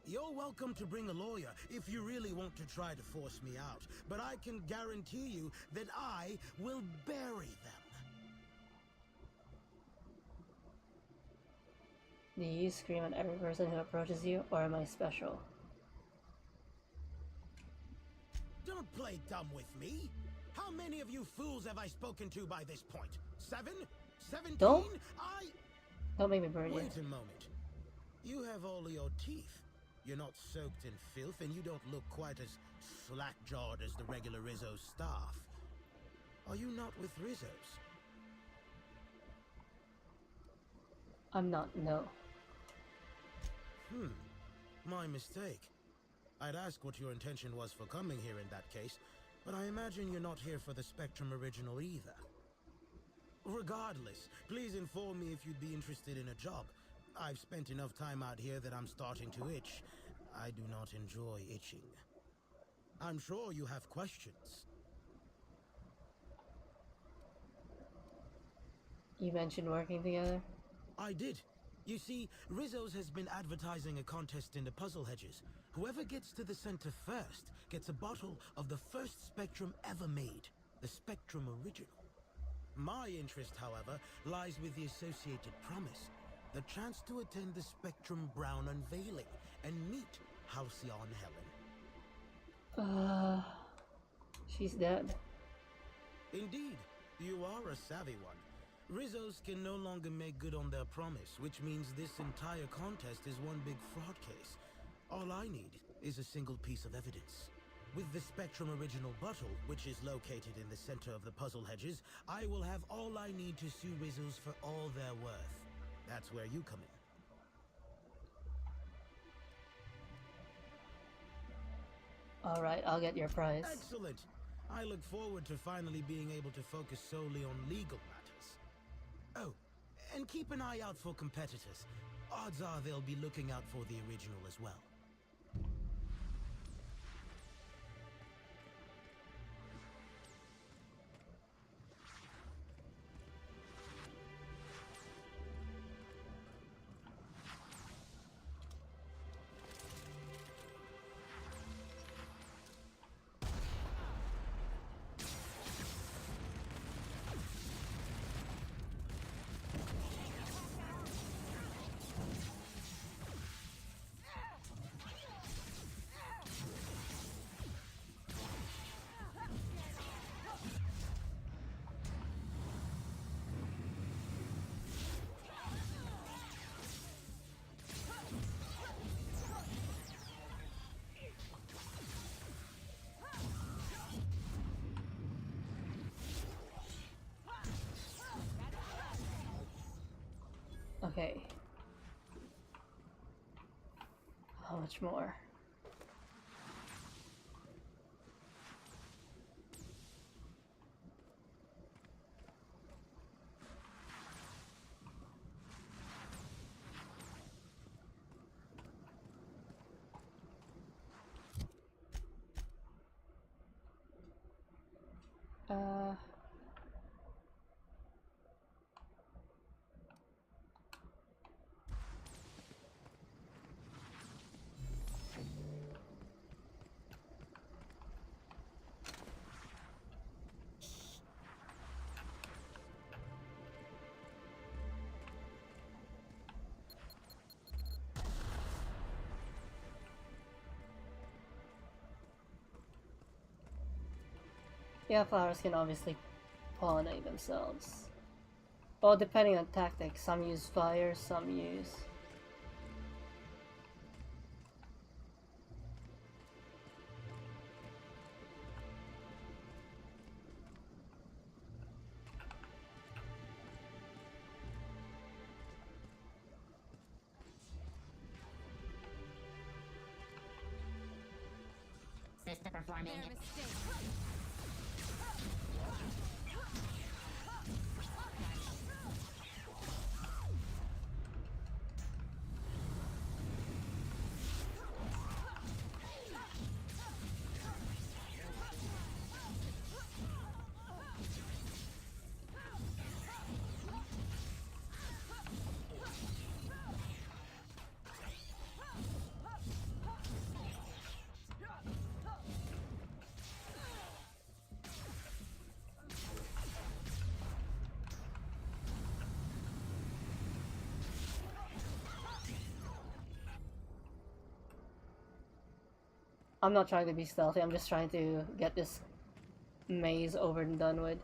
You're welcome to bring a lawyer if you really want to try to force me out, but I can guarantee you that I will bury them. Do you scream at every person who approaches you, or am I special? Don't play dumb with me. How many of you fools have I spoken to by this point? 7? 17? Don't make me burn you. Wait a moment. You have all your teeth. You're not soaked in filth, and you don't look quite as slack-jawed as the regular Rizzo staff. Are you not with Rizzo's? I'm not, no. My mistake. I'd ask what your intention was for coming here in that case, but I imagine you're not here for the Spectrum original either. Regardless, please inform me if you'd be interested in a job. I've spent enough time out here that I'm starting to itch. I do not enjoy itching. I'm sure you have questions. You mentioned working together? I did. You see, Rizzo's has been advertising a contest in the puzzle hedges. Whoever gets to the center first gets a bottle of the first Spectrum ever made, the Spectrum original. My interest, however, lies with the associated promise, the chance to attend the Spectrum Brown unveiling and meet Halcyon Helen. She's dead. Indeed, you are a savvy one. Rizzo's can no longer make good on their promise, which means this entire contest is one big fraud case. All I need is a single piece of evidence. With the Spectrum original bottle, which is located in the center of the puzzle hedges, I will have all I need to sue Rizzo's for all their worth. That's where you come in. Alright, I'll get your prize. Excellent! I look forward to finally being able to focus solely on legal matters. Oh, and keep an eye out for competitors. Odds are they'll be looking out for the original as well. Okay. How much more? Yeah, flowers can obviously pollinate themselves. Well, depending on tactics, some use fire, some use... System performing. I'm not trying to be stealthy, I'm just trying to get this maze over and done with.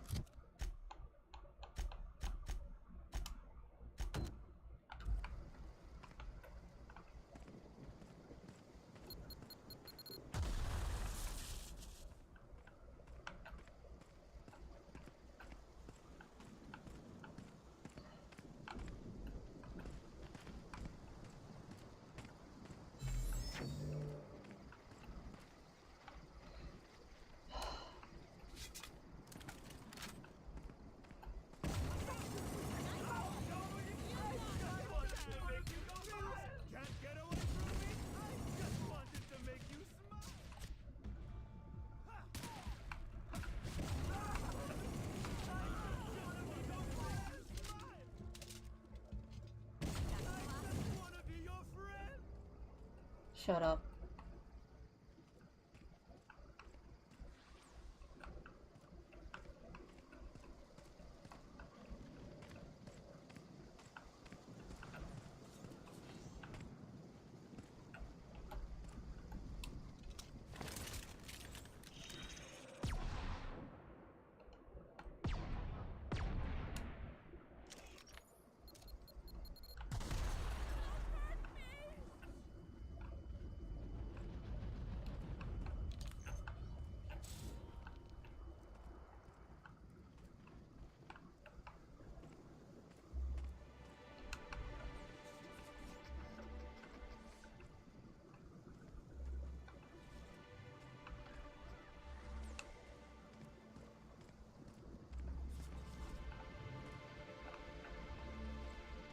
Shut up.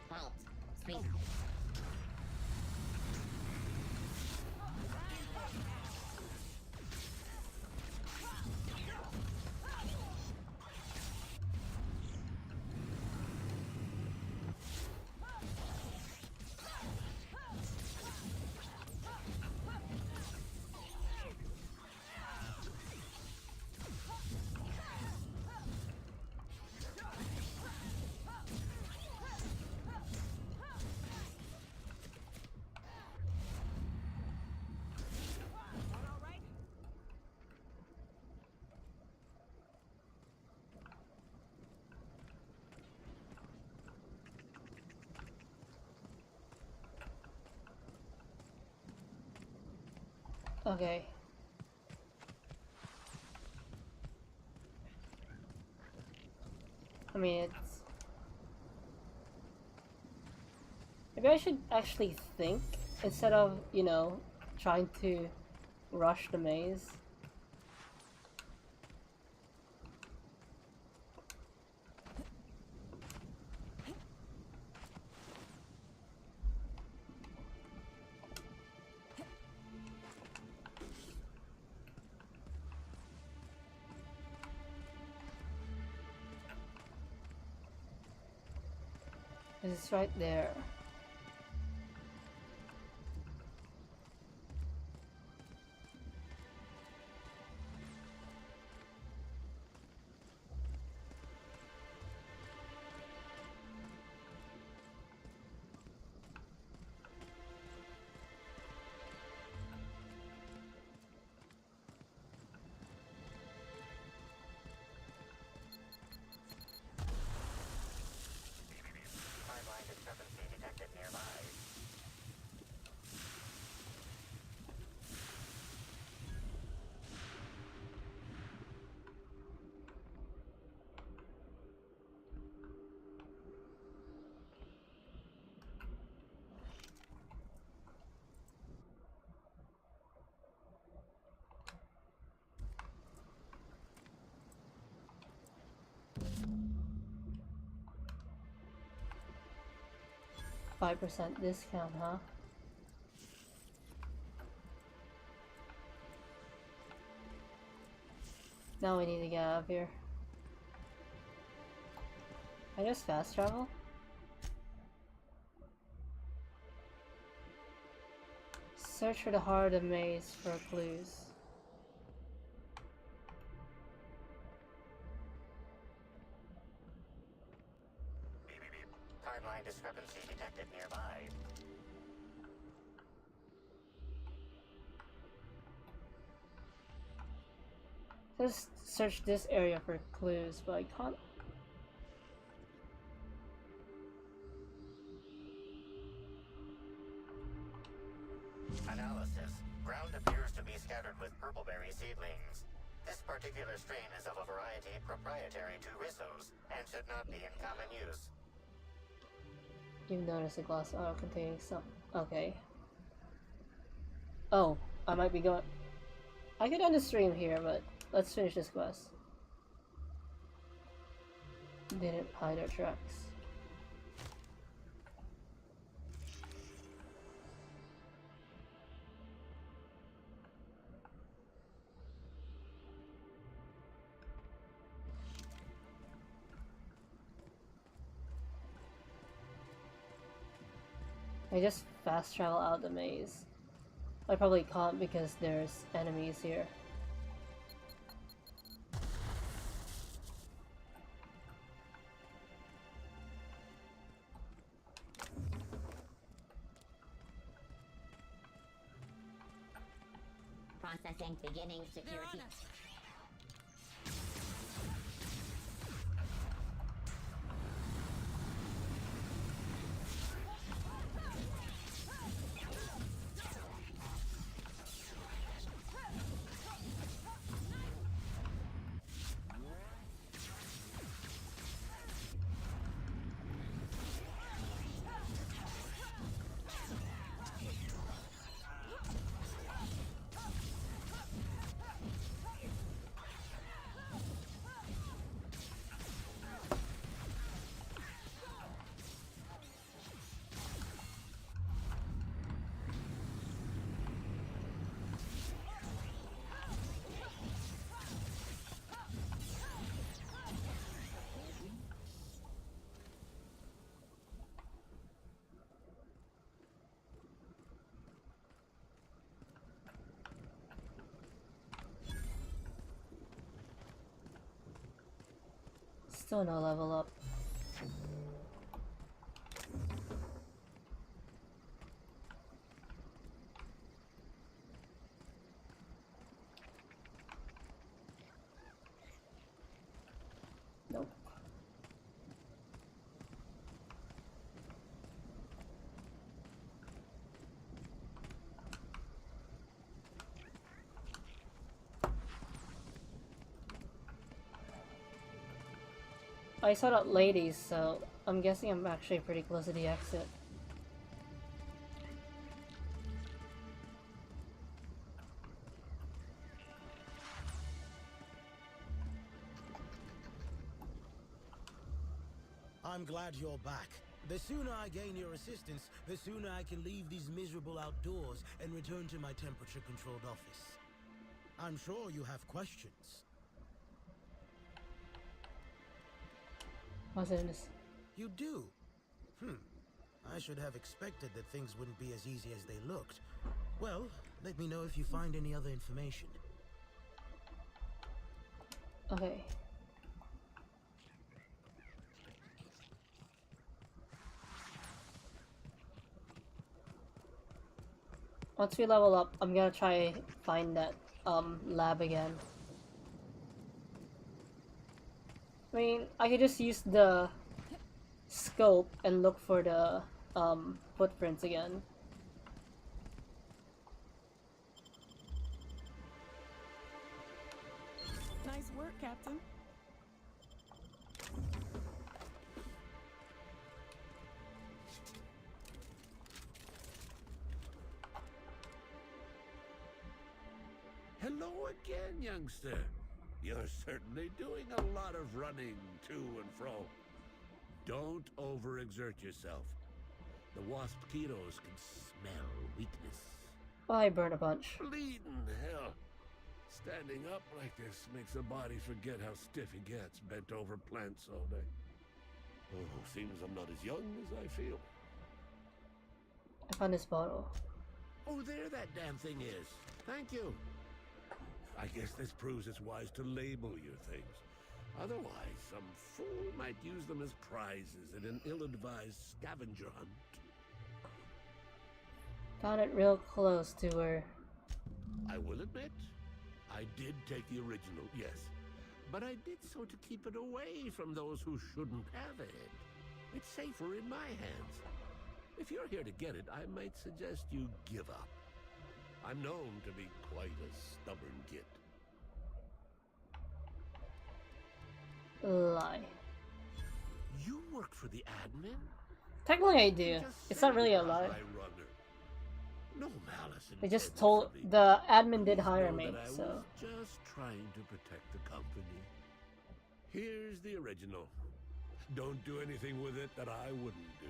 Halt. Speak. Okay. I mean, it's... Maybe I should actually think instead of, you know, trying to rush the maze. It's right there. Timeline discrepancy detected nearby. %5 discount, huh? Now we need to get out of here. I just fast travel? Search for the heart of the maze for clues. Timeline discrepancy detected nearby. Just search this area for clues, but I can't. Analysis. Ground appears to be scattered with purpleberry seedlings. This particular strain is of a variety proprietary to Rissos and should not be in common use. You've noticed a glass bottle containing some. Okay. Oh, I might be going. I could end the stream here, but let's finish this quest. Didn't hide our tracks. I just fast travel out the maze. I probably can't because there's enemies here. Processing, beginning security. Still no level up. Nope. I saw that ladies, so I'm guessing I'm actually pretty close to the exit. I'm glad you're back. The sooner I gain your assistance, the sooner I can leave these miserable outdoors and return to my temperature-controlled office. I'm sure you have questions. What's in this? You do? I should have expected that things wouldn't be as easy as they looked. Well, let me know if you find any other information. Okay. Once we level up, I'm gonna try find that lab again. I mean, I could just use the scope and look for the footprints again. Nice work, Captain. Hello again, youngster. You're certainly doing a lot of running to and fro. Don't overexert yourself. The waspitos can smell weakness. I burn a bunch. Bleeding hell. Standing up like this makes the body forget how stiff he gets, bent over plants all day. Oh, seems I'm not as young as I feel. I found this bottle. Oh, there that damn thing is. Thank you. I guess this proves it's wise to label your things. Otherwise, some fool might use them as prizes in an ill-advised scavenger hunt. Got it real close to where... I will admit, I did take the original, yes. But I did so to keep it away from those who shouldn't have it. It's safer in my hands. If you're here to get it, I might suggest you give up. I'm known to be quite a stubborn git. Lie. You work for the admin? Technically I do. It's not really a lie. No malice They just told the admin did hire me, I so was just trying to protect the company. Here's the original. Don't do anything with it that I wouldn't do.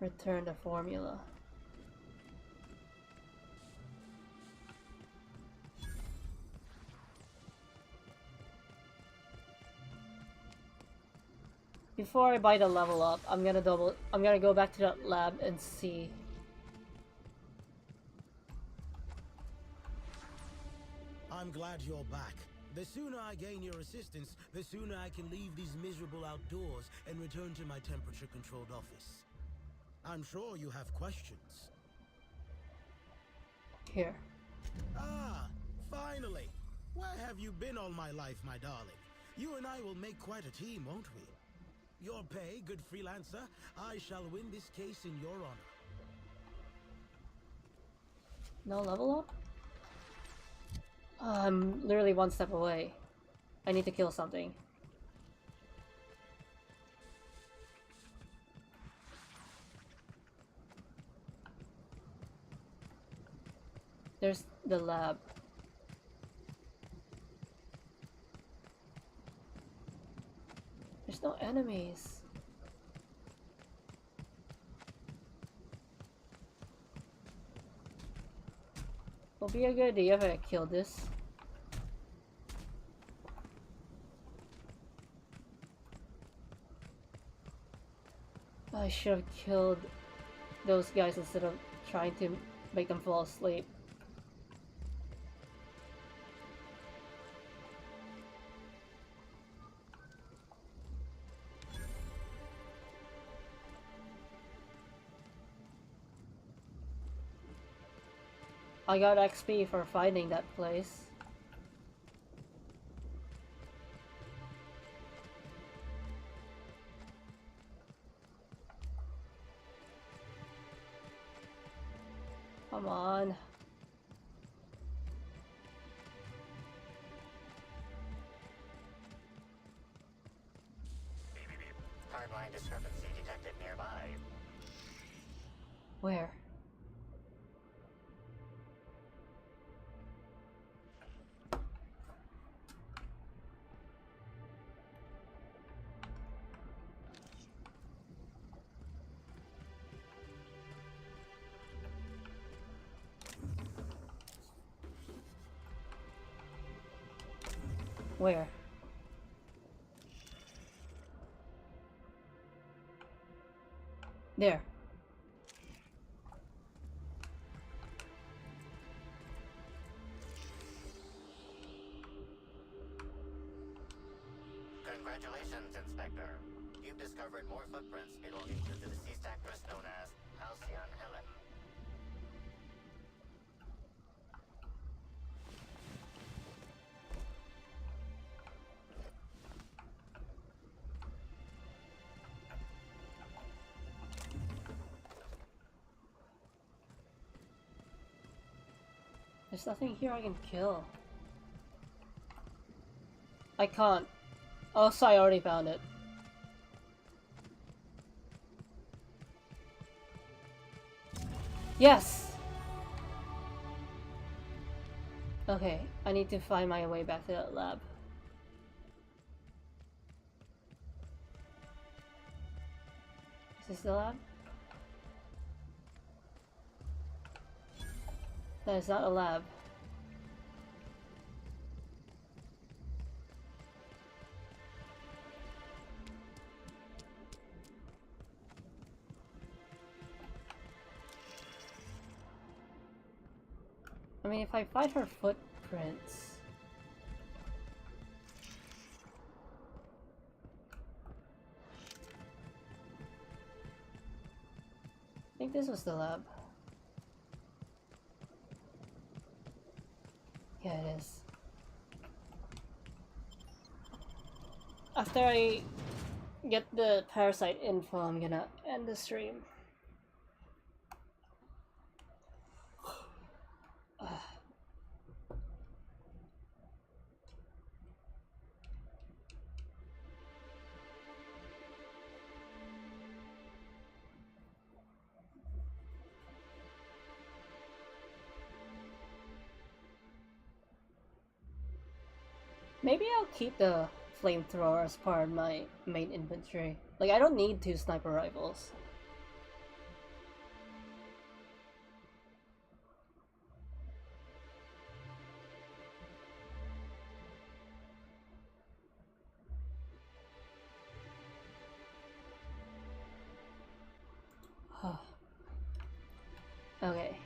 return the formula. Before I buy the level up, I'm gonna go back to that lab and see. I'm glad you're back. The sooner I gain your assistance, the sooner I can leave these miserable outdoors and return to my temperature-controlled office. I'm sure you have questions. Here. Ah, finally! Where have you been all my life, my darling? You and I will make quite a team, won't we? Your pay, good freelancer. I shall win this case in your honor. No level up? I'm literally one step away. I need to kill something. There's the lab. There's no enemies. Will be a good idea if I kill this. I should have killed those guys instead of trying to make them fall asleep. I got XP for finding that place. Come on. Hardline discrepancy detected nearby. Where? Where? There. Congratulations, Inspector. You've discovered more footprints belonging to the deceased actress known as Halcyon Helen. There's nothing here I can kill. I can't. Oh, so I already found it. Yes! Okay, I need to find my way back to that lab. Is this the lab? That is not a lab. I mean, if I find her footprints... think this was the lab. Yeah, it is. After I get the parasite info, I'm gonna end the stream. Maybe I'll keep the flamethrower as part of my main inventory. Like, I don't need 2 sniper rifles. Okay.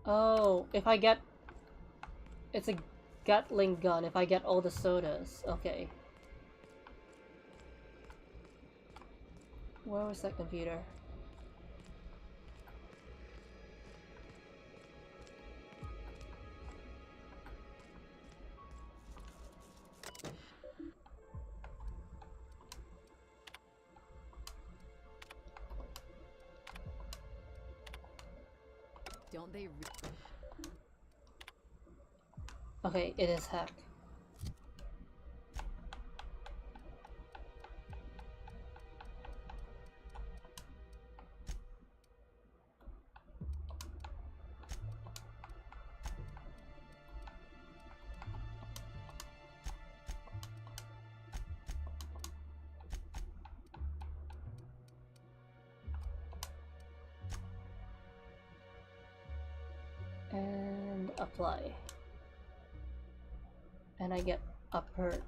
Oh, if I get... It's a Gatling gun if I get all the sodas. Okay. Where was that computer? Don't they Okay, it is hacked. And apply. And I get a perk.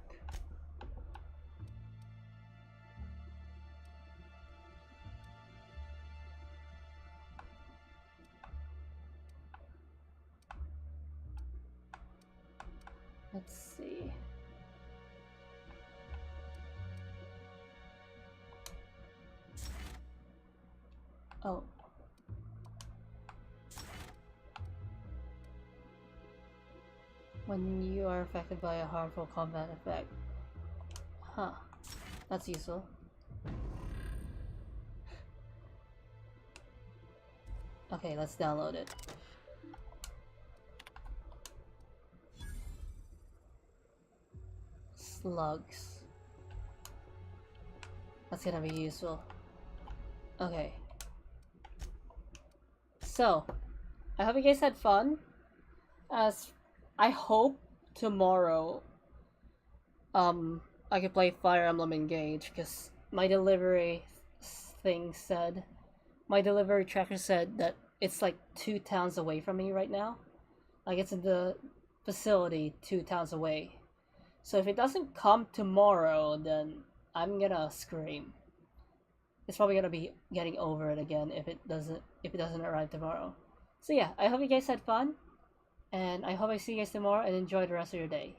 Let's see. Oh. When you are affected by a harmful combat effect. Huh. That's useful. Okay, let's download it. Slugs. That's gonna be useful. Okay. So, I hope you guys had fun. As I hope tomorrow I could play Fire Emblem Engage, because my delivery thing said, my delivery tracker said that it's like 2 towns away from me right now. Like, it's in the facility 2 towns away. So if it doesn't come tomorrow, then I'm gonna scream. It's probably gonna be getting over it again if it doesn't arrive tomorrow. So yeah, I hope you guys had fun, and I hope I see you guys tomorrow, and enjoy the rest of your day.